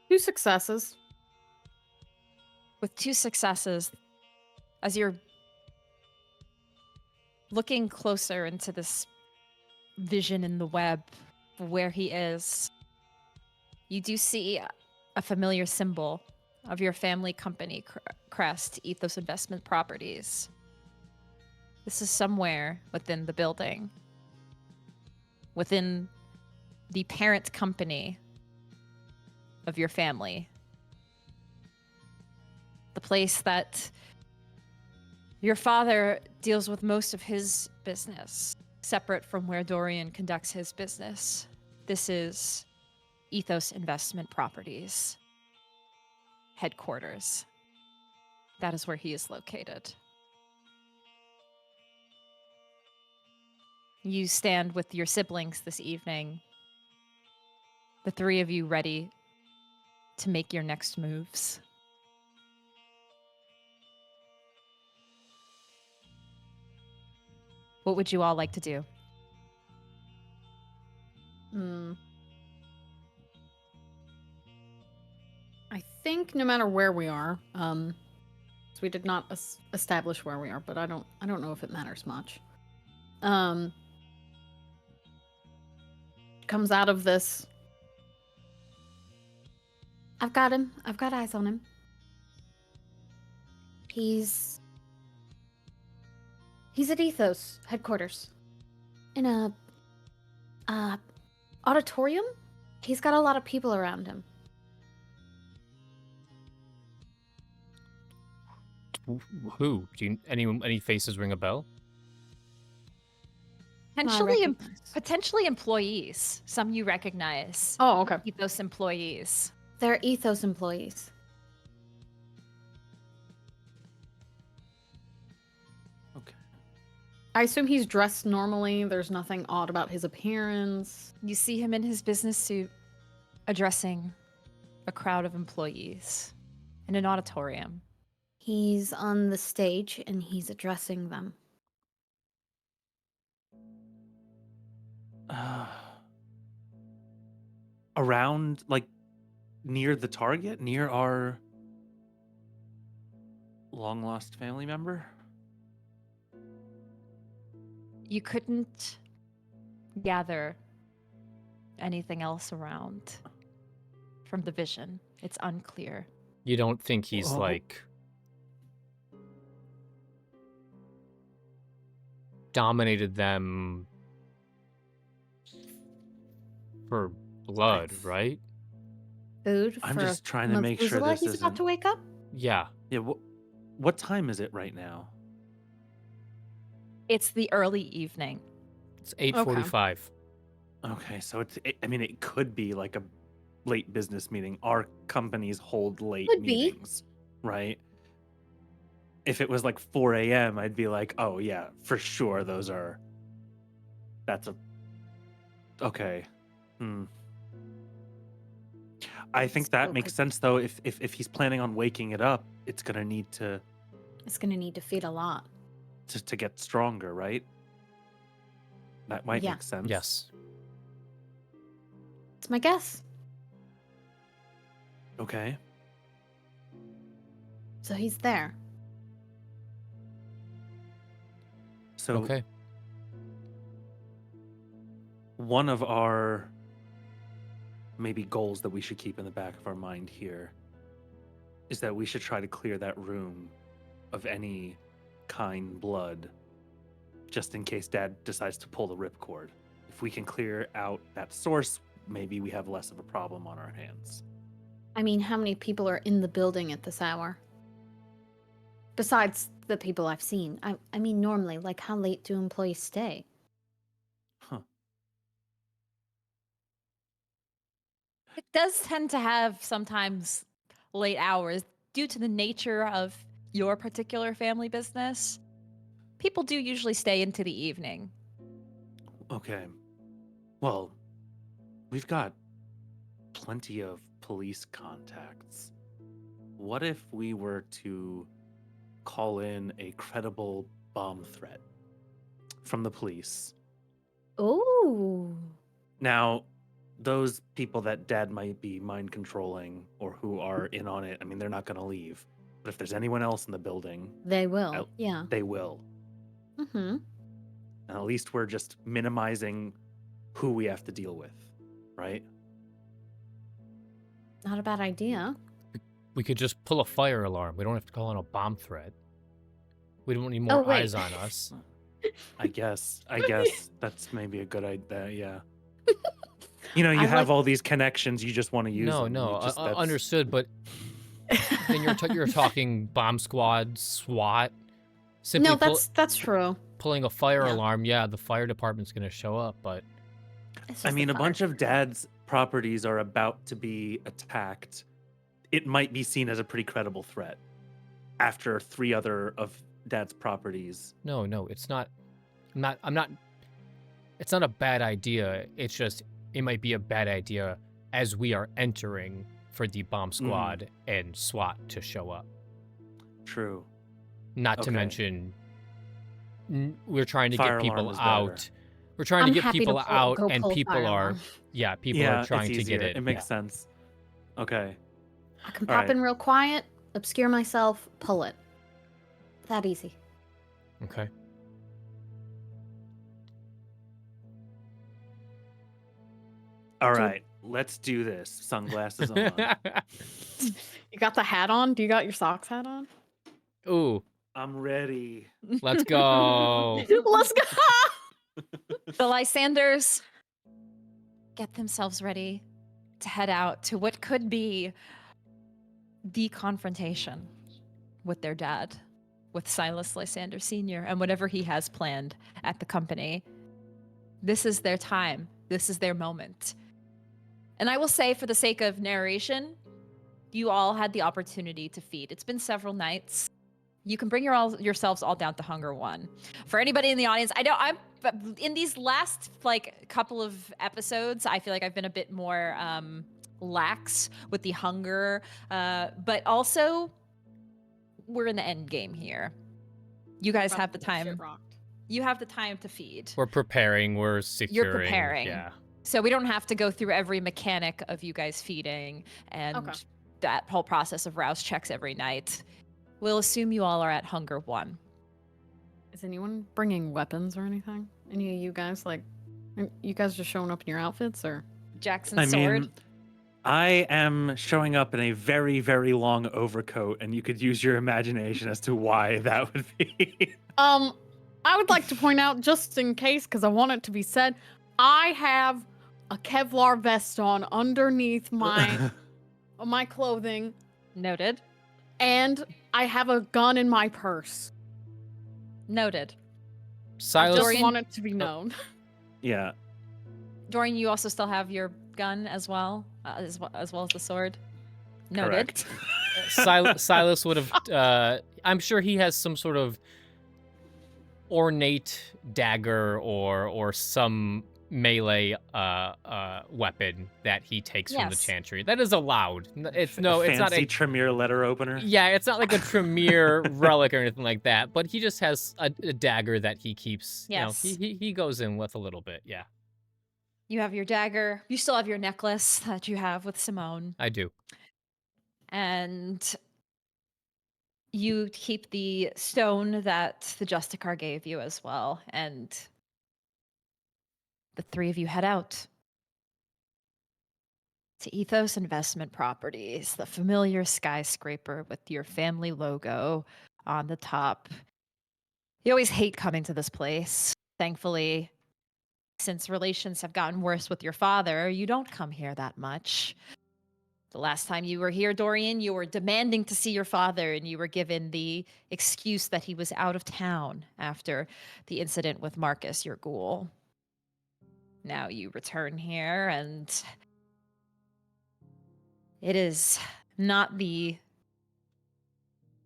2 successes.
With 2 successes, as you're looking closer into this vision in the web of where he is, you do see a familiar symbol of your family company crest, Ethos Investment Properties. This is somewhere within the building, within the parent company of your family. The place that your father deals with most of his business, separate from where Dorian conducts his business. This is Ethos Investment Properties headquarters. That is where he is located. You stand with your siblings this evening, the three of you ready to make your next moves. What would you all like to do?
I think no matter where we are, so we did not establish where we are, but I don't know if it matters much. Comes out of this.
I've got him. I've got eyes on him. He's at Ethos headquarters. In a auditorium? He's got a lot of people around him.
Who? Any faces ring a bell?
Potentially employees. Some you recognize.
Oh, okay.
Ethos employees.
They're Ethos employees.
Okay.
I assume he's dressed normally. There's nothing odd about his appearance.
You see him in his business suit addressing a crowd of employees in an auditorium.
He's on the stage and he's addressing them.
Around, like, near the target, near our long lost family member?
You couldn't gather anything else around from the vision. It's unclear.
You don't think he's
Oh.
like dominated them for blood, right?
Food
I'm
for
just trying to make sure this
he's about
isn't...
to wake up?
Yeah.
Yeah, what time is it right now?
It's the early evening.
It's 8:45.
Okay, so I mean, it could be like a late business meeting. Our companies hold late
Could be.
meetings, right? If it was like 4 a.m., I'd be like, oh yeah, for sure, okay. I think that
Still
makes
could-
sense though. If he's planning on waking it up, it's gonna need to
It's gonna need to feed a lot.
get stronger, right? That might
Yeah.
make sense.
Yes.
It's my guess.
Okay.
So he's there.
So
Okay.
one of our maybe goals that we should keep in the back of our mind here is that we should try to clear that room of any kind blood, just in case Dad decides to pull the ripcord. If we can clear out that source, maybe we have less of a problem on our hands.
I mean, how many people are in the building at this hour? Besides the people I've seen. I mean, normally, like, how late do employees stay?
Huh.
It does tend to have sometimes late hours due to the nature of your particular family business. People do usually stay into the evening.
Okay. Well, we've got plenty of police contacts. What if we were to call in a credible bomb threat from the police?
Ooh.
Now, those people that Dad might be mind controlling or who are in on it, I mean, they're not going to leave. But if there's anyone else in the building,
They will.
Out.
Yeah.
they will.
Mm-hmm.
And at least we're just minimizing who we have to deal with, right?
Not a bad idea.
We could just pull a fire alarm. We don't have to call in a bomb threat. We don't need more
Oh, wait.
eyes on us.
I guess that's maybe a good idea. Yeah. You
I
have
like-
all these connections. You just want to use
No,
them.
no,
You just, that's-
understood. But then you're talking bomb squad, SWAT. Simply
No, that's true.
pulling a fire
Yeah.
alarm. Yeah, the fire department's gonna show up. But
It's
I
just
mean,
the
a bunch
fire.
of Dad's properties are about to be attacked. It might be seen as a pretty credible threat after 3 other of Dad's properties.
no, it's not. I'm not. It's not a bad idea. It's just it might be a bad idea as we are entering for the bomb squad and SWAT to show up.
True.
Not to
Okay.
mention, we're trying to
Fire
get
alarm
people
is better.
out. We're trying
I'm
to get
happy to
people
pull-
out,
go
and
pull
people
fire
are,
alarm.
people are trying
it's
to
easier.
get it.
It makes
yeah.
sense. Okay.
I can
All
pop
right.
in real quiet, obscure myself, pull it. That easy.
Okay.
All
Do-
right. Let's do this. Sunglasses on.
You got the hat on? Do you got your socks hat on?
Ooh,
I'm ready.
let's go.
Let's go.
The Lysanders get themselves ready to head out to what could be the confrontation with their dad, with Silas Lysander Sr., and whatever he has planned at the company. This is their time. This is their moment. And I will say, for the sake of narration, you all had the opportunity to feed. It's been several nights. You can bring yourselves all down to Hunger 1. For anybody in the audience, I know I'm in these last couple of episodes, I feel like I've been a bit more lax with the hunger, but also we're in the end game here. You guys have the time. You have the time to feed.
We're preparing. We're securing.
preparing.
Yeah.
So we don't have to go through every mechanic of you guys feeding and
Okay.
that whole process of rouse checks every night. We'll assume you all are at Hunger 1.
Is anyone bringing weapons or anything? Any of you guys you guys just showing up in your outfits or?
Jackson's sword.
I am showing up in a very, very long overcoat, and you could use your imagination as to why that would be.
I would like to point out, just in case, because I want it to be said, I have a Kevlar vest on underneath my my clothing,
Noted.
and I have a gun in my purse.
Noted.
Silas.
Just
Dorian-
want it to be known.
Yeah.
Dorian, you also still have your gun as well, as well as the sword. Noted.
Correct.
Silas would have. I'm sure he has some sort of ornate dagger or some melee weapon that he takes from the
Yes.
chantry. That is allowed. It's not
Fancy
a.
Tremere letter opener.
Yeah, it's not like a Tremere relic or anything like that. But he just has a dagger that he keeps.
Yes.
You know, he goes in with a little bit. Yeah,
You have your dagger. You still have your necklace that you have with Simone.
I do.
And you keep the stone that the Justicar gave you as well. And the 3 of you head out to Ethos Investment Properties, the familiar skyscraper with your family logo on the top. You always hate coming to this place. Thankfully, since relations have gotten worse with your father, you don't come here that much. The last time you were here, Dorian, you were demanding to see your father, and you were given the excuse that he was out of town after the incident with Marcus, your ghoul. Now you return here, and it is not the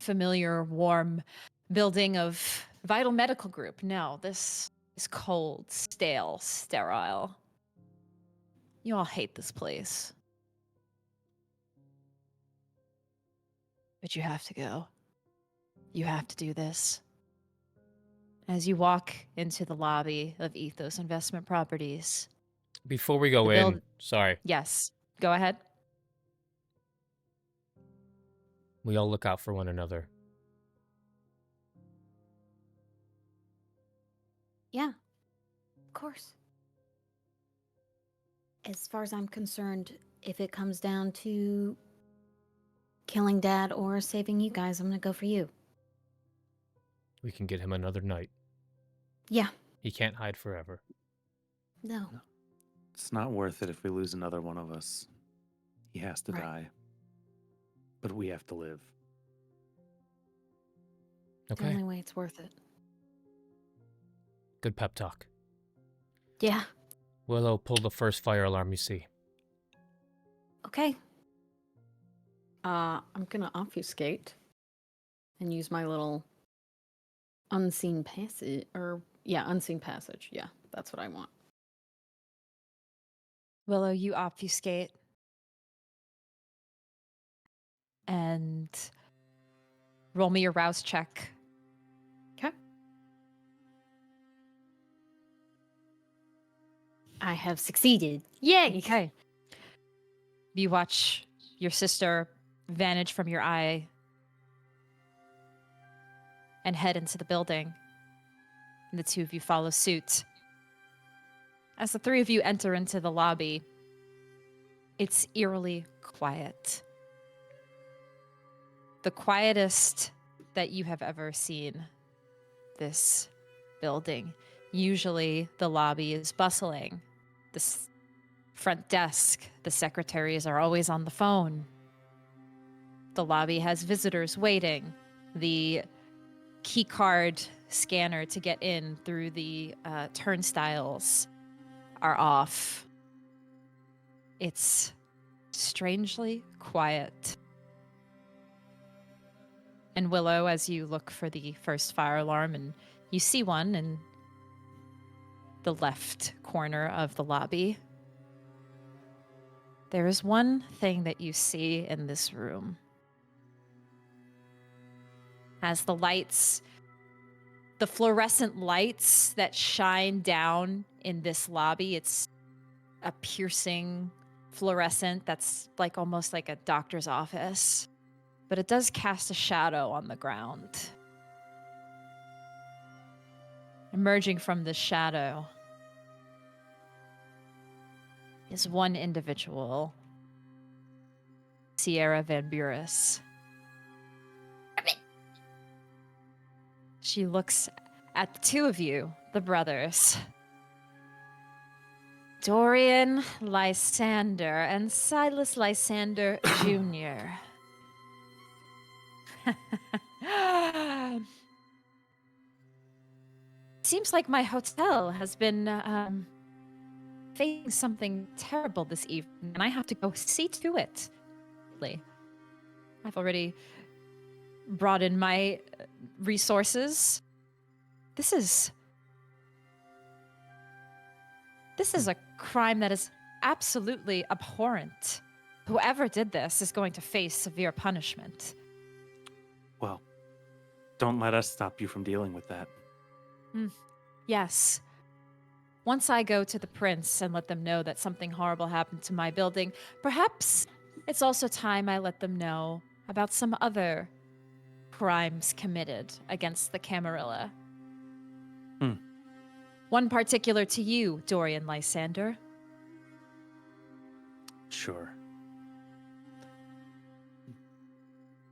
familiar, warm building of Vital Medical Group. No, this is cold, stale, sterile. You all hate this place. But you have to go. You have to do this. As you walk into the lobby of Ethos Investment Properties.
Before we go
The
in,
build-
sorry.
Yes, go ahead.
We all look out for one another.
Yeah, of course. As far as I'm concerned, if it comes down to killing Dad or saving you guys, I'm gonna go for you.
We can get him another night.
Yeah.
He can't hide forever.
No.
It's not worth it if we lose another one of us. He has to
Right.
die. But we have to live.
The
Okay.
only way it's worth it.
Good pep talk.
Yeah.
Willow, pull the first fire alarm you see.
Okay.
I'm gonna obfuscate and use my little unseen passage, unseen passage. Yeah, that's what I want.
Willow, you obfuscate. And roll me your rouse check.
Okay.
I have succeeded. Yay!
Okay. You watch your sister vanish from your eye and head into the building. And the two of you follow suit. As the three of you enter into the lobby, it's eerily quiet. The quietest that you have ever seen this building. Usually the lobby is bustling. The front desk, the secretaries are always on the phone. The lobby has visitors waiting. The key card scanner to get in through the turnstiles are off. It's strangely quiet. And Willow, as you look for the first fire alarm, and you see one in the left corner of the lobby, there is one thing that you see in this room. As the lights, the fluorescent lights that shine down in this lobby, it's a piercing fluorescent that's like almost like a doctor's office. But it does cast a shadow on the ground. Emerging from this shadow is one individual, Sierra Van Buren. She looks at the two of you, the brothers. Dorian Lysander and Silas Lysander Jr. Seems like my hotel has been facing something terrible this evening, and I have to go see to it. I've already brought in my resources. This is a crime that is absolutely abhorrent. Whoever did this is going to face severe punishment.
Well, don't let us stop you from dealing with that.
Yes. Once I go to the prince and let them know that something horrible happened to my building, perhaps it's also time I let them know about some other crimes committed against the Camarilla. One particular to you, Dorian Lysander.
Sure.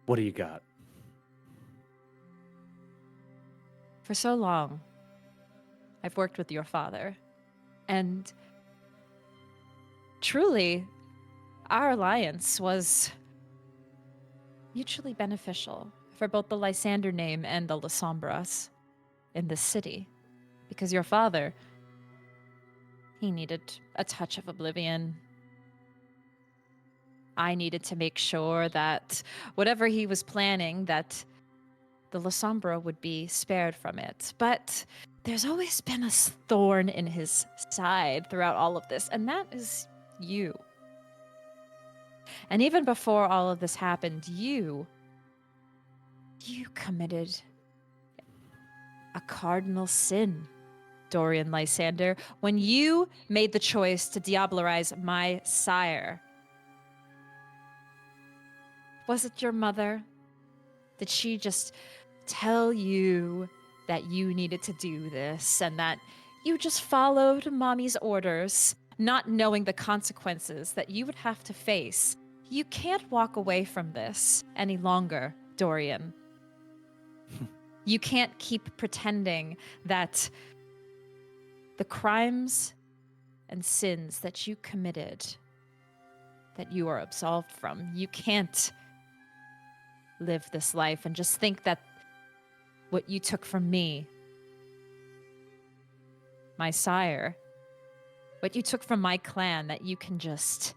What do you got?
For so long, I've worked with your father, and truly, our alliance was mutually beneficial for both the Lysander name and the Lysombras in this city, because your father, he needed a touch of oblivion. I needed to make sure that whatever he was planning, that the Lysombra would be spared from it. But there's always been a thorn in his side throughout all of this, and that is you. And even before all of this happened, you committed a cardinal sin, Dorian Lysander, when you made the choice to diablerize my sire. Was it your mother Did she just tell you that you needed to do this and that you just followed mommy's orders, not knowing the consequences that you would have to face? You can't walk away from this any longer, Dorian. You can't keep pretending that the crimes and sins that you committed, that you are absolved from, you can't live this life and just think that what you took from me, my sire, what you took from my clan, that you can just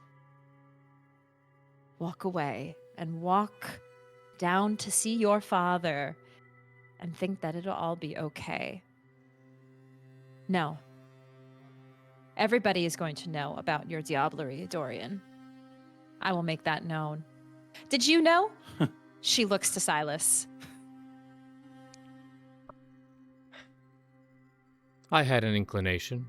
walk away and walk down to see your father and think that it'll all be okay. No. Everybody is going to know about your diablerie, Dorian. I will make that known. Did you know? She looks to Silas.
I had an inclination.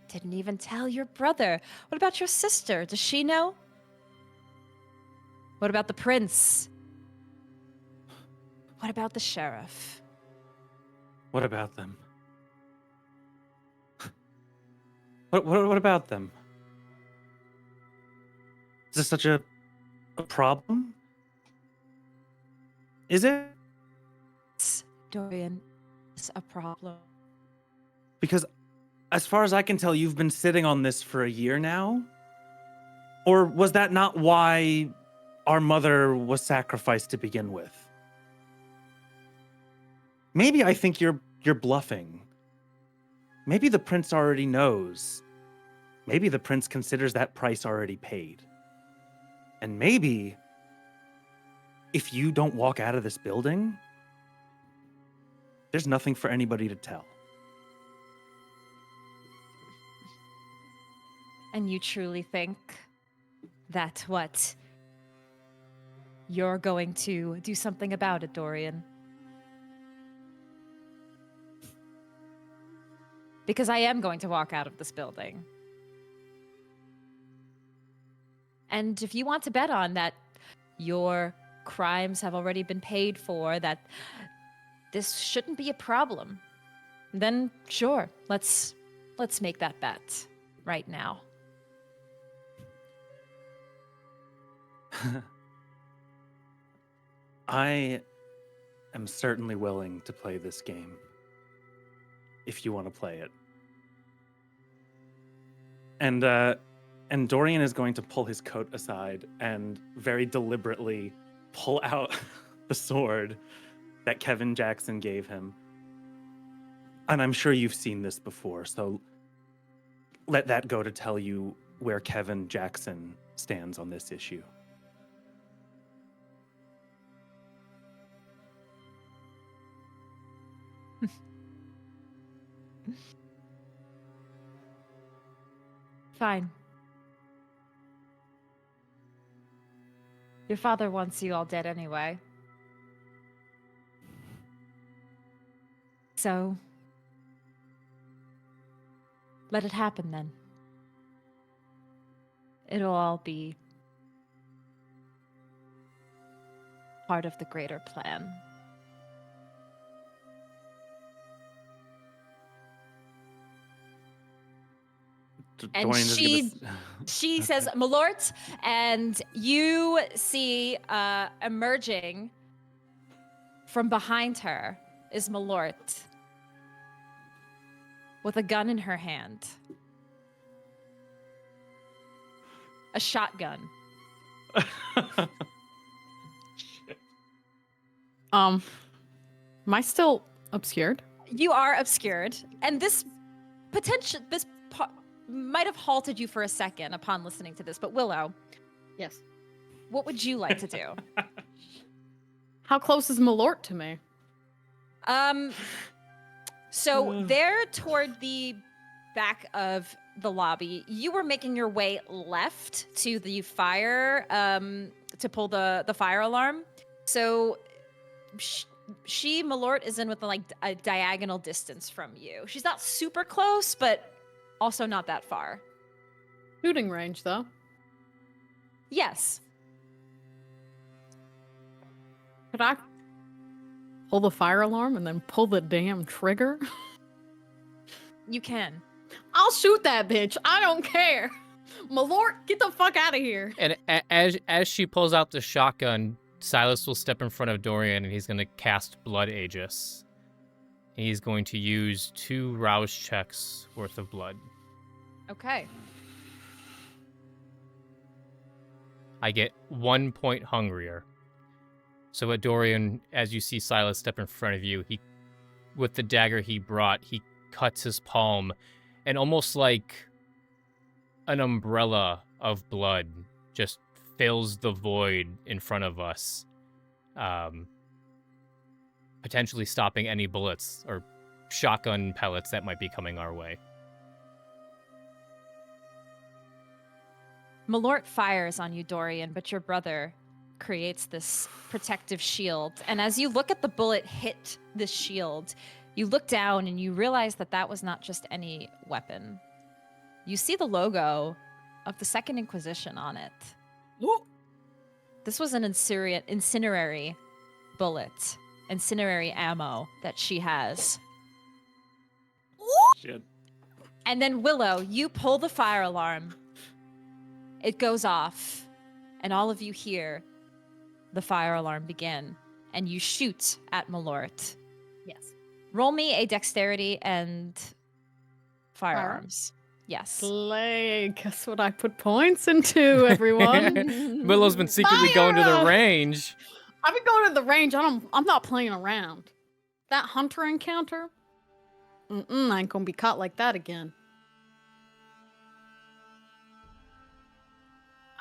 Didn't even tell your brother. What about your sister? Does she know? What about the prince? What about the sheriff?
What about them? What about them? Is this such a problem? Is it?
Dorian, it's a problem.
Because as far as I can tell, you've been sitting on this for a year now? Or was that not why our mother was sacrificed to begin with? Maybe I think you're bluffing. Maybe the prince already knows. Maybe the prince considers that price already paid. And maybe if you don't walk out of this building, there's nothing for anybody to tell.
And you truly think that what? You're going to do something about it, Dorian? Because I am going to walk out of this building. And if you want to bet on that your crimes have already been paid for, that this shouldn't be a problem, then sure, let's make that bet right now.
I am certainly willing to play this game if you want to play it. And Dorian is going to pull his coat aside and very deliberately pull out the sword that Kevin Jackson gave him. And I'm sure you've seen this before, so let that go to tell you where Kevin Jackson stands on this issue.
Fine. Your father wants you all dead anyway. So, let it happen then. It'll all be part of the greater plan. And
Dorian is
she says, Malort, and you see emerging from behind her is Malort with a gun in her hand. A shotgun.
Am I still obscured?
You are obscured, and this might have halted you for a second upon listening to this, but Willow,
Yes.
what would you like to do?
How close is Malort to me?
So they're toward the back of the lobby. You were making your way left to the fire, to pull the fire alarm. So Malort is in within like a diagonal distance from you. She's not super close, but also not that far.
Shooting range, though.
Yes.
Could I pull the fire alarm and then pull the damn trigger?
You can.
I'll shoot that bitch. I don't care. Malort, get the fuck out of here.
And as she pulls out the shotgun, Silas will step in front of Dorian and he's going to cast Blood Aegis. He's going to use 2 rouse checks worth of blood.
Okay.
I get 1 point hungrier. So at Dorian, as you see Silas step in front of you, he, with the dagger he brought, he cuts his palm, and almost like an umbrella of blood just fills the void in front of us, potentially stopping any bullets or shotgun pellets that might be coming our way.
Malort fires on you, Dorian, but your brother creates this protective shield. And as you look at the bullet hit this shield, you look down and you realize that that was not just any weapon. You see the logo of the Second Inquisition on it.
Ooh.
This was an incinerary bullet, incinerary ammo that she has.
Shit.
And then Willow, you pull the fire alarm. It goes off, and all of you hear the fire alarm begin, and you shoot at Malort.
Yes.
Roll me a dexterity and firearms. Yes.
Slay. Guess what I put points into, everyone?
Willow's been secretly going to the
Fire!
range.
I've been going to the range. I'm not playing around. That hunter encounter? I ain't gonna be caught like that again.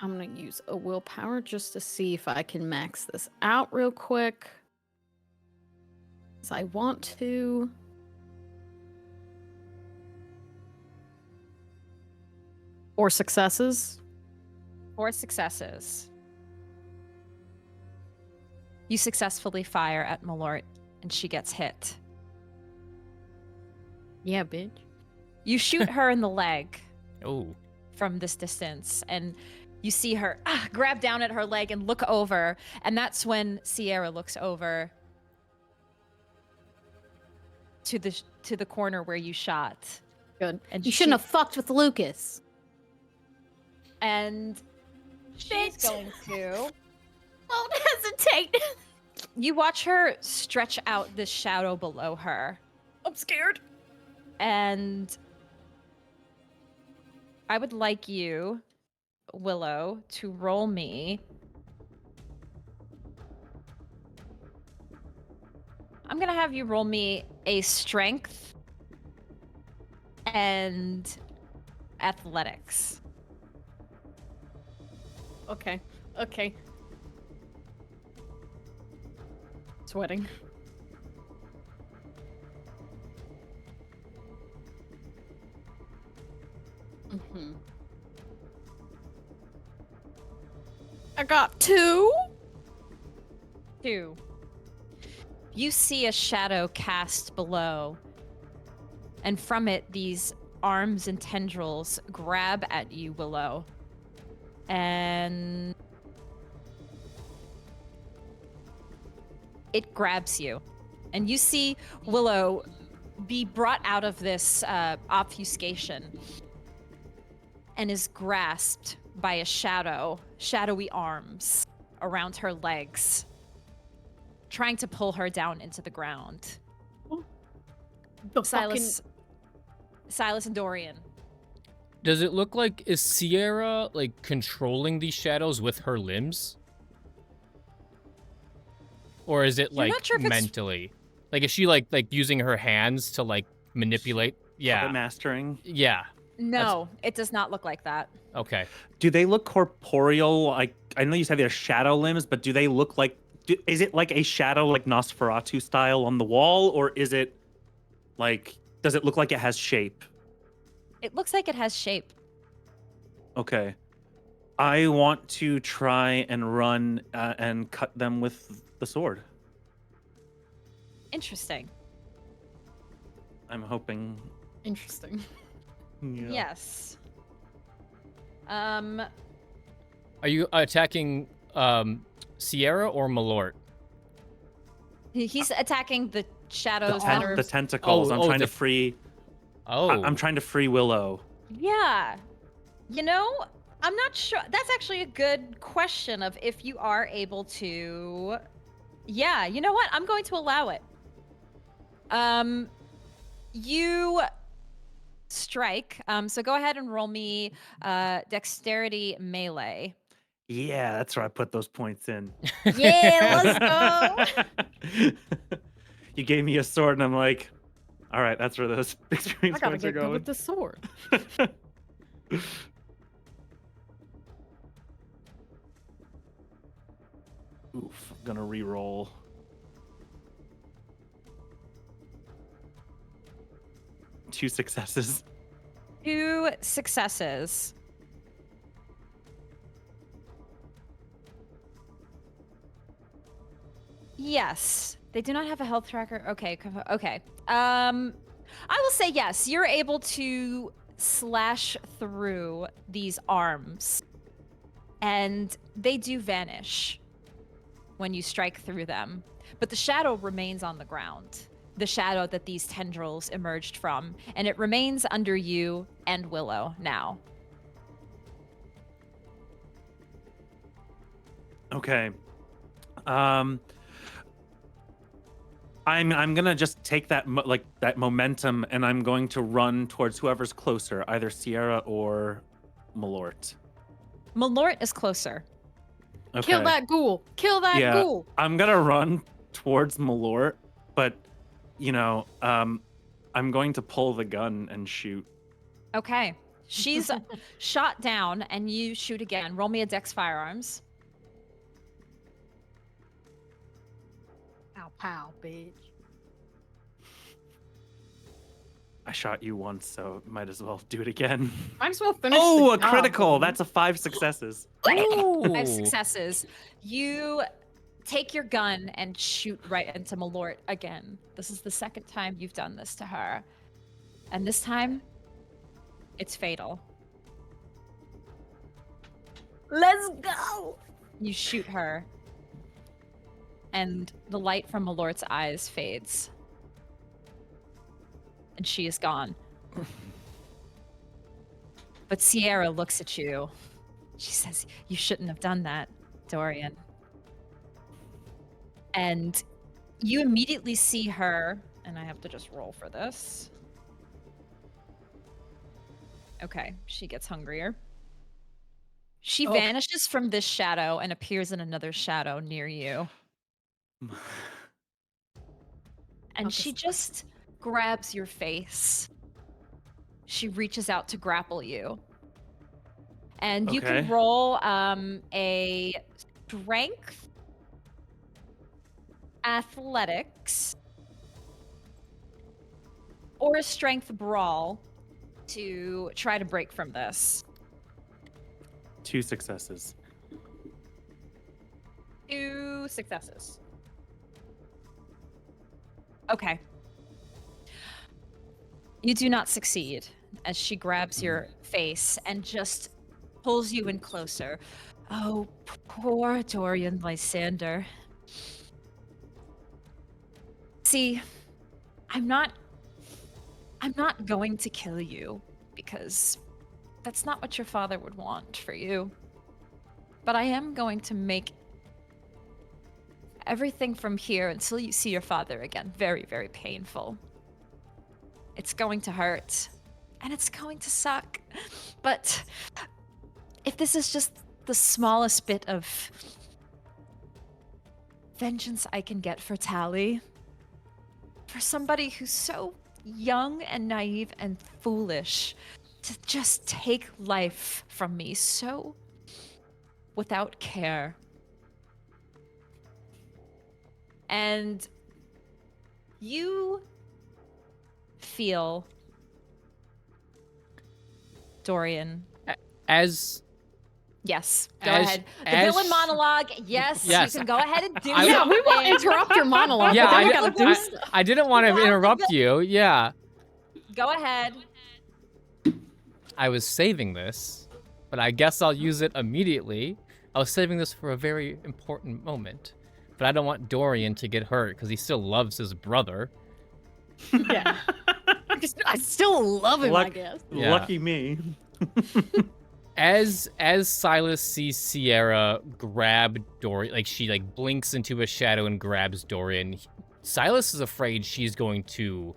I'm gonna use a willpower just to see if I can max this out real quick. 'Cause I want to. Or successes.
4 successes. You successfully fire at Malort, and she gets hit.
Yeah, bitch.
You shoot her in the leg
Oh,
from this distance, and you see her grab down at her leg and look over, and that's when Sierra looks over to the corner where you shot.
Good.
And
You shouldn't have fucked with Lucas.
And she's
Bitch.
going to.
Don't hesitate.
You watch her stretch out this shadow below her,
I'm scared.
and I would like you, Willow, to roll me. I'm gonna have you roll me a strength and athletics.
Okay. Okay. Sweating. I got 2.
2. You see a shadow cast below, and from it, these arms and tendrils grab at you, Willow. And it grabs you. And you see Willow be brought out of this obfuscation and is grasped by a shadowy arms around her legs, trying to pull her down into the ground. Silas and Dorian.
does it look like, is Sierra like controlling these shadows with her limbs? Or is it
You're
like
not sure if it's-
mentally? Like, is she like using her hands to like manipulate? Yeah.
Puppet mastering.
Yeah.
No, it does not look like that.
Okay.
Do they look corporeal? I know you said they're shadow limbs, but do they look like? Is it like a shadow, like Nosferatu style on the wall, or is it like? Does it look like it has shape?
It looks like it has shape.
Okay. I want to try and run and cut them with the sword.
Interesting.
I'm hoping.
Interesting.
Yeah.
Yes.
Are you attacking Sierra or Malort?
He's attacking the shadows that are.
The tentacles. I'm trying to free.
Oh.
I'm trying to free Willow.
Yeah. You know, I'm not sure. That's actually a good question of if you are able to. Yeah, you know what? I'm going to allow it. You strike. So go ahead and roll me dexterity melee.
Yeah, that's where I put those points in.
Yeah, let's go.
You gave me a sword, and I'm like, all right, that's where those experience
I gotta
points are
get good
going.
with the sword.
Oof, I'm gonna re-roll. Two successes.
2 successes. Yes, they do not have a health tracker. Okay, okay. I will say yes. You're able to slash through these arms, and they do vanish when you strike through them. But the shadow remains on the ground. The shadow that these tendrils emerged from, and it remains under you and Willow now.
Okay. I'm gonna just take that that momentum, and I'm going to run towards whoever's closer, either Sierra or Malort.
Malort is closer.
Okay.
Kill that ghoul. Kill that ghoul.
I'm gonna run towards Malort, but you know, I'm going to pull the gun and shoot.
Okay. She's shot down, and you shoot again. Roll me a Dex Firearms.
Pow pow, bitch.
I shot you once, so might as well do it again.
Might as well finish.
Oh,
the
a
job,
critical!
man.
That's a 5 successes.
5 successes. You take your gun and shoot right into Malort again. This is the second time you've done this to her. And this time, it's fatal.
Let's go.
You shoot her, and the light from Malort's eyes fades. And she is gone. But Sierra looks at you. She says, "You shouldn't have done that, Dorian." And you immediately see her, and I have to just roll for this. Okay, she gets hungrier. She vanishes from this shadow and appears in another shadow near you. And she just grabs your face. She reaches out to grapple you. And you can roll a strength, athletics, or a strength brawl to try to break from this.
2 successes.
2 successes. Okay. You do not succeed as she grabs your face and just pulls you in closer. Oh, poor Dorian Lysander. See, I'm not going to kill you because that's not what your father would want for you. But I am going to make everything from here until you see your father again very, very painful. It's going to hurt, and it's going to suck. But if this is just the smallest bit of vengeance I can get for Tally, for somebody who's so young and naive and foolish to just take life from me so without care. And you feel, Dorian. Yes, go ahead. The villain monologue. Yes, you can go ahead and do it.
Yeah, we won't interrupt your monologue.
Yeah,
I
I didn't want to interrupt you. Yeah.
Go ahead.
I was saving this, but I guess I'll use it immediately. I was saving this for a very important moment. but I don't want Dorian to get hurt because he still loves his brother.
Yeah. I still love him, I guess.
Yeah.
Lucky me.
As Silas sees Sierra grab Dorian, like she like blinks into a shadow and grabs Dorian, Silas is afraid she's going to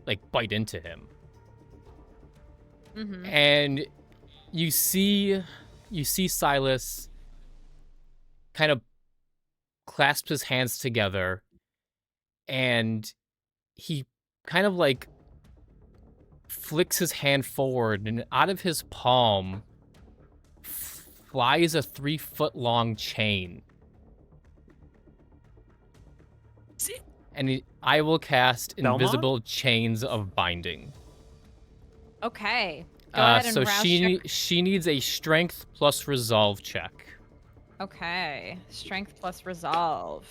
like bite into him.
Mm-hmm.
And you see Silas kind of clasps his hands together, and he kind of like flicks his hand forward, and out of his palm flies a 3-foot-long chain. And I will cast
Belmont?
Invisible Chains of Binding.
Okay. Go ahead and
so
rouse your...
she needs a Strength plus Resolve check.
Okay. Strength plus Resolve.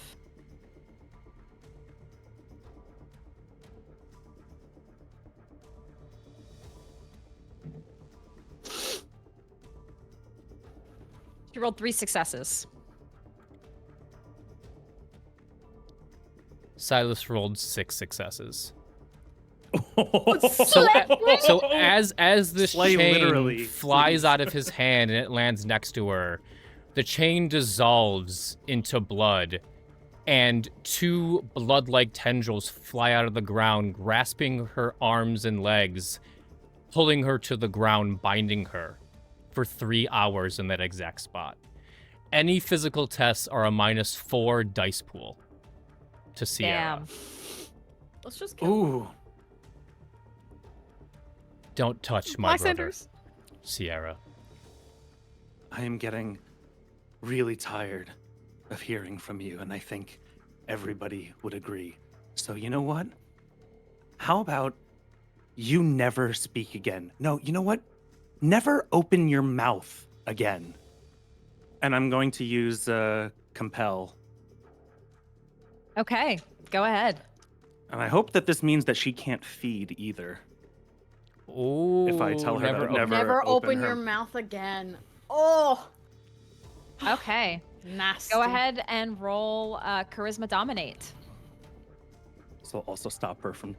She rolled 3 successes.
Silas rolled 6 successes.
So,
So as this
Slay
chain
literally,
flies
please.
out of his hand and it lands next to her, the chain dissolves into blood, and 2 blood-like tendrils fly out of the ground, grasping her arms and legs, pulling her to the ground, binding her for 3 hours in that exact spot. Any physical tests are a -4 dice pool to Sierra.
Damn.
Let's just kill
ooh.
Don't touch my brother,
Lysanders.
Sierra.
I am getting really tired of hearing from you, and I think everybody would agree. So you know what? How about you never speak again? No, you know what? Never open your mouth again. And I'm going to use compel.
Okay. Go ahead.
And I hope that this means that she can't feed either.
Oh,
If I tell her to never
Never open
her-
your mouth again. Oh,
Okay.
nasty.
Go ahead and roll Charisma Dominate.
So I'll also stop her from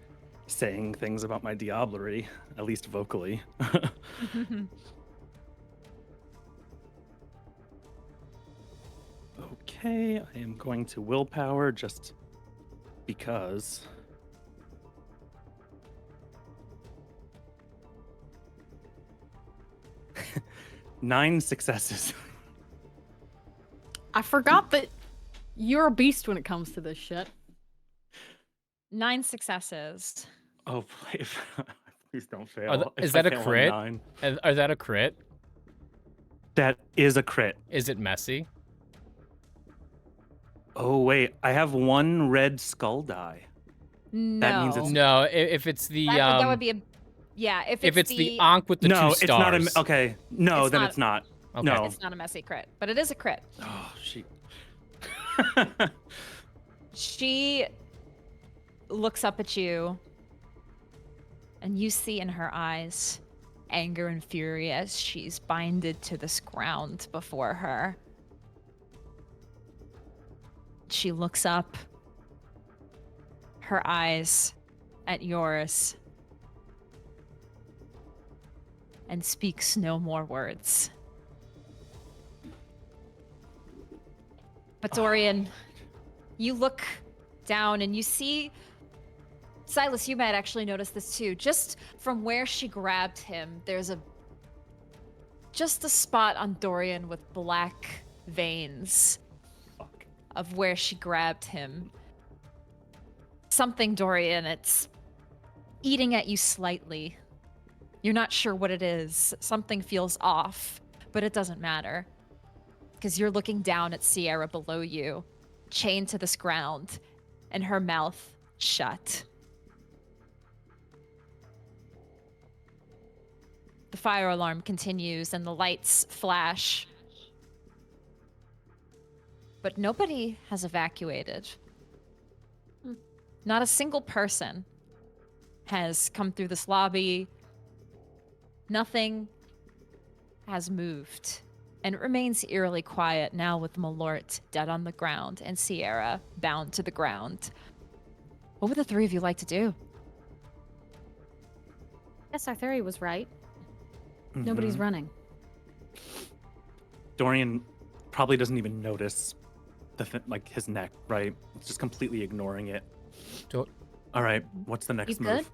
saying things about my diablerie, at least vocally. Okay, I am going to willpower just because. Nine successes.
I forgot that you're a beast when it comes to this shit.
9 successes.
Oh, please don't fail.
Is
If
that
I
a
fail on
crit?
9.
Is that a crit?
That is a crit.
Is it messy?
Oh, wait. I have 1 red skull die.
No.
That means it's-
No, if it's the
that would be a... Yeah, if
if
it's
it's the Ankh with the
no,
2
it's
stars.
not a. Okay. No,
It's
then
not-
it's not.
Okay.
No.
It's not a messy crit, but it is a crit.
Oh, she.
She looks up at you, and you see in her eyes anger and fury as she's binded to this ground before her. She looks up, her eyes at yours, and speaks no more words. But Dorian, you look down and you see, Silas, you might actually notice this too. Just from where she grabbed him, there's just a spot on Dorian with black veins
Fuck.
of where she grabbed him. Something, Dorian, it's eating at you slightly. You're not sure what it is. Something feels off, but it doesn't matter. Because you're looking down at Sierra below you, chained to this ground, and her mouth shut. The fire alarm continues and the lights flash. But nobody has evacuated. Not a single person has come through this lobby. Nothing has moved. and it remains eerily quiet now with Malort dead on the ground and Sierra bound to the ground. What would the three of you like to do?
Yes, our theory was right. Nobody's
Mhm.
running.
Dorian probably doesn't even notice like his neck, right? It's just completely ignoring it.
Do-
All right, what's the next
You
move?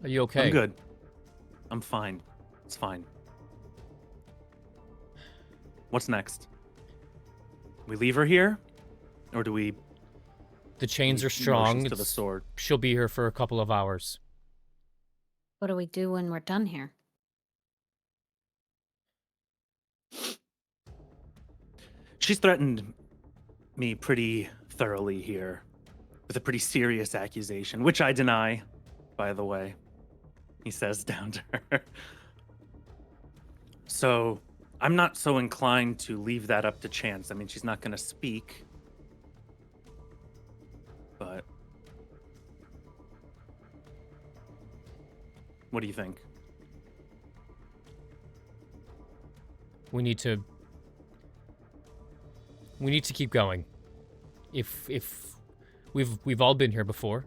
good?
Are you okay?
I'm good. I'm fine. It's fine. What's next? We leave her here, or do we?
The chains are
motions
strong.
to the sword.
She'll be here for a couple of hours.
What do we do when we're done here?
She's threatened me pretty thoroughly here with a pretty serious accusation, which I deny, by the way. He says down to her. So I'm not so inclined to leave that up to chance. I mean, she's not going to speak. But what do you think?
We need to keep going. If we've all been here before.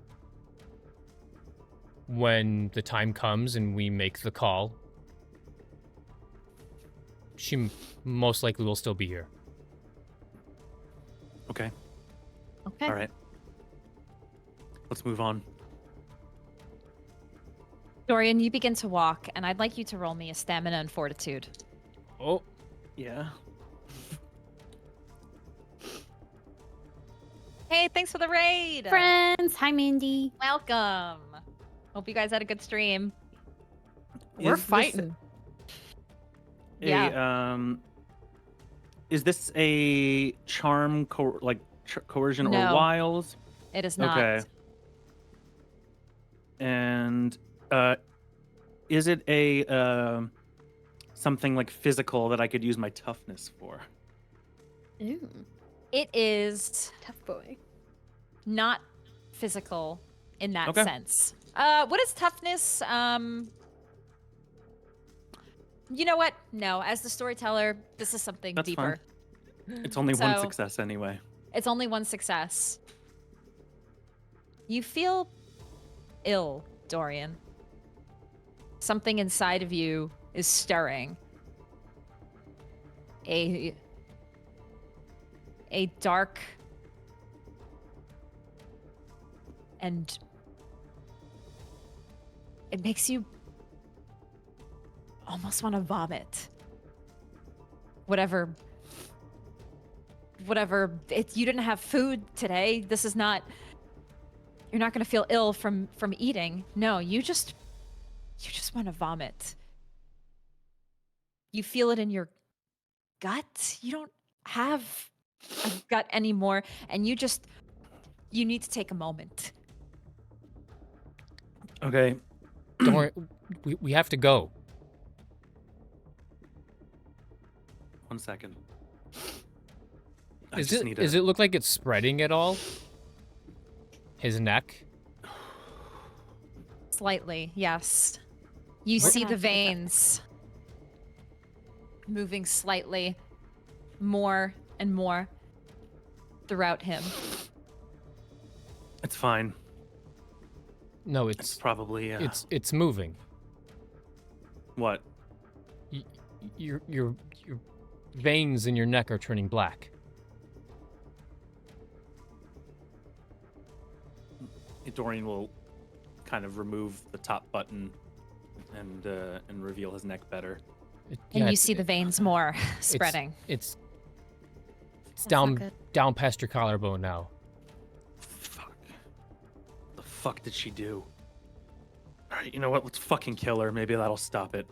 When the time comes and we make the call, she most likely will still be here.
Okay.
Okay.
All right. Let's move on.
Dorian, you begin to walk, and I'd like you to roll me a stamina and fortitude.
Oh,
Yeah.
Hey, thanks for the raid!
Friends, hi Mandy.
Welcome! Hope you guys had a good stream.
We're
Is this
fighting.
Is this a charm, coercion, or
No.
wiles?
It is not.
Okay. And is it a something like physical that I could use my toughness for?
Ew,
It is
tough boy.
not physical in that
Okay.
sense. What is toughness? You know what? No, as the storyteller, this is something
That's
deeper.
It's only one
So-
success anyway.
It's only one success. You feel ill, Dorian. Something inside of you is stirring. A dark and it makes you almost want to vomit. Whatever you didn't have food today. This is not, you're not going to feel ill from eating. No, you just want to vomit. You feel it in your gut. You don't have a gut anymore, and you need to take a moment.
Okay.
don't worry. We have to go.
1 second. I
Is
just
it
need
does it look like it's spreading at all? His neck?
Slightly, yes. You
We're
see
gonna
the
have to look at-
veins moving slightly more and more throughout him.
It's fine.
No,
It's probably
it's moving.
what?
Your veins in your neck are turning black.
Dorian will kind of remove the top button and reveal his neck better.
And
Yeah,
you
it's-
see the veins more spreading.
It's
That's not
down
good.
down past your collarbone now.
Fuck. The fuck did she do? All right, you know what? Let's fucking kill her. Maybe that'll stop it.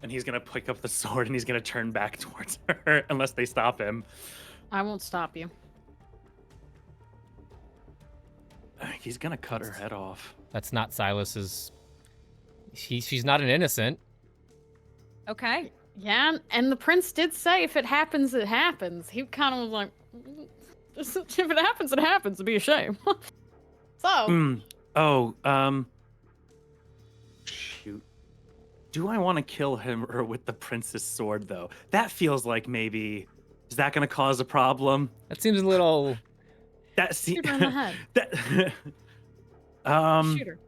And he's gonna pick up the sword and he's gonna turn back towards her unless they stop him.
I won't stop you.
He's gonna cut her head off.
That's not Silas's. She's not an innocent.
Okay.
Yeah, and the prince did say if it happens, it happens. He kind of was like, if it happens, it happens. It'd be a shame. So,
Oh, shoot. Do I want to kill him or with the prince's sword though? That feels like maybe is that going to cause a problem?
That seems a little.
That
Shoot her in the head.
that
Shoot her.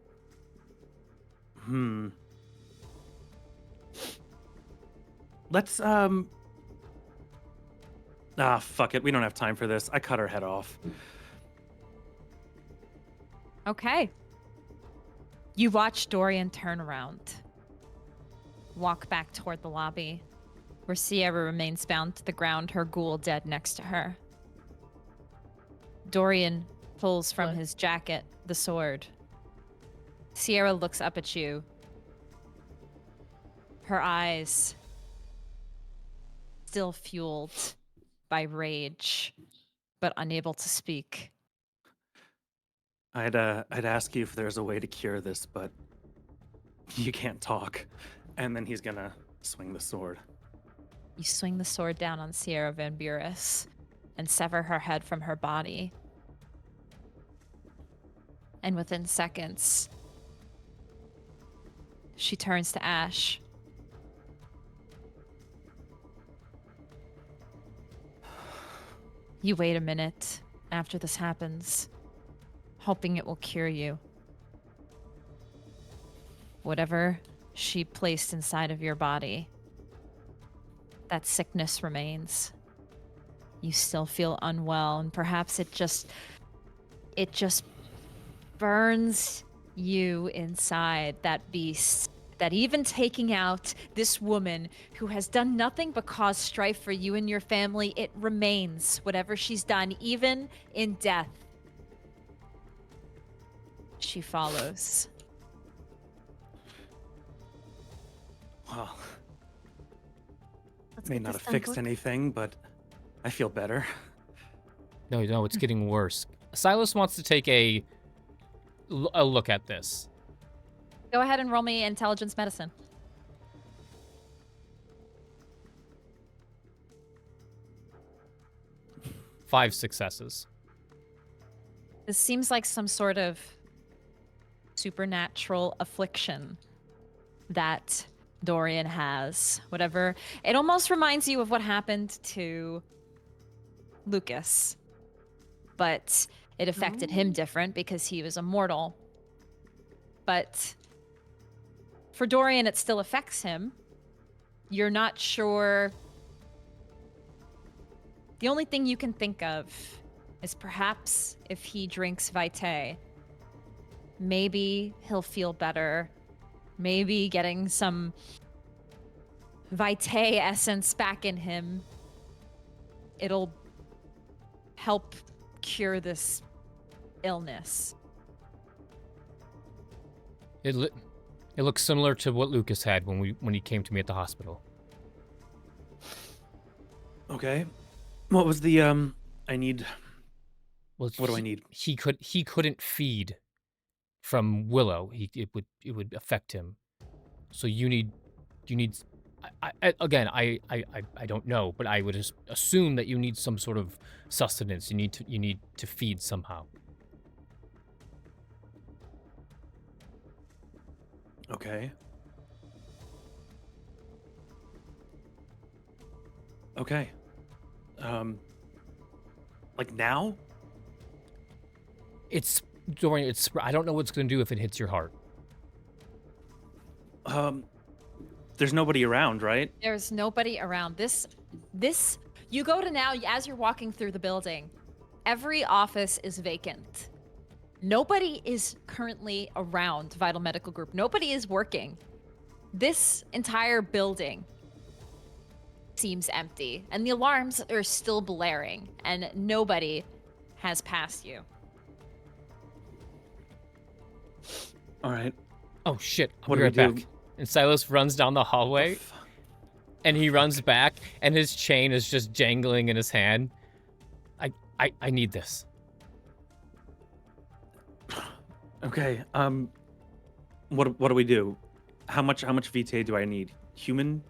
Let's fuck it. We don't have time for this. I cut her head off.
Okay. You watch Dorian turn around, walk back toward the lobby, where Sierra remains bound to the ground, her ghoul dead next to her. Dorian pulls from
What?
his jacket the sword. Sierra looks up at you. Her eyes still fueled by rage, but unable to speak.
I'd ask you if there's a way to cure this, but you can't talk. And then he's gonna swing the sword.
You swing the sword down on Sierra Van Buren and sever her head from her body. And within seconds, she turns to ash. You wait a minute after this happens, hoping it will cure you. Whatever she placed inside of your body, that sickness remains. You still feel unwell, and perhaps it just burns you inside, that beast, that even taking out this woman who has done nothing but cause strife for you and your family, it remains, whatever she's done, even in death. She follows.
Well,
Let's
may
get
not
this
have
done
fixed
quick.
anything, but I feel better.
No, it's getting worse. Silas wants to take a look at this.
Go ahead and roll me intelligence medicine.
Five successes.
This seems like some sort of supernatural affliction that Dorian has. Whatever. It almost reminds you of what happened to Lucas. But it affected him different because he was immortal. But for Dorian, it still affects him. You're not sure. The only thing you can think of is perhaps if he drinks Vitae, maybe he'll feel better. Maybe getting some Vitae essence back in him, it'll help cure this illness.
It looks similar to what Lucas had when he came to me at the hospital.
Okay. What was the I need
Well,
what do I need?
He couldn't feed from Willow. It would affect him. So you need. I don't know, but I would assume that you need some sort of sustenance. You need to feed somehow.
Okay. Okay. Like now?
It's Dorian. I don't know what it's going to do if it hits your heart.
There's nobody around, right?
There's nobody around. This, you go to now, as you're walking through the building, every office is vacant. Nobody is currently around Vital Medical Group. Nobody is working. This entire building seems empty, and the alarms are still blaring, and nobody has passed you.
All right.
Oh shit! I'll
What
be
do we
right back.
do?
And Silas runs down the hallway, and he runs back, and his chain is just jangling in his hand. I need this.
Okay. What do we do? How much vitae do I need? Human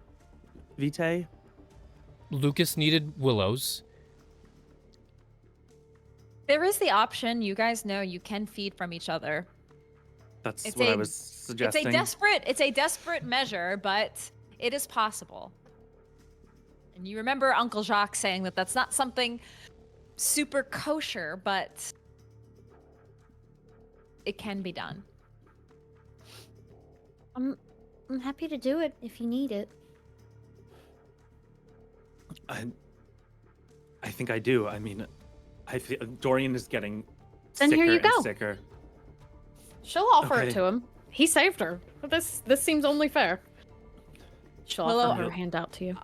vitae?
Lucas needed Willow's.
There is the option, you guys know you can feed from each other.
That's
It's
what I
a-
was suggesting.
It's a desperate measure, but it is possible. And you remember Uncle Jacques saying that that's not something super kosher, but it can be done.
I'm happy to do it if you need it.
I think I do. I mean, I feel Dorian is getting
Then
sicker
here you
and
go.
sicker.
She'll offer
Okay.
it to him. He saved her. This seems only fair. She'll
Willow-
offer her hand out to you.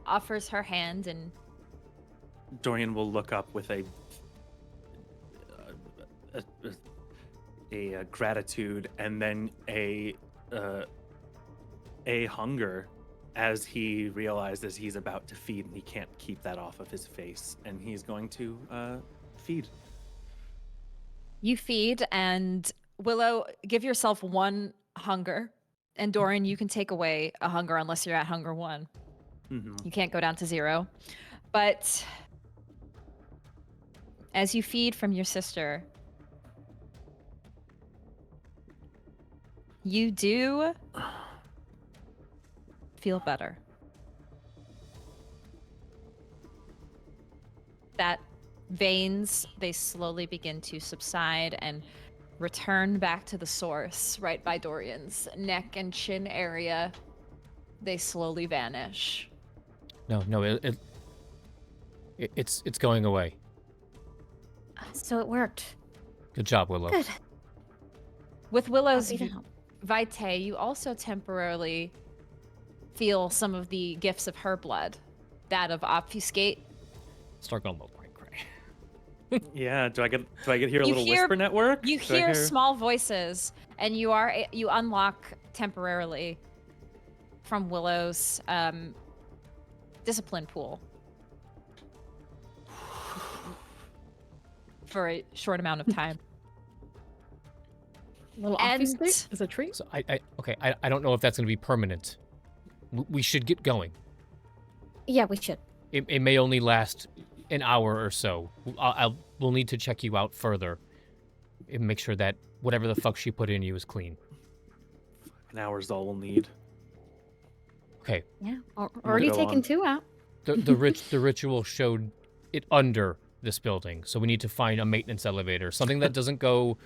Offers her hand and
Dorian will look up with a gratitude and then a hunger as he realizes he's about to feed and he can't keep that off of his face, and he's going to feed.
you feed, and Willow, give yourself 1 hunger. And Dorian, you can take away a hunger unless you're at hunger 1.
Mm-hmm.
You can't go down to 0. But as you feed from your sister, you do feel better. That veins, they slowly begin to subside and return back to the source right by Dorian's neck and chin area. They slowly vanish.
No, it's going away.
So it worked.
Good job, Willow.
Good.
With Willow's
Happy to help.
Vitae, you also temporarily feel some of the gifts of her blood. That of obfuscate.
Start going low, cray.
Yeah. Do I get here a
You
little
hear-
whisper network?
You
Do I
hear small voices, and you unlock temporarily from Willow's discipline pool for a short amount of time.
Little
And-
obfuscate is a treat.
So I don't know if that's going to be permanent. We should get going.
Yeah, we should.
It may only last an hour or so. We'll need to check you out further and make sure that whatever the fuck she put in you is clean.
An hour's all we'll need.
Okay.
Yeah. Already
go
taken
on.
2 out.
The ritual showed it under this building, so we need to find a maintenance elevator, something that doesn't go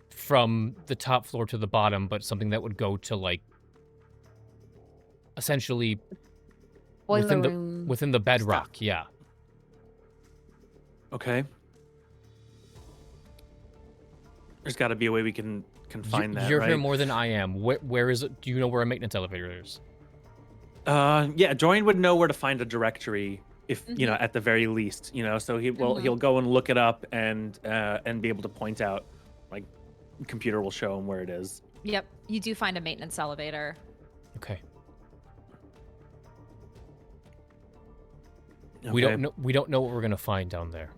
from the top floor to the bottom, but something that would go to like essentially
Boiler room.
within the bedrock. Yeah.
Okay. There's got to be a way we can find that.
You're
right?
here more than I am. Where is it? Do you know where a maintenance elevator is?
Yeah, Dorian would know where to find a directory if you know, at the very least, you know. So he'll go and look it up and be able to point out, like, computer will show him where it is.
Yep, you do find a maintenance elevator.
Okay.
Okay.
We don't know what we're gonna find down there.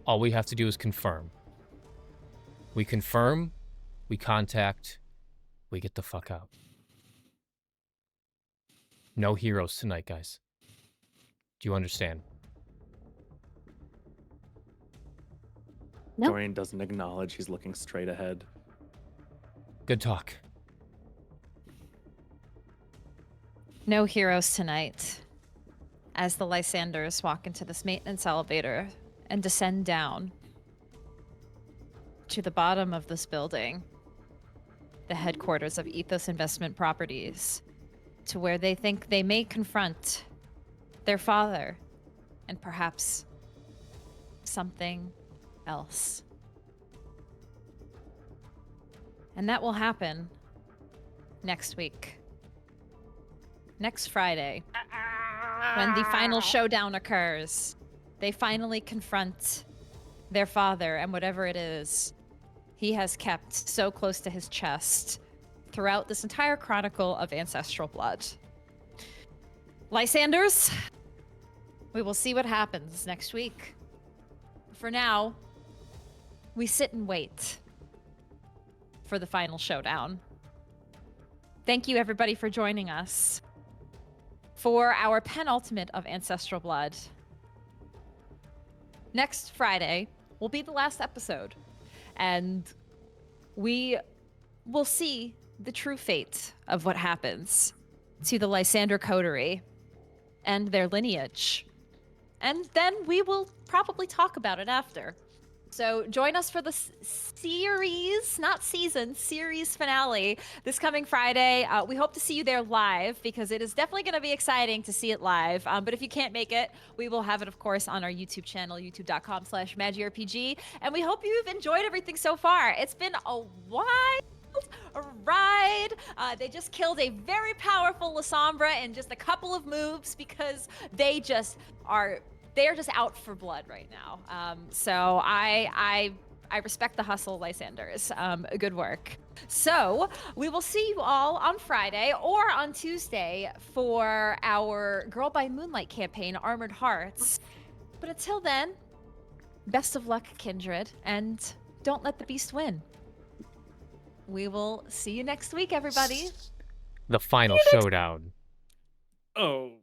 All we have to do is confirm. We confirm, we contact, we get the fuck out. No heroes tonight, guys. Do you understand?
No.
Dorian doesn't acknowledge. He's looking straight ahead.
Good talk.
No heroes tonight. As the Lysanders walk into this maintenance elevator and descend down to the bottom of this building, the headquarters of Ethos Investment Properties, to where they think they may confront their father and perhaps something else. And that will happen next week. Next Friday, when the final showdown occurs. They finally confront their father and whatever it is he has kept so close to his chest throughout this entire chronicle of Ancestral Blood. Lysanders, we will see what happens next week. For now, we sit and wait for the final showdown. Thank you, everybody, for joining us for our penultimate of Ancestral Blood. Next Friday will be the last episode, and we will see the true fate of what happens to the Lysander coterie and their lineage. And then we will probably talk about it after. So join us for the series, not season, series finale this coming Friday. We hope to see you there live because it is definitely going to be exciting to see it live. But if you can't make it, we will have it, of course, on our YouTube channel, youtube.com/MagiRPG. And we hope you've enjoyed everything so far. It's been a wild ride. They just killed a very powerful Lysander in just a couple of moves because they are just out for blood right now. So I respect the hustle, Lysanders. Good work. So we will see you all on Friday or on Tuesday for our Girl by Moonlight campaign, Armored Hearts. But until then, best of luck, Kindred, and don't let the beast win. We will see you next week, everybody.
The final showdown.
Oh.